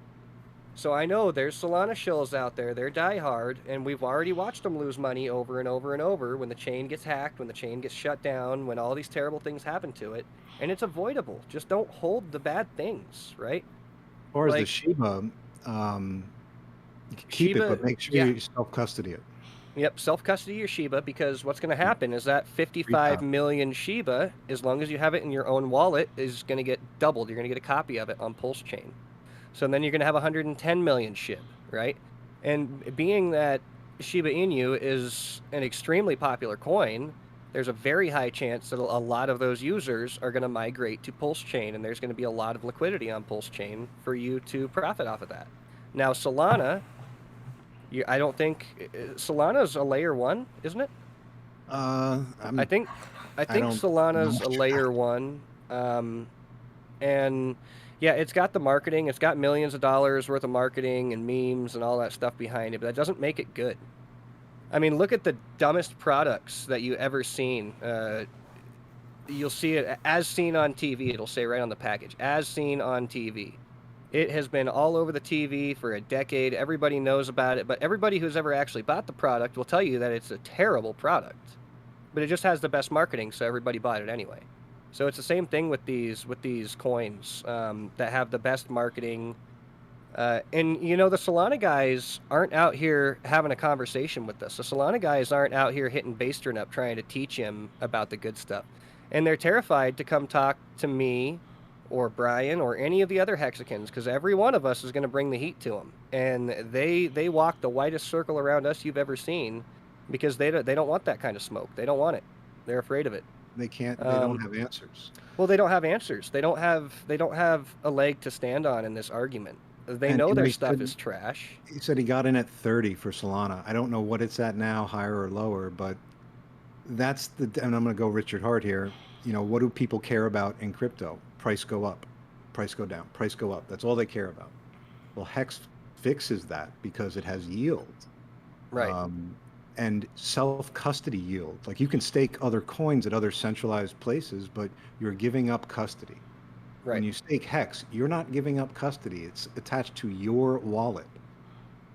Speaker 2: So I know there's Solana shills out there. They're diehard, and we've already watched them lose money over and over and over when the chain gets hacked, when the chain gets shut down, when all these terrible things happen to it. And it's avoidable. Just don't hold the bad things, right?
Speaker 3: As far as the
Speaker 2: Like
Speaker 3: Shiba, you can keep it,
Speaker 2: Shiba,
Speaker 3: but make sure
Speaker 2: yeah.
Speaker 3: you self-custody it.
Speaker 2: Yep, self-custody your Shiba, because what's going to happen is that 55
Speaker 3: Retail.
Speaker 2: million Shiba, as long as you have it in your own wallet, is going to get doubled. You're going to get a copy of it on Pulse Chain. So then you're going to have 110 million SHIB, right? And being that Shiba Inu is an extremely popular coin, there's a very high chance that a lot of those users are going to migrate to Pulse Chain, and there's going to be a lot of liquidity on Pulse Chain for you to profit off of that. Now, Solana, I don't think Solana's a layer 1, isn't it? I think Solana's a layer 1, and yeah, it's got the marketing. It's got millions of dollars worth of marketing and memes and all that stuff behind it, but that doesn't make it good. I mean, look at the dumbest products that you ever seen. You'll see it as seen on TV. It'll say right on the package, as seen on TV. It has been all over the TV for a decade. Everybody knows about it, but everybody who's ever actually bought the product will tell you that it's a terrible product. But it just has the best marketing, so everybody bought it anyway. So it's the same thing with these coins that have the best marketing. And you know, the Solana guys aren't out here having a conversation with us. The Solana guys aren't out here hitting Bastern up trying to teach him about the good stuff. And they're terrified to come talk to me or Brian or any of the other Hexicans, because every one of us is going to bring the heat to them. And they walk the widest circle around us you've ever seen, because they don't want that kind of smoke. They don't want it. They're afraid of it.
Speaker 3: They can't. They don't have answers.
Speaker 2: Well, they don't have answers. They don't have a leg to stand on in this argument. They know their stuff is trash.
Speaker 3: He said he got in at 30 for Solana. I don't know what it's at now, higher or lower, but that's the. And I'm going to go Richard Hart here. You know, what do people care about in crypto? Price go up, price go down, price go up. That's all they care about. Well, Hex fixes that because it has yield.
Speaker 2: Right.
Speaker 3: And self-custody yield. Like, you can stake other coins at other centralized places, but you're giving up custody.
Speaker 2: Right.
Speaker 3: When you stake Hex, you're not giving up custody. It's attached to your wallet.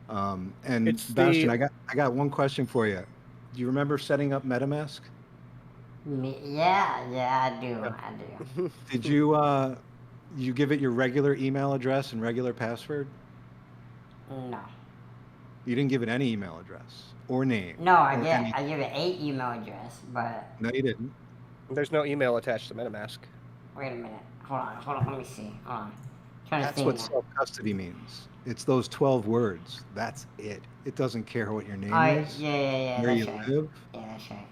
Speaker 3: And
Speaker 2: It's
Speaker 3: Bastian, I got one question for you. Do you remember setting up MetaMask?
Speaker 1: Yeah, I do.
Speaker 3: Did you give it your regular email address and regular password?
Speaker 1: No.
Speaker 3: You didn't give it any email address or name?
Speaker 1: No, I give it a email address, but
Speaker 3: No, you didn't.
Speaker 2: There's no email attached to MetaMask.
Speaker 1: wait a minute. Hold on, let me see. Hold on. Trying to
Speaker 3: That's
Speaker 1: think
Speaker 3: what
Speaker 1: now.
Speaker 3: self-custody means. It's those 12 words. That's it. It doesn't care what your name is,
Speaker 1: Yeah,
Speaker 3: where
Speaker 1: that's
Speaker 3: you
Speaker 1: right.
Speaker 3: live.
Speaker 1: Yeah, that's right.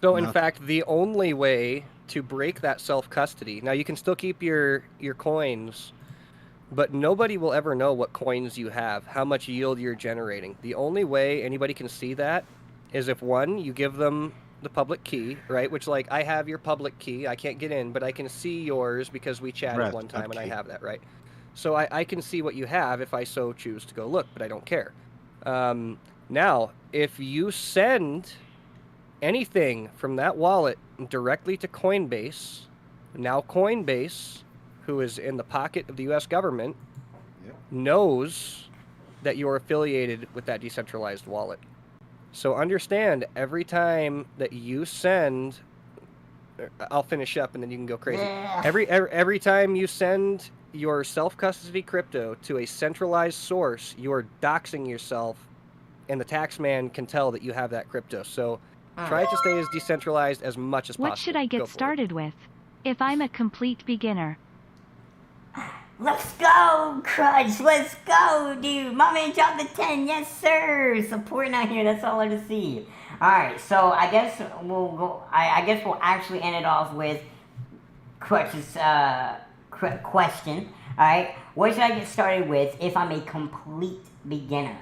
Speaker 2: So in
Speaker 3: Nothing.
Speaker 2: fact, the only way to break that self-custody, now you can still keep your coins, but nobody will ever know what coins you have, how much yield you're generating. The only way anybody can see that is if, one, you give them the public key, right? Which, like, I have your public key. I can't get in, but I can see yours because we chatted
Speaker 3: Correct,
Speaker 2: one time and I
Speaker 3: key.
Speaker 2: have that, right? So I can see what you have if I so choose to go look, but I don't care. Now, if you send anything from that wallet directly to Coinbase, now Coinbase, who is in the pocket of the US government,
Speaker 3: Yep.
Speaker 2: knows that you're affiliated with that decentralized wallet. So understand, every time that you send, I'll finish up and then you can go crazy.
Speaker 1: Yeah.
Speaker 2: Every time you send your self-custody crypto to a centralized source, you are doxing yourself, and the tax man can tell that you have that crypto. So try to stay as decentralized as much as possible.
Speaker 4: What should I
Speaker 2: Go
Speaker 4: get
Speaker 2: for it.
Speaker 4: started with? If I'm a complete beginner.
Speaker 1: Let's go, Crutch. Let's go, dude. My man dropped the 10. Yes, sir. Supporting out here. That's all I to see. All right. So I guess we'll go. I guess we'll actually end it off with Crutch's question. All right. What should I get started with if I'm a complete beginner?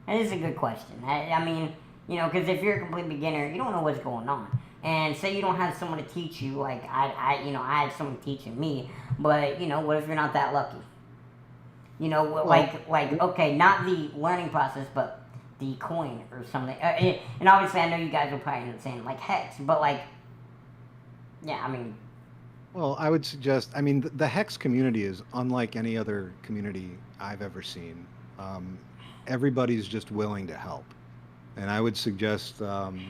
Speaker 1: That is a good question. I mean, you know, because if you're a complete beginner, you don't know what's going on. And say you don't have someone to teach you, like I had someone teaching me, but you know, what if you're not that lucky? You know, like okay, not the learning process, but the coin or something. And obviously, I know you guys will probably end up saying like Hex, but like, yeah, I mean,
Speaker 3: Well, I would suggest, I mean, the Hex community is unlike any other community I've ever seen. Um, Everybody's just willing to help. And I would suggest, like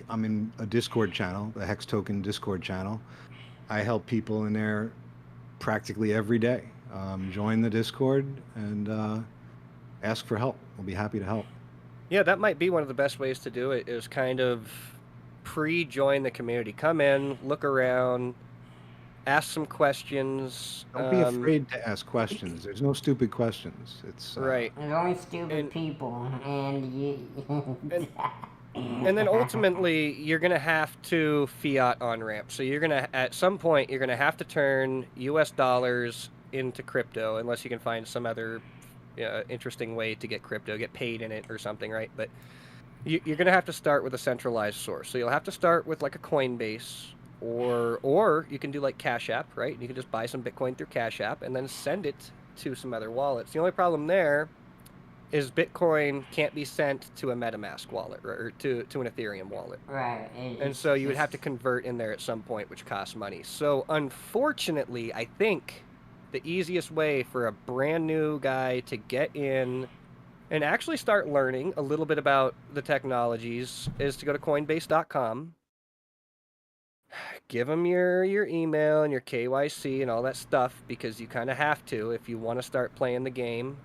Speaker 3: I'm in a Discord channel, the Hex Token Discord channel. I help people in there practically every day. Join the Discord and ask for help. We'll be happy to help.
Speaker 2: Yeah, that might be one of the best ways to do it, is kind of pre-join the community. Come in, look around, ask some questions.
Speaker 3: Don't be afraid to ask questions. There's no stupid questions. It's
Speaker 2: Right.
Speaker 1: There's only stupid
Speaker 2: And-
Speaker 1: people, and you.
Speaker 2: And then ultimately, you're going to have to fiat on ramp. So you're going to, at some point, you're going to have to turn US dollars into crypto, unless you can find some other interesting way to get crypto, get paid in it or something, right? But you're going to have to start with a centralized source. So you'll have to start with like a Coinbase, or you can do like Cash App, right? You can just buy some Bitcoin through Cash App and then send it to some other wallets. The only problem there is Bitcoin can't be sent to a MetaMask wallet or to an Ethereum wallet.
Speaker 1: Right.
Speaker 2: And so you would have to convert in there at some point, which costs money. So unfortunately, I think the easiest way for a brand new guy to get in and actually start learning a little bit about the technologies is to go to Coinbase.com. Give them your email and your KYC and all that stuff, because you kind of have to if you want to start playing the game.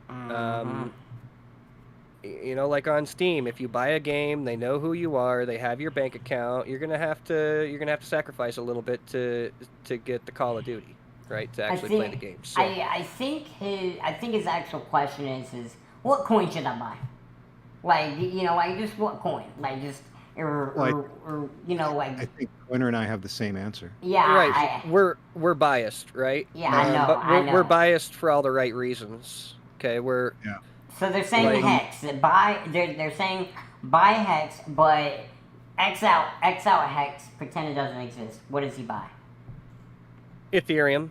Speaker 2: Like on Steam, if you buy a game, they know who you are, they have your bank account. You're gonna have to sacrifice a little bit to get the Call of Duty, right? To actually play the game. So
Speaker 1: I think his actual question is what coin should I buy? Like just what coin? Like just or like.
Speaker 3: I think Winner and I have the same answer.
Speaker 1: Yeah.
Speaker 2: Right. We're biased, right?
Speaker 1: Yeah, I know.
Speaker 2: But we're biased for all the right reasons. Okay,
Speaker 3: Yeah.
Speaker 1: So they're saying Hex. They're saying buy Hex, but X out Hex. Pretend it doesn't exist. What does he buy?
Speaker 2: Ethereum,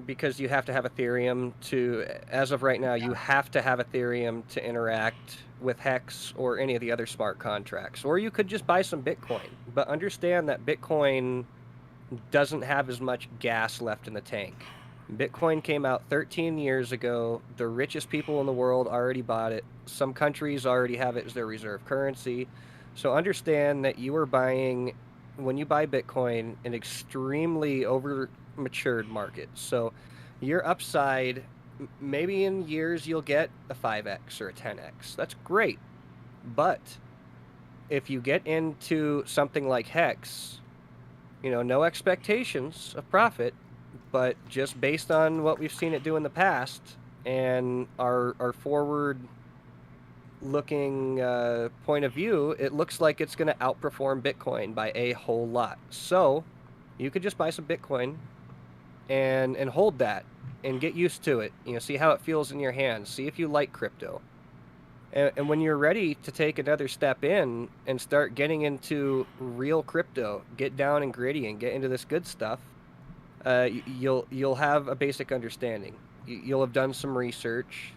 Speaker 2: because you have to have Ethereum to, as of right now, you have to have Ethereum to interact with Hex or any of the other smart contracts. Or you could just buy some Bitcoin. But understand that Bitcoin doesn't have as much gas left in the tank. Bitcoin came out 13 years ago. The richest people in the world already bought it. Some countries already have it as their reserve currency. So understand that you are buying, when you buy Bitcoin, an extremely over-matured market. So your upside, maybe in years you'll get a 5x or a 10x. That's great. But if you get into something like Hex, no expectations of profit, but just based on what we've seen it do in the past and our forward-looking point of view, it looks like it's going to outperform Bitcoin by a whole lot. So you could just buy some Bitcoin and hold that and get used to it. See how it feels in your hands. See if you like crypto. And when you're ready to take another step in and start getting into real crypto, get down and gritty and get into this good stuff, you'll have a basic understanding. You'll have done some research,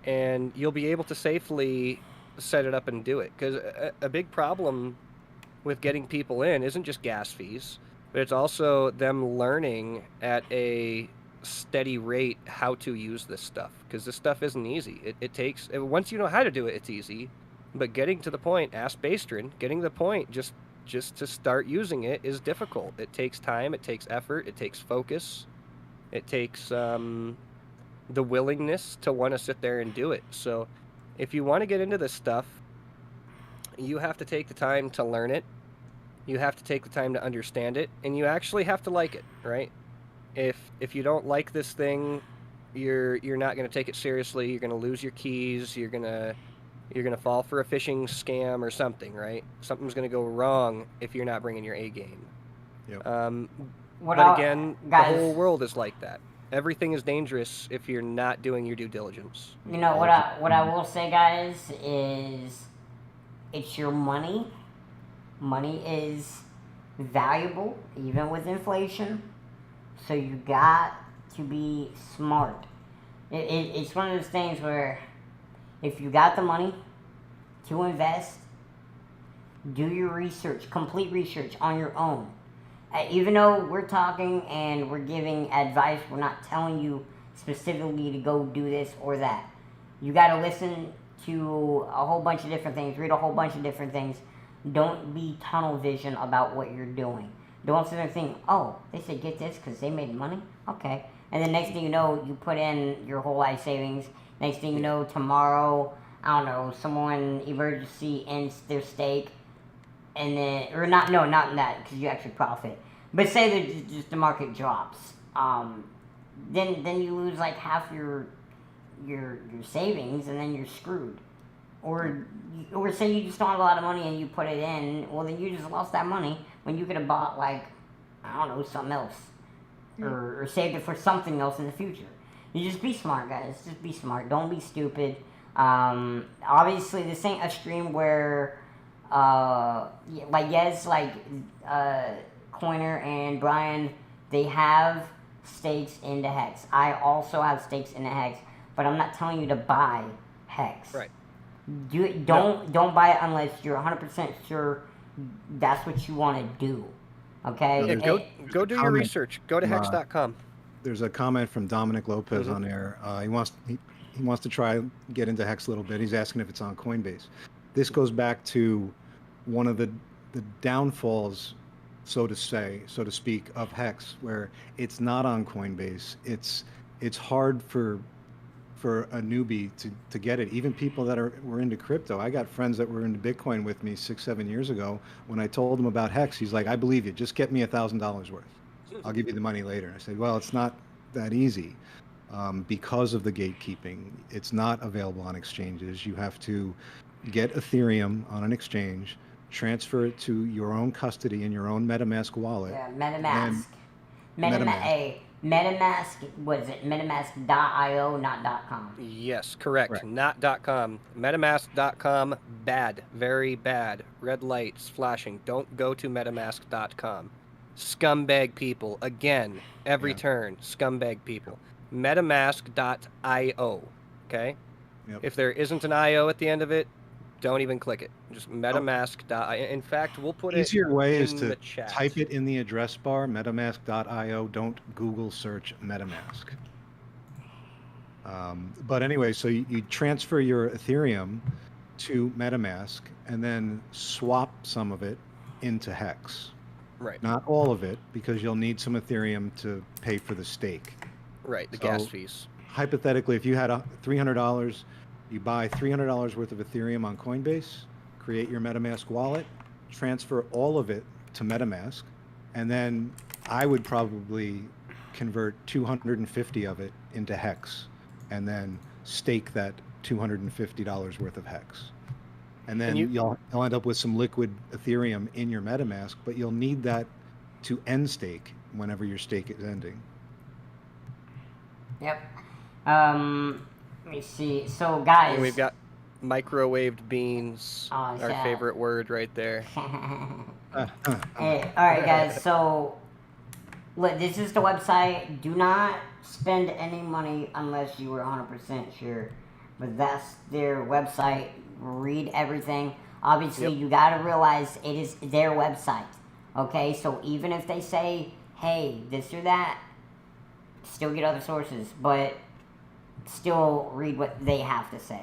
Speaker 2: and you'll be able to safely set it up and do it. Because a big problem with getting people in isn't just gas fees, but it's also them learning at a steady rate how to use this stuff. Because this stuff isn't easy. It takes, once you know how to do it, it's easy. But getting to the point, ask Bastrin, getting to the point, just to start using it is difficult. It takes time, it takes effort, it takes focus, it takes the willingness to want to sit there and do it. So if you want to get into this stuff, you have to take the time to learn it, you have to take the time to understand it, and you actually have to like it, right? If you don't like this thing, you're not going to take it seriously, you're going to lose your keys, you're going to fall for a phishing scam or something, right? Something's going to go wrong if you're not bringing your A game.
Speaker 3: Yep.
Speaker 2: But again, the whole world is like that. Everything is dangerous if you're not doing your due diligence.
Speaker 1: What I will say, guys, is it's your money. Money is valuable, even with inflation. So you got to be smart. It's one of those things where if you got the money to invest, do your research, complete research on your own. Even though we're talking and we're giving advice, we're not telling you specifically to go do this or that. You got to listen to a whole bunch of different things, read a whole bunch of different things. Don't be tunnel vision about what you're doing. Don't sit there and think, oh, they said get this because they made money? Okay. And then next thing you know, you put in your whole life savings. Next thing you know, tomorrow, I don't know, someone emergency ends their stake. And then, or not, no, not in that, because you actually profit. But say that just the market drops. Then you lose like half your savings, and then you're screwed. Or say you just don't have a lot of money and you put it in, well then you just lost that money when you could have bought like, I don't know, something else. Or saved it for something else in the future. You just be smart, guys. Just be smart. Don't be stupid. Obviously this ain't a stream where like yes, like Coiner and Brian, they have stakes into Hex. I also have stakes into Hex, but I'm not telling you to buy Hex.
Speaker 2: Right.
Speaker 1: Don't buy it unless you're 100% sure that's what you want to do. Okay?
Speaker 2: Yeah, go do your research. Go to hex.com.
Speaker 3: There's a comment from Dominic Lopez on there. He wants to try get into Hex a little bit. He's asking if it's on Coinbase. This goes back to one of the downfalls, so to speak, of Hex, where it's not on Coinbase. It's hard for a newbie to get it. Even people that were into crypto. I got friends that were into Bitcoin with me 6-7 years ago. When I told him about Hex, he's like, I believe you. Just get me $1,000 worth. I'll give you the money later. I said, well, it's not that easy because of the gatekeeping. It's not available on exchanges. You have to get Ethereum on an exchange, transfer it to your own custody in your own MetaMask wallet.
Speaker 1: Yeah, MetaMask. MetaMask, what is it? MetaMask.io, not .com.
Speaker 2: Yes, correct. Not .com. MetaMask.com, bad. Very bad. Red lights flashing. Don't go to MetaMask.com. Scumbag people. Again, every turn. Scumbag people. MetaMask.io. Okay?
Speaker 3: Yep.
Speaker 2: If there isn't an IO at the end of it, don't even click it. Just MetaMask.io. In fact, we'll put
Speaker 3: Easier way is
Speaker 2: in
Speaker 3: to
Speaker 2: the chat.
Speaker 3: type it in the address bar, metamask.io. Don't Google search MetaMask. But anyway, so you transfer your Ethereum to MetaMask and then swap some of it into Hex.
Speaker 2: Right.
Speaker 3: Not all of it, because you'll need some Ethereum to pay for the stake.
Speaker 2: Right, the gas fees.
Speaker 3: Hypothetically, if you had $300, you buy $300 worth of Ethereum on Coinbase, create your MetaMask wallet, transfer all of it to MetaMask, and then I would probably convert 250 of it into Hex, and then stake that $250 worth of Hex. And then you'll end up with some liquid Ethereum in your MetaMask, but you'll need that to end stake whenever your stake is ending.
Speaker 1: Yep. Let me see. So, guys.
Speaker 2: And we've got microwaved beans, our favorite word right there.
Speaker 1: Hey, all right, guys. So, look, this is the website. Do not spend any money unless you are 100% sure. But that's their website. Read everything. Obviously, you got to realize it is their website. Okay? So, even if they say, hey, this or that, still get other sources. But still read what they have to say.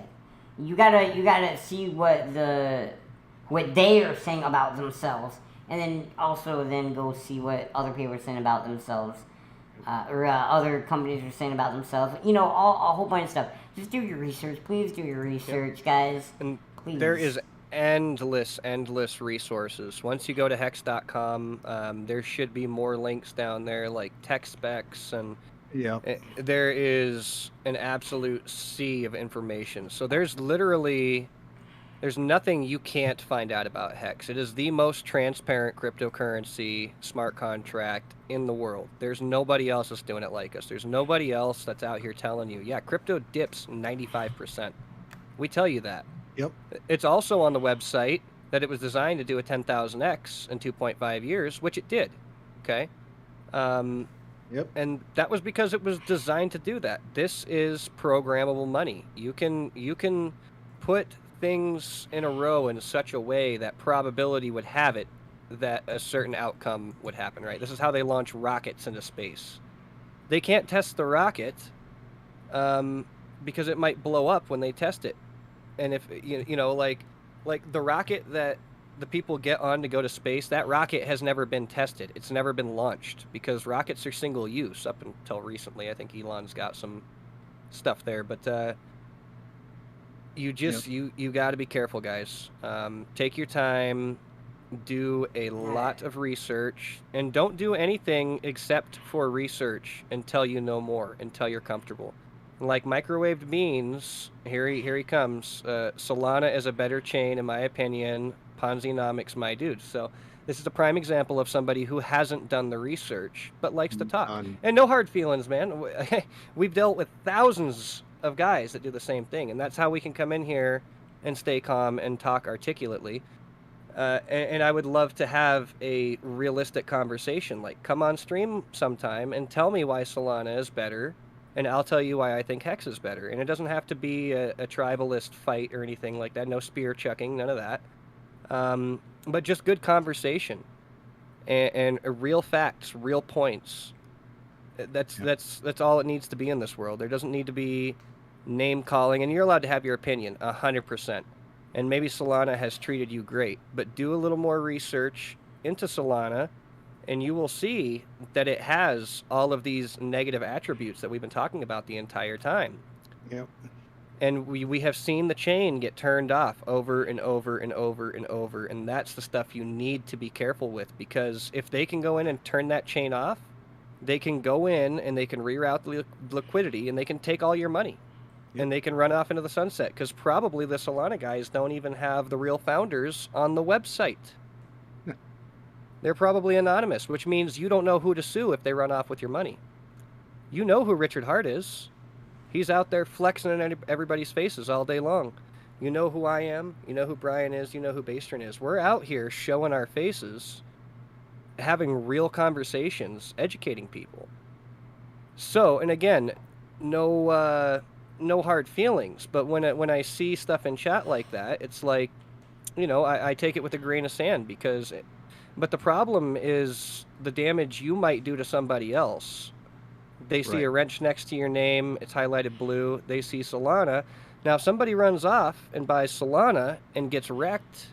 Speaker 1: You gotta see what they are saying about themselves, and then also go see what other people are saying about themselves, or other companies are saying about themselves. You know, a whole bunch of stuff. Just do your research. Please do your research, guys.
Speaker 2: And
Speaker 1: please.
Speaker 2: There is endless resources. Once you go to hex.com, there should be more links down there, like tech specs, and there is an absolute sea of information. So there's nothing you can't find out about Hex. It is the most transparent cryptocurrency smart contract in the world. There's nobody else that's doing it like us. There's nobody else that's out here telling you, yeah, crypto dips 95%. We tell you that.
Speaker 3: Yep.
Speaker 2: It's also on the website that it was designed to do a 10,000x in 2.5 years, which it did. Okay.
Speaker 3: Yep.
Speaker 2: And that was because it was designed to do that. This is programmable money. You can put things in a row in such a way that probability would have it that a certain outcome would happen, right? This is how they launch rockets into space. They can't test the rocket because it might blow up when they test it. And if like the rocket that the people get on to go to space, that rocket has never been tested. It's never been launched because rockets are single use up until recently. I think Elon's got some stuff there, but you just you got to be careful, guys. Take your time, do a lot of research, and don't do anything except for research until you know more, until you're comfortable. Like microwaved beans, here he comes. Solana is a better chain, in my opinion. Ponzi-nomics, my dude. So this is a prime example of somebody who hasn't done the research, but likes to talk. And no hard feelings, man. We've dealt with thousands of guys that do the same thing, and that's how we can come in here and stay calm and talk articulately. And I would love to have a realistic conversation. Like, come on stream sometime and tell me why Solana is better, and I'll tell you why I think Hex is better. And it doesn't have to be a tribalist fight or anything like that. No spear chucking, none of that. But just good conversation and real facts, real points. That's all it needs to be in this world. There doesn't need to be name calling, and you're allowed to have your opinion 100%. And maybe Solana has treated you great, but do a little more research into Solana, and you will see that it has all of these negative attributes that we've been talking about the entire time.
Speaker 3: Yep.
Speaker 2: And we have seen the chain get turned off over and over and over and over, and that's the stuff you need to be careful with, because if they can go in and turn that chain off, they can go in and they can reroute the liquidity, and they can take all your money. Yep. And they can run off into the sunset, because probably the Solana guys don't even have the real founders on the website. They're probably anonymous, which means you don't know who to sue if they run off with your money. You know who Richard Hart is. He's out there flexing in everybody's faces all day long. You know who I am. You know who Brian is. You know who Bastron is. We're out here showing our faces, having real conversations, educating people. So, and again, no hard feelings. But when I see stuff in chat like that, it's like, I take it with a grain of sand, because... But the problem is the damage you might do to somebody else. They see a wrench next to your name, it's highlighted blue, they see Solana. Now, if somebody runs off and buys Solana and gets wrecked,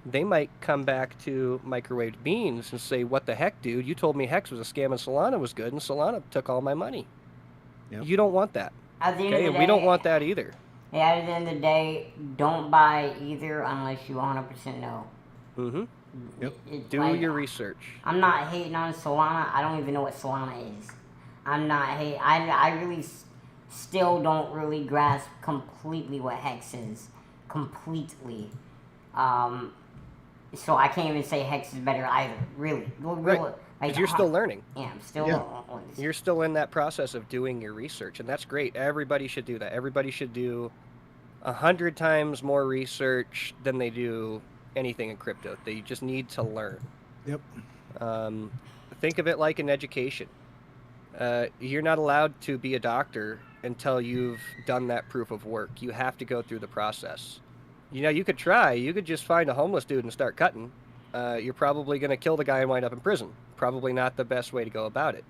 Speaker 2: they might come back to Microwaved Beans and say, what the heck, dude? You told me Hex was a scam and Solana was good, and Solana took all my money. Yep. You don't want that.
Speaker 1: At the end of the day,
Speaker 2: we don't want that either.
Speaker 1: Yeah, at the end of the day, don't buy either unless you 100% know.
Speaker 2: Mm-hmm.
Speaker 3: Yep.
Speaker 2: Do your research.
Speaker 1: I'm not hating on Solana. I don't even know what Solana is. I'm not hating. I really still don't really grasp completely what Hex is. Completely. So I can't even say Hex is better either. Really.
Speaker 2: Right. Because you're still learning.
Speaker 1: Yeah, I'm still
Speaker 2: You're still in that process of doing your research, and that's great. Everybody should do that. Everybody should do 100 times more research than they do anything in crypto. They just need to learn.
Speaker 3: Yep.
Speaker 2: Think of it like an education. You're not allowed to be a doctor until you've done that proof of work. You have to go through the process. You could try. You could just find a homeless dude and start cutting. You're probably going to kill the guy and wind up in prison. Probably not the best way to go about it.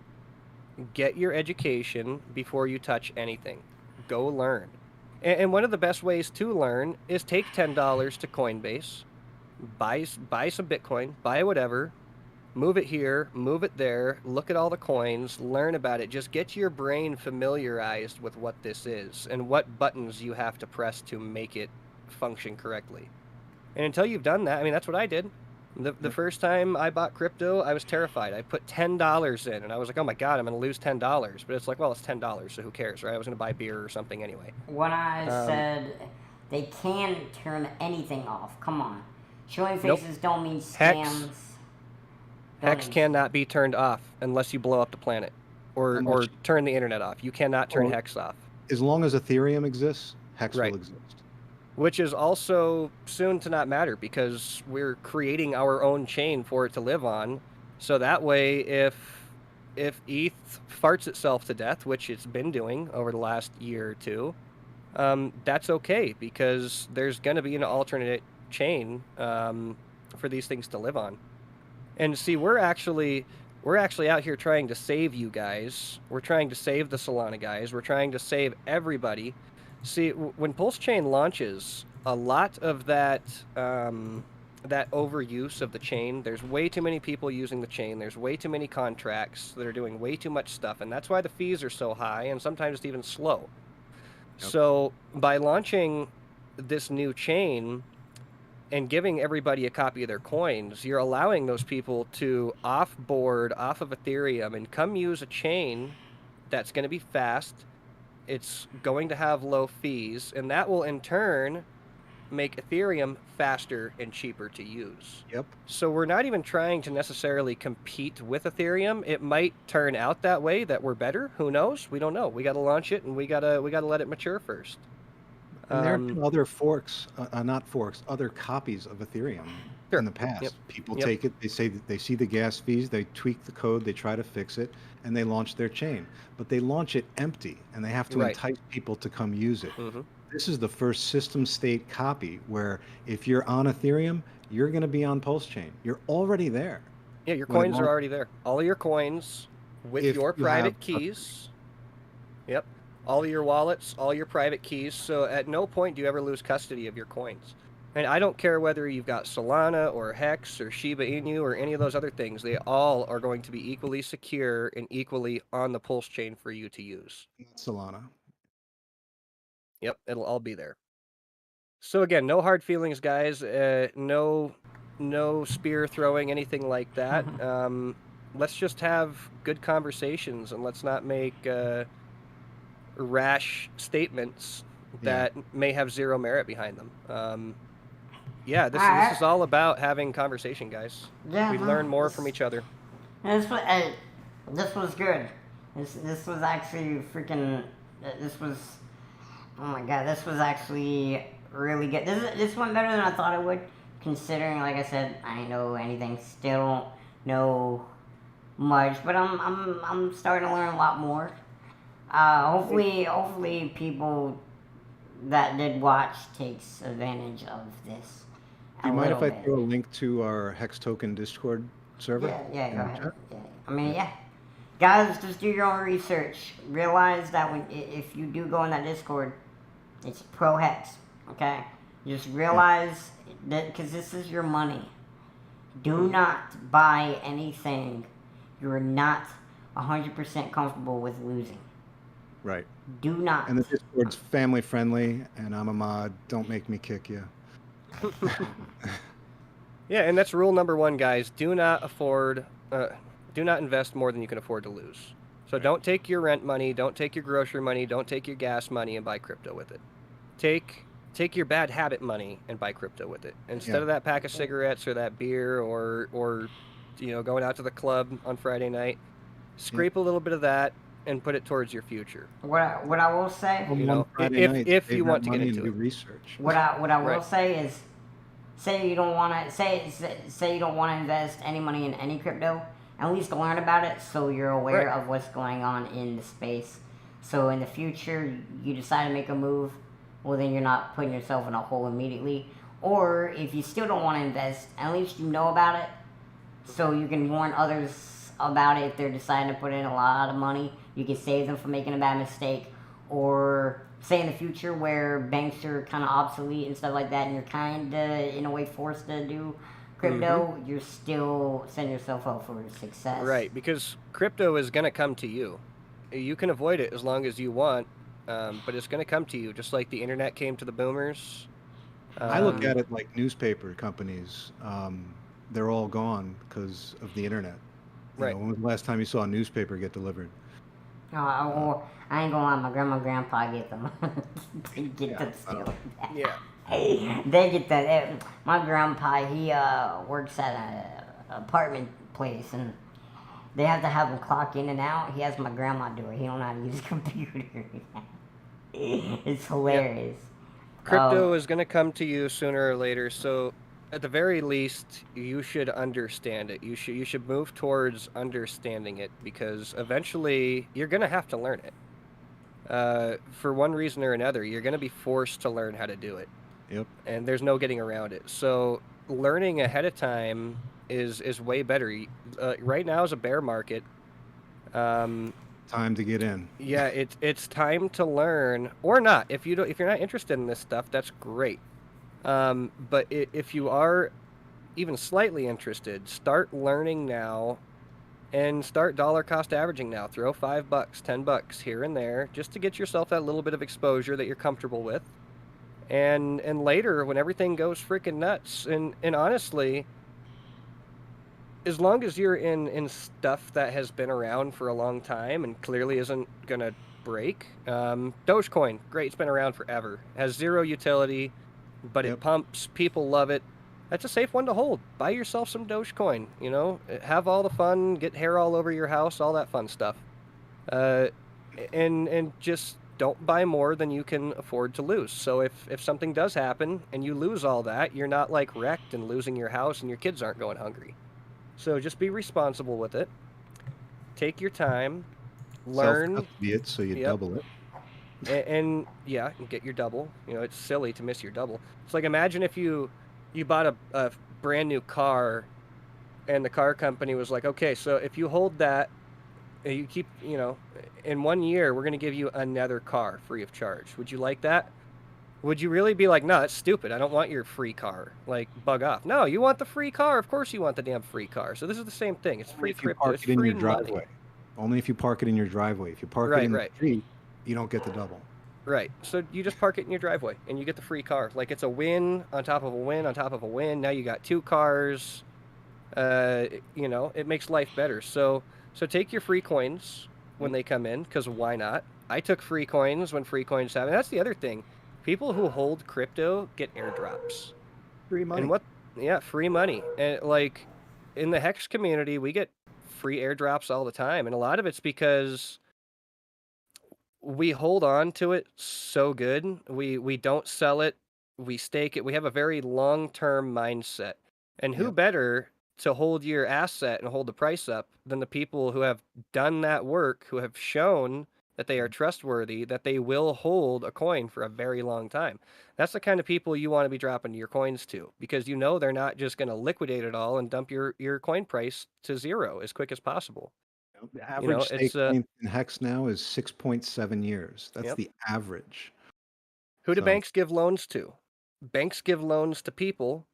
Speaker 2: Get your education before you touch anything. Go learn. And one of the best ways to learn is take $10 to Coinbase, buy some Bitcoin, buy whatever, move it here, move it there, look at all the coins, learn about it. Just get your brain familiarized with what this is and what buttons you have to press to make it function correctly. And until you've done that, that's what I did. The first time I bought crypto, I was terrified. I put $10 in, and I was like, oh my God, I'm going to lose $10. But it's like, well, it's $10, so who cares, right? I was going to buy beer or something anyway.
Speaker 1: When I said they can turn anything off, come on. Showing faces don't mean scams.
Speaker 2: Hex cannot be turned off unless you blow up the planet or turn the internet off. You cannot turn Hex off.
Speaker 3: As long as Ethereum exists, Hex will exist.
Speaker 2: Which is also soon to not matter, because we're creating our own chain for it to live on. So that way, if ETH farts itself to death, which it's been doing over the last year or two, that's okay, because there's going to be an alternate chain for these things to live on. And see, we're actually out here trying to save you guys. We're trying to save the Solana guys. We're trying to save everybody. See, when Pulse Chain launches, a lot of that that overuse of the chain, there's way too many people using the chain. There's way too many contracts that are doing way too much stuff, and that's why the fees are so high and sometimes it's even slow.
Speaker 3: Yep.
Speaker 2: So by launching this new chain and giving everybody a copy of their coins, you're allowing those people to off-board off of Ethereum and come use a chain that's going to be fast. It's going to have low fees, and that will in turn make Ethereum faster and cheaper to use.
Speaker 3: Yep.
Speaker 2: So we're not even trying to necessarily compete with Ethereum. It might turn out that way, that we're better. Who knows? We don't know. We got to launch it, and we gotta let it mature first.
Speaker 3: And there have been other forks, not forks, other copies of Ethereum
Speaker 2: Sure.
Speaker 3: in the past.
Speaker 2: Yep.
Speaker 3: People
Speaker 2: Yep.
Speaker 3: take it, they say that they see the gas fees, they tweak the code, they try to fix it, and they launch their chain. But they launch it empty, and they have to
Speaker 2: Right.
Speaker 3: entice people to come use it.
Speaker 2: Mhm.
Speaker 3: This is the first system state copy where if you're on Ethereum, you're going to be on Pulse Chain. You're already there.
Speaker 2: Yeah, your
Speaker 3: When it
Speaker 2: coins are
Speaker 3: launch-
Speaker 2: already there. All of your coins with
Speaker 3: If
Speaker 2: your
Speaker 3: you
Speaker 2: private
Speaker 3: have-
Speaker 2: keys. Yep. All of your wallets, all your private keys. So at no point do you ever lose custody of your coins. And I don't care whether you've got Solana or Hex or Shiba Inu or any of those other things. They all are going to be equally secure and equally on the Pulse chain for you to use.
Speaker 3: Not Solana.
Speaker 2: Yep, it'll all be there. So again, no hard feelings, guys. No spear throwing, anything like that. Let's just have good conversations and let's not make rash statements that may have zero merit behind them. Yeah, this is all about having conversation, guys.
Speaker 1: Yeah,
Speaker 2: We
Speaker 1: no,
Speaker 2: learn more
Speaker 1: this-
Speaker 2: from each other.
Speaker 1: This was good. This was actually freaking. This was. Oh my god, this was actually really good. This went better than I thought it would, considering, like I said, I didn't know anything. Still don't know much, but I'm starting to learn a lot more. Hopefully people that did watch takes advantage of this.
Speaker 3: Do you mind if I
Speaker 1: little bit.
Speaker 3: throw a link to our Hex Token Discord server?
Speaker 1: Yeah,
Speaker 3: in
Speaker 1: go
Speaker 3: the
Speaker 1: ahead.
Speaker 3: chat?
Speaker 1: Yeah. I mean, yeah. Guys, just do your own research. Realize that if you do go in that Discord, it's pro hex, okay? Just realize that, because this is your money. Do not buy anything you're not 100% comfortable with losing.
Speaker 3: Right.
Speaker 1: Do not.
Speaker 3: And the Discord's family friendly, and I'm a mod. Don't make me kick you.
Speaker 2: Yeah, and that's rule number one, guys. Do not invest more than you can afford to lose. So don't take your rent money, don't take your grocery money, don't take your gas money and buy crypto with it. Take your bad habit money and buy crypto with it. Instead of that pack of cigarettes or that beer or going out to the club on Friday night, scrape a little bit of that and put it towards your future.
Speaker 1: What I will say.
Speaker 2: You know, if you want to get into it.
Speaker 3: Research.
Speaker 1: What I will
Speaker 2: Right.
Speaker 1: say is, say you don't want to say you don't want to invest any money in any crypto. At least learn about it so you're aware
Speaker 2: Right.
Speaker 1: of what's going on in the space. So in the future, you decide to make a move, well then you're not putting yourself in a hole immediately. Or if you still don't want to invest, at least you know about it, so you can warn others about it if they're deciding to put in a lot of money. You can save them from making a bad mistake. Or say in the future where banks are kind of obsolete and stuff like that, and you're kind of in a way forced to do crypto, you're still setting yourself up for success.
Speaker 2: Right, because crypto is going to come to you. You can avoid it as long as you want, but it's going to come to you, just like the internet came to the boomers.
Speaker 3: I look at it like newspaper companies. They're all gone because of the internet.
Speaker 2: Right.
Speaker 3: When was the last time you saw a newspaper get delivered?
Speaker 1: I ain't gonna lie, my grandma and grandpa get them. They get them still.
Speaker 2: Yeah.
Speaker 1: They get that. My grandpa, he works at an apartment place, and they have to have him clock in and out. He has my grandma do it. He don't know how to use a computer. It's hilarious.
Speaker 2: Crypto is going to come to you sooner or later, so at the very least, you should understand it. You should move towards understanding it, because eventually you're going to have to learn it. For one reason or another, you're going to be forced to learn how to do it.
Speaker 3: Yep.
Speaker 2: and there's no getting around it. So learning ahead of time is way better. Right now is a bear market.
Speaker 3: Time to get in.
Speaker 2: Yeah, it's time to learn, or not. If you're not interested in this stuff, that's great. But if you are even slightly interested, start learning now, and start dollar cost averaging now. Throw $5, $10 here and there, just to get yourself that little bit of exposure that you're comfortable with. And later, when everything goes freaking nuts, and honestly, as long as you're in stuff that has been around for a long time and clearly isn't gonna break, Dogecoin, great, it's been around forever, has zero utility, but it
Speaker 3: Yep.
Speaker 2: pumps, people love it. That's a safe one to hold. Buy yourself some Dogecoin, you know, have all the fun, get hair all over your house, all that fun stuff. And just don't buy more than you can afford to lose. So if something does happen and you lose all that, you're not like wrecked and losing your house and your kids aren't going hungry. So just be responsible with it. Take your time, learn,
Speaker 3: Self-custody it so you
Speaker 2: Yep.
Speaker 3: double it.
Speaker 2: and yeah, get your double. You know, it's silly to miss your double. It's like, imagine if you bought a brand new car and the car company was like, okay, so if you hold that, you keep, you know, in 1 year, we're going to give you another car free of charge. Would you like that? Would you really be like, no, that's stupid. I don't want your free car. Like, bug off. No, you want the free car. Of course you want the damn free car. So this is the same thing. It's free
Speaker 3: If you
Speaker 2: crypto.
Speaker 3: park
Speaker 2: It's
Speaker 3: it in
Speaker 2: free
Speaker 3: your
Speaker 2: money.
Speaker 3: driveway. Only if you park it in your driveway. If you park
Speaker 2: Right,
Speaker 3: it in
Speaker 2: right.
Speaker 3: the street, you don't get the double.
Speaker 2: Right. So you just park it in your driveway and you get the free car. Like, it's a win on top of a win on top of a win. Now you got 2 cars. You know, it makes life better. So take your free coins when they come in, because why not? I took free coins when free coins happened. That's the other thing. People who hold crypto get airdrops.
Speaker 3: Free money.
Speaker 2: And free money. And like, in the Hex community, we get free airdrops all the time. And a lot of it's because we hold on to it so good. We don't sell it. We stake it. We have a very long-term mindset. And who
Speaker 3: Yep.
Speaker 2: better to hold your asset and hold the price up than the people who have done that work, who have shown that they are trustworthy, that they will hold a coin for a very long time. That's the kind of people you want to be dropping your coins to, because you know they're not just going to liquidate it all and dump your coin price to zero as quick as possible.
Speaker 3: The average stake
Speaker 2: it's
Speaker 3: length in Hex now is 6.7 years. That's
Speaker 2: Yep.
Speaker 3: the average.
Speaker 2: Who do
Speaker 3: So-
Speaker 2: banks give loans to? Banks give loans to people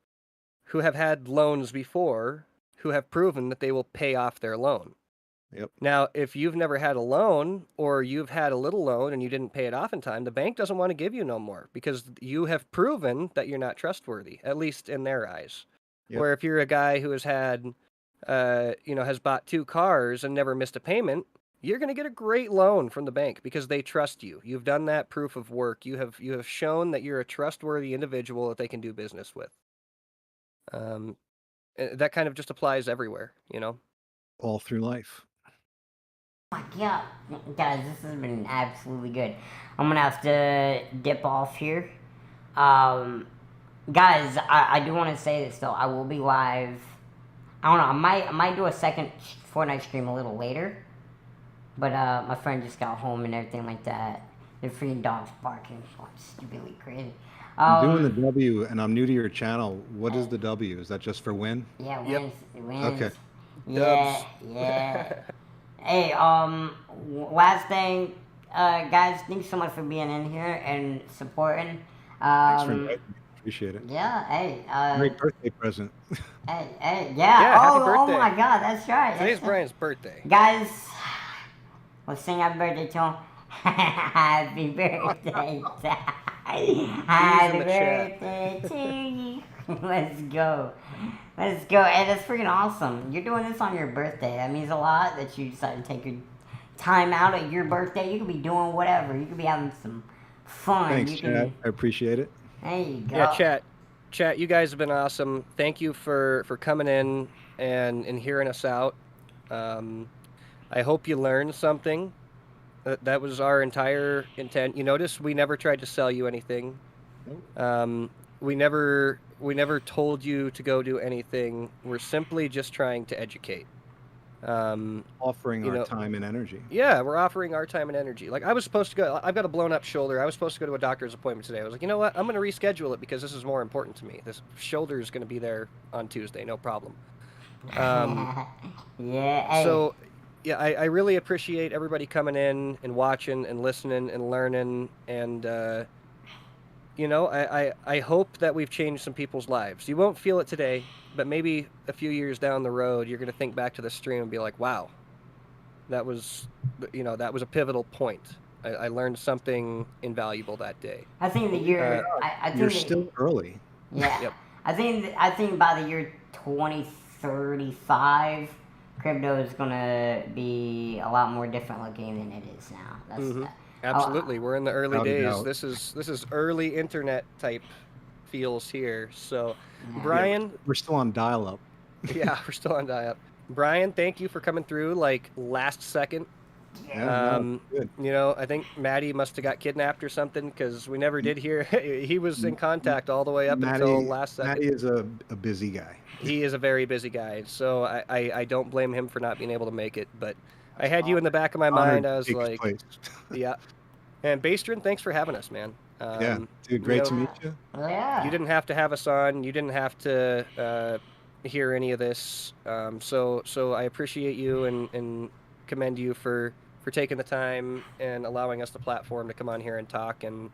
Speaker 2: who have had loans before, who have proven that they will pay off their loan.
Speaker 3: Yep.
Speaker 2: Now, if you've never had a loan, or you've had a little loan and you didn't pay it off in time, the bank doesn't want to give you no more, because you have proven that you're not trustworthy, at least in their eyes.
Speaker 3: Yep.
Speaker 2: Or if you're a guy who has had, has bought 2 cars and never missed a payment, you're going to get a great loan from the bank because they trust you. You've done that proof of work. You have shown that you're a trustworthy individual that they can do business with. That kind of just applies everywhere, you know?
Speaker 3: all through life.
Speaker 1: Yeah, guys, this has been absolutely good. I'm gonna have to dip off here. Guys, I do want to say this though. I will be live. I don't know. I might do a second Fortnite stream a little later. But my friend just got home and everything like that. The freaking dog's barking, going stupidly crazy.
Speaker 3: I'm doing the W, and I'm new to your channel. What is the W? Is that just for win?
Speaker 1: Yeah,
Speaker 2: Yep.
Speaker 1: wins.
Speaker 3: Okay.
Speaker 1: Yeah, yeah. Hey, last thing, guys, thanks so much for being in here and supporting.
Speaker 3: Thanks for inviting me. Appreciate it.
Speaker 1: Yeah, hey,
Speaker 3: Great birthday present.
Speaker 1: yeah.
Speaker 2: Yeah, happy
Speaker 1: Oh
Speaker 2: birthday.
Speaker 1: my God, that's right.
Speaker 2: Today's
Speaker 1: that's right.
Speaker 2: Brian's birthday.
Speaker 1: Guys, let's sing happy birthday to him. Happy birthday. Happy
Speaker 2: in the chat.
Speaker 1: birthday to you. Let's go. Let's go. Hey, that's freaking awesome. You're doing this on your birthday. That means a lot that you decided to take your time out at your birthday. You could be doing whatever. You could be having some fun.
Speaker 3: Thanks,
Speaker 1: you
Speaker 3: Chad. I appreciate it.
Speaker 1: There you go.
Speaker 2: Yeah, chat, you guys have been awesome. Thank you for coming in and hearing us out. I hope you learned something. That was our entire intent. You notice we never tried to sell you anything.
Speaker 3: Nope.
Speaker 2: We never told you to go do anything. We're simply just trying to educate.
Speaker 3: Offering
Speaker 2: you
Speaker 3: our
Speaker 2: know,
Speaker 3: time and energy.
Speaker 2: yeah, we're offering our time and energy. Like I was supposed to go, I've got a blown up shoulder. I was supposed to go to a doctor's appointment today. I was like, you know what? I'm going to reschedule it because this is more important to me. This shoulder is going to be there on Tuesday, no problem.
Speaker 1: Yeah, hey.
Speaker 2: So, yeah, I really appreciate everybody coming in and watching and listening and learning. And, I hope that we've changed some people's lives. You won't feel it today, but maybe a few years down the road, you're going to think back to the stream and be like, wow, that was a pivotal point. I learned something invaluable that day.
Speaker 1: I think the year. I
Speaker 3: You're
Speaker 1: think that,
Speaker 3: still early.
Speaker 1: yeah.
Speaker 2: Yep.
Speaker 1: I think by the year 2035, crypto is gonna be a lot more different looking than it is now. That's
Speaker 2: Absolutely, we're in the early
Speaker 3: Without a
Speaker 2: days.
Speaker 3: doubt.
Speaker 2: This is early internet type feels here. So,
Speaker 1: Yeah.
Speaker 2: Brian,
Speaker 3: We're still on dial-up.
Speaker 2: yeah, we're still on dial-up. Brian, thank you for coming through like last second.
Speaker 3: Yeah, no, good.
Speaker 2: I think Maddie must have got kidnapped or something because we never did hear. He was in contact all the way up until last second.
Speaker 3: Maddie is a busy guy.
Speaker 2: He is a very busy guy, so I don't blame him for not being able to make it. But I had you in the back of my mind. I was like, yeah. And Bastrin, thanks for having us, man.
Speaker 3: Yeah, dude, great to meet you.
Speaker 1: Yeah.
Speaker 2: You didn't have to have us on. You didn't have to hear any of this. So I appreciate you and commend you for taking the time and allowing us the platform to come on here and talk and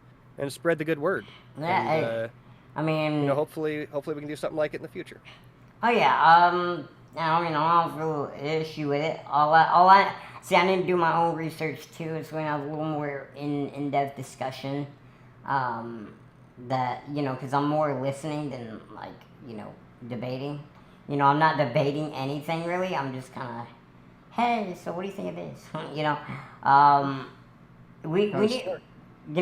Speaker 2: spread the good word.
Speaker 1: Yeah.
Speaker 2: And,
Speaker 1: I mean,
Speaker 2: hopefully we can do something like it in the future.
Speaker 1: Oh yeah. I don't have a real issue with it. All I see, I didn't do my own research too. It's going to have a little more in-depth discussion. That because I'm more listening than debating. I'm not debating anything really. I'm just kind of, hey, so what do you think of this? We need.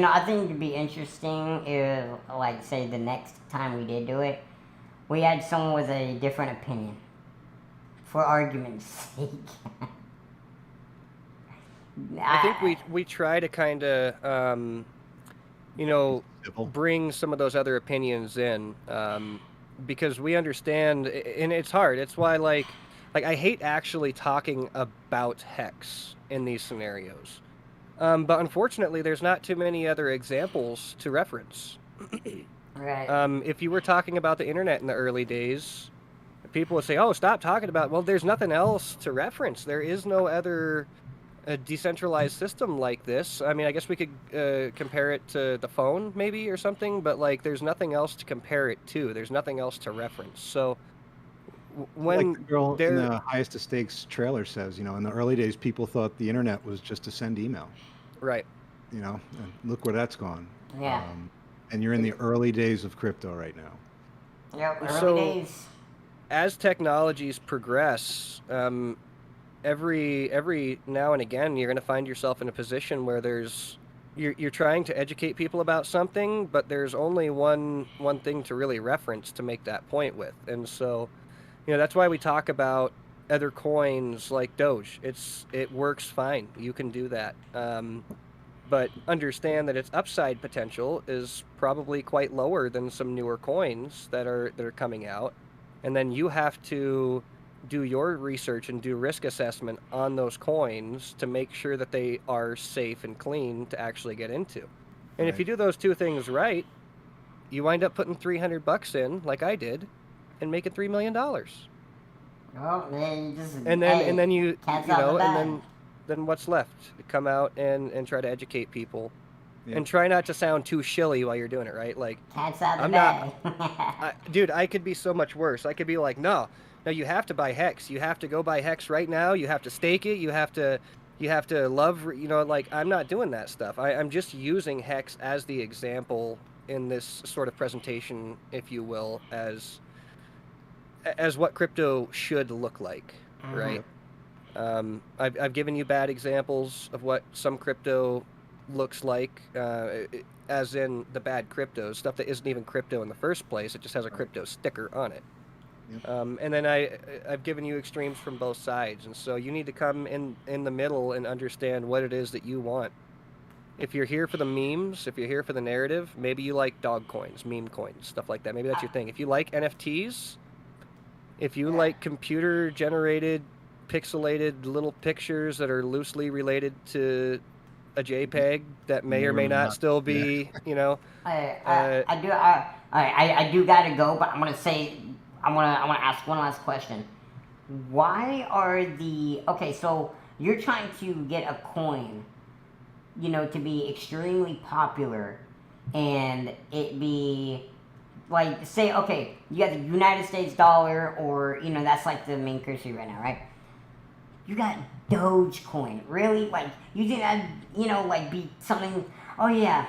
Speaker 1: I think it'd be interesting if, like, say, the next time we did do it, we had someone with a different opinion. For argument's sake.
Speaker 2: I think we try to kind of, bring some of those other opinions in, because we understand, and it's hard. It's why, like I hate actually talking about hex in these scenarios. But unfortunately, there's not too many other examples to reference.
Speaker 1: Right.
Speaker 2: If you were talking about the internet in the early days, people would say, "Oh, stop talking about it." Well, there's nothing else to reference. There is no other decentralized system like this. I mean, I guess we could compare it to the phone, maybe, or something. But there's nothing else to compare it to. There's nothing else to reference. So when
Speaker 3: like the girl in the highest of stakes trailer says, in the early days, people thought the internet was just to send email.
Speaker 2: Right.
Speaker 3: And look where that's gone.
Speaker 1: Yeah.
Speaker 3: And you're in the early days of crypto right now.
Speaker 1: Yep. Early days.
Speaker 2: As technologies progress, every now and again, you're going to find yourself in a position where you're trying to educate people about something, but there's only one thing to really reference to make that point with. And so, that's why we talk about other coins like Doge. It works fine. You can do that. But understand that its upside potential is probably quite lower than some newer coins that are coming out. And then you have to do your research and do risk assessment on those coins to make sure that they are safe and clean to actually get into. And if you do those two things right, you wind up putting $300 in, like I did, and making $3 million.
Speaker 1: Well, then you just
Speaker 2: And then you
Speaker 1: cat's out the bag.
Speaker 2: and then what's left? Come out and try to educate people, and try not to sound too shilly while you're doing it, right? Like,
Speaker 1: cat's out the
Speaker 2: I'm
Speaker 1: bag.
Speaker 2: dude, I could be so much worse. I could be like, no, you have to buy hex. You have to go buy hex right now. You have to stake it. You have to love, I'm not doing that stuff. I'm just using hex as the example in this sort of presentation, if you will, as what crypto should look like, right? I've given you bad examples of what some crypto looks like, as in the bad crypto stuff that isn't even crypto in the first place. It just has a crypto sticker on it. And then I've given you extremes from both sides, and so you need to come in the middle and understand what it is that you want. If you're here for the memes, if you're here for the narrative, maybe you like dog coins, meme coins, stuff like that. Maybe that's your thing. If you like NFTs, if you like computer-generated pixelated little pictures that are loosely related to a JPEG that may or may not still be, you know.
Speaker 1: I do gotta go, but I wanna ask one last question. Why are so you're trying to get a coin, to be extremely popular, and it be like, say, okay, you got the United States dollar, or that's like the main currency right now, right? You got Dogecoin, really? Like, you think that like be something? Oh yeah,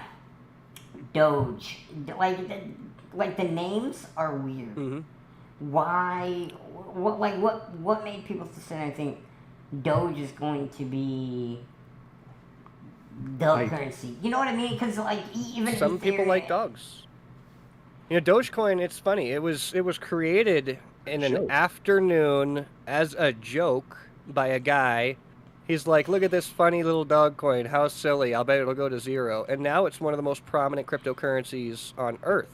Speaker 1: Doge. Like the names are weird.
Speaker 2: Mm-hmm.
Speaker 1: Why? What made people sit there and think Doge is going to be the currency? You know what I mean? Because like even
Speaker 2: some people like dogs. Dogecoin. It's funny. It was created in an afternoon as a joke by a guy. He's like, look at this funny little dog coin. How silly. I'll bet it'll go to zero. And now it's one of the most prominent cryptocurrencies on Earth.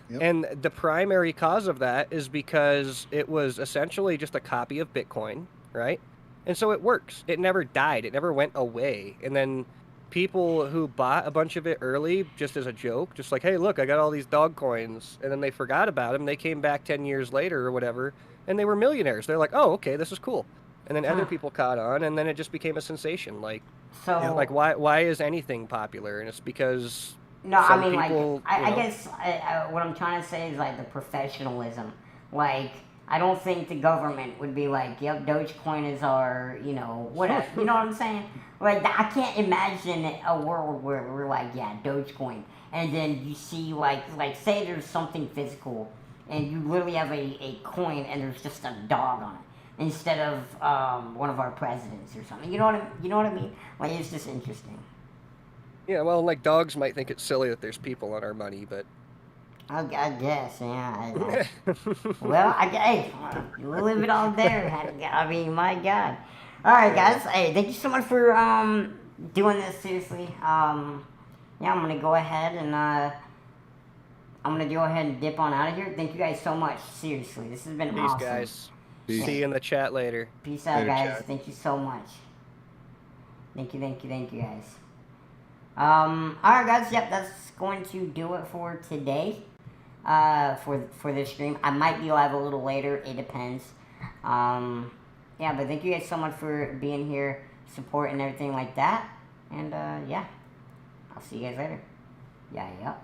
Speaker 2: Yep. And the primary cause of that is because it was essentially just a copy of Bitcoin, right? And so it works. It never died. It never went away. And then people who bought a bunch of it early just as a joke, just like, hey, look, I got all these dog coins. And then they forgot about them. They came back 10 years later or whatever, and they were millionaires. They're like, oh, okay, this is cool. And then other people caught on, and then it just became a sensation. Like, why is anything popular? And it's because
Speaker 1: I mean, people, I guess what I'm trying to say is like the professionalism. Like, I don't think the government would be like, yep, Dogecoin is our, whatever. You know what I'm saying? Like, I can't imagine a world where we're like, yeah, Dogecoin. And then you see, like say there's something physical, and you literally have a coin, and there's just a dog on it, instead of one of our presidents or something. You know what I mean? Like, it's just interesting.
Speaker 2: Yeah, well, like, dogs might think it's silly that there's people on our money, but...
Speaker 1: I guess, yeah. Well, hey, you live it all there. I mean, my God. All right, guys. Hey, thank you so much for doing this, seriously. I'm going to go ahead and dip on out of here. Thank you guys so much, seriously. This has been awesome.
Speaker 2: Peace, guys. Peace. See you in the chat later.
Speaker 1: Peace out, guys. Chat. Thank you so much. Thank you, guys. Alright, guys. Yep, that's going to do it for today. For this stream. I might be live a little later. It depends. But thank you guys so much for being here, support and everything like that. And, I'll see you guys later. Yeah.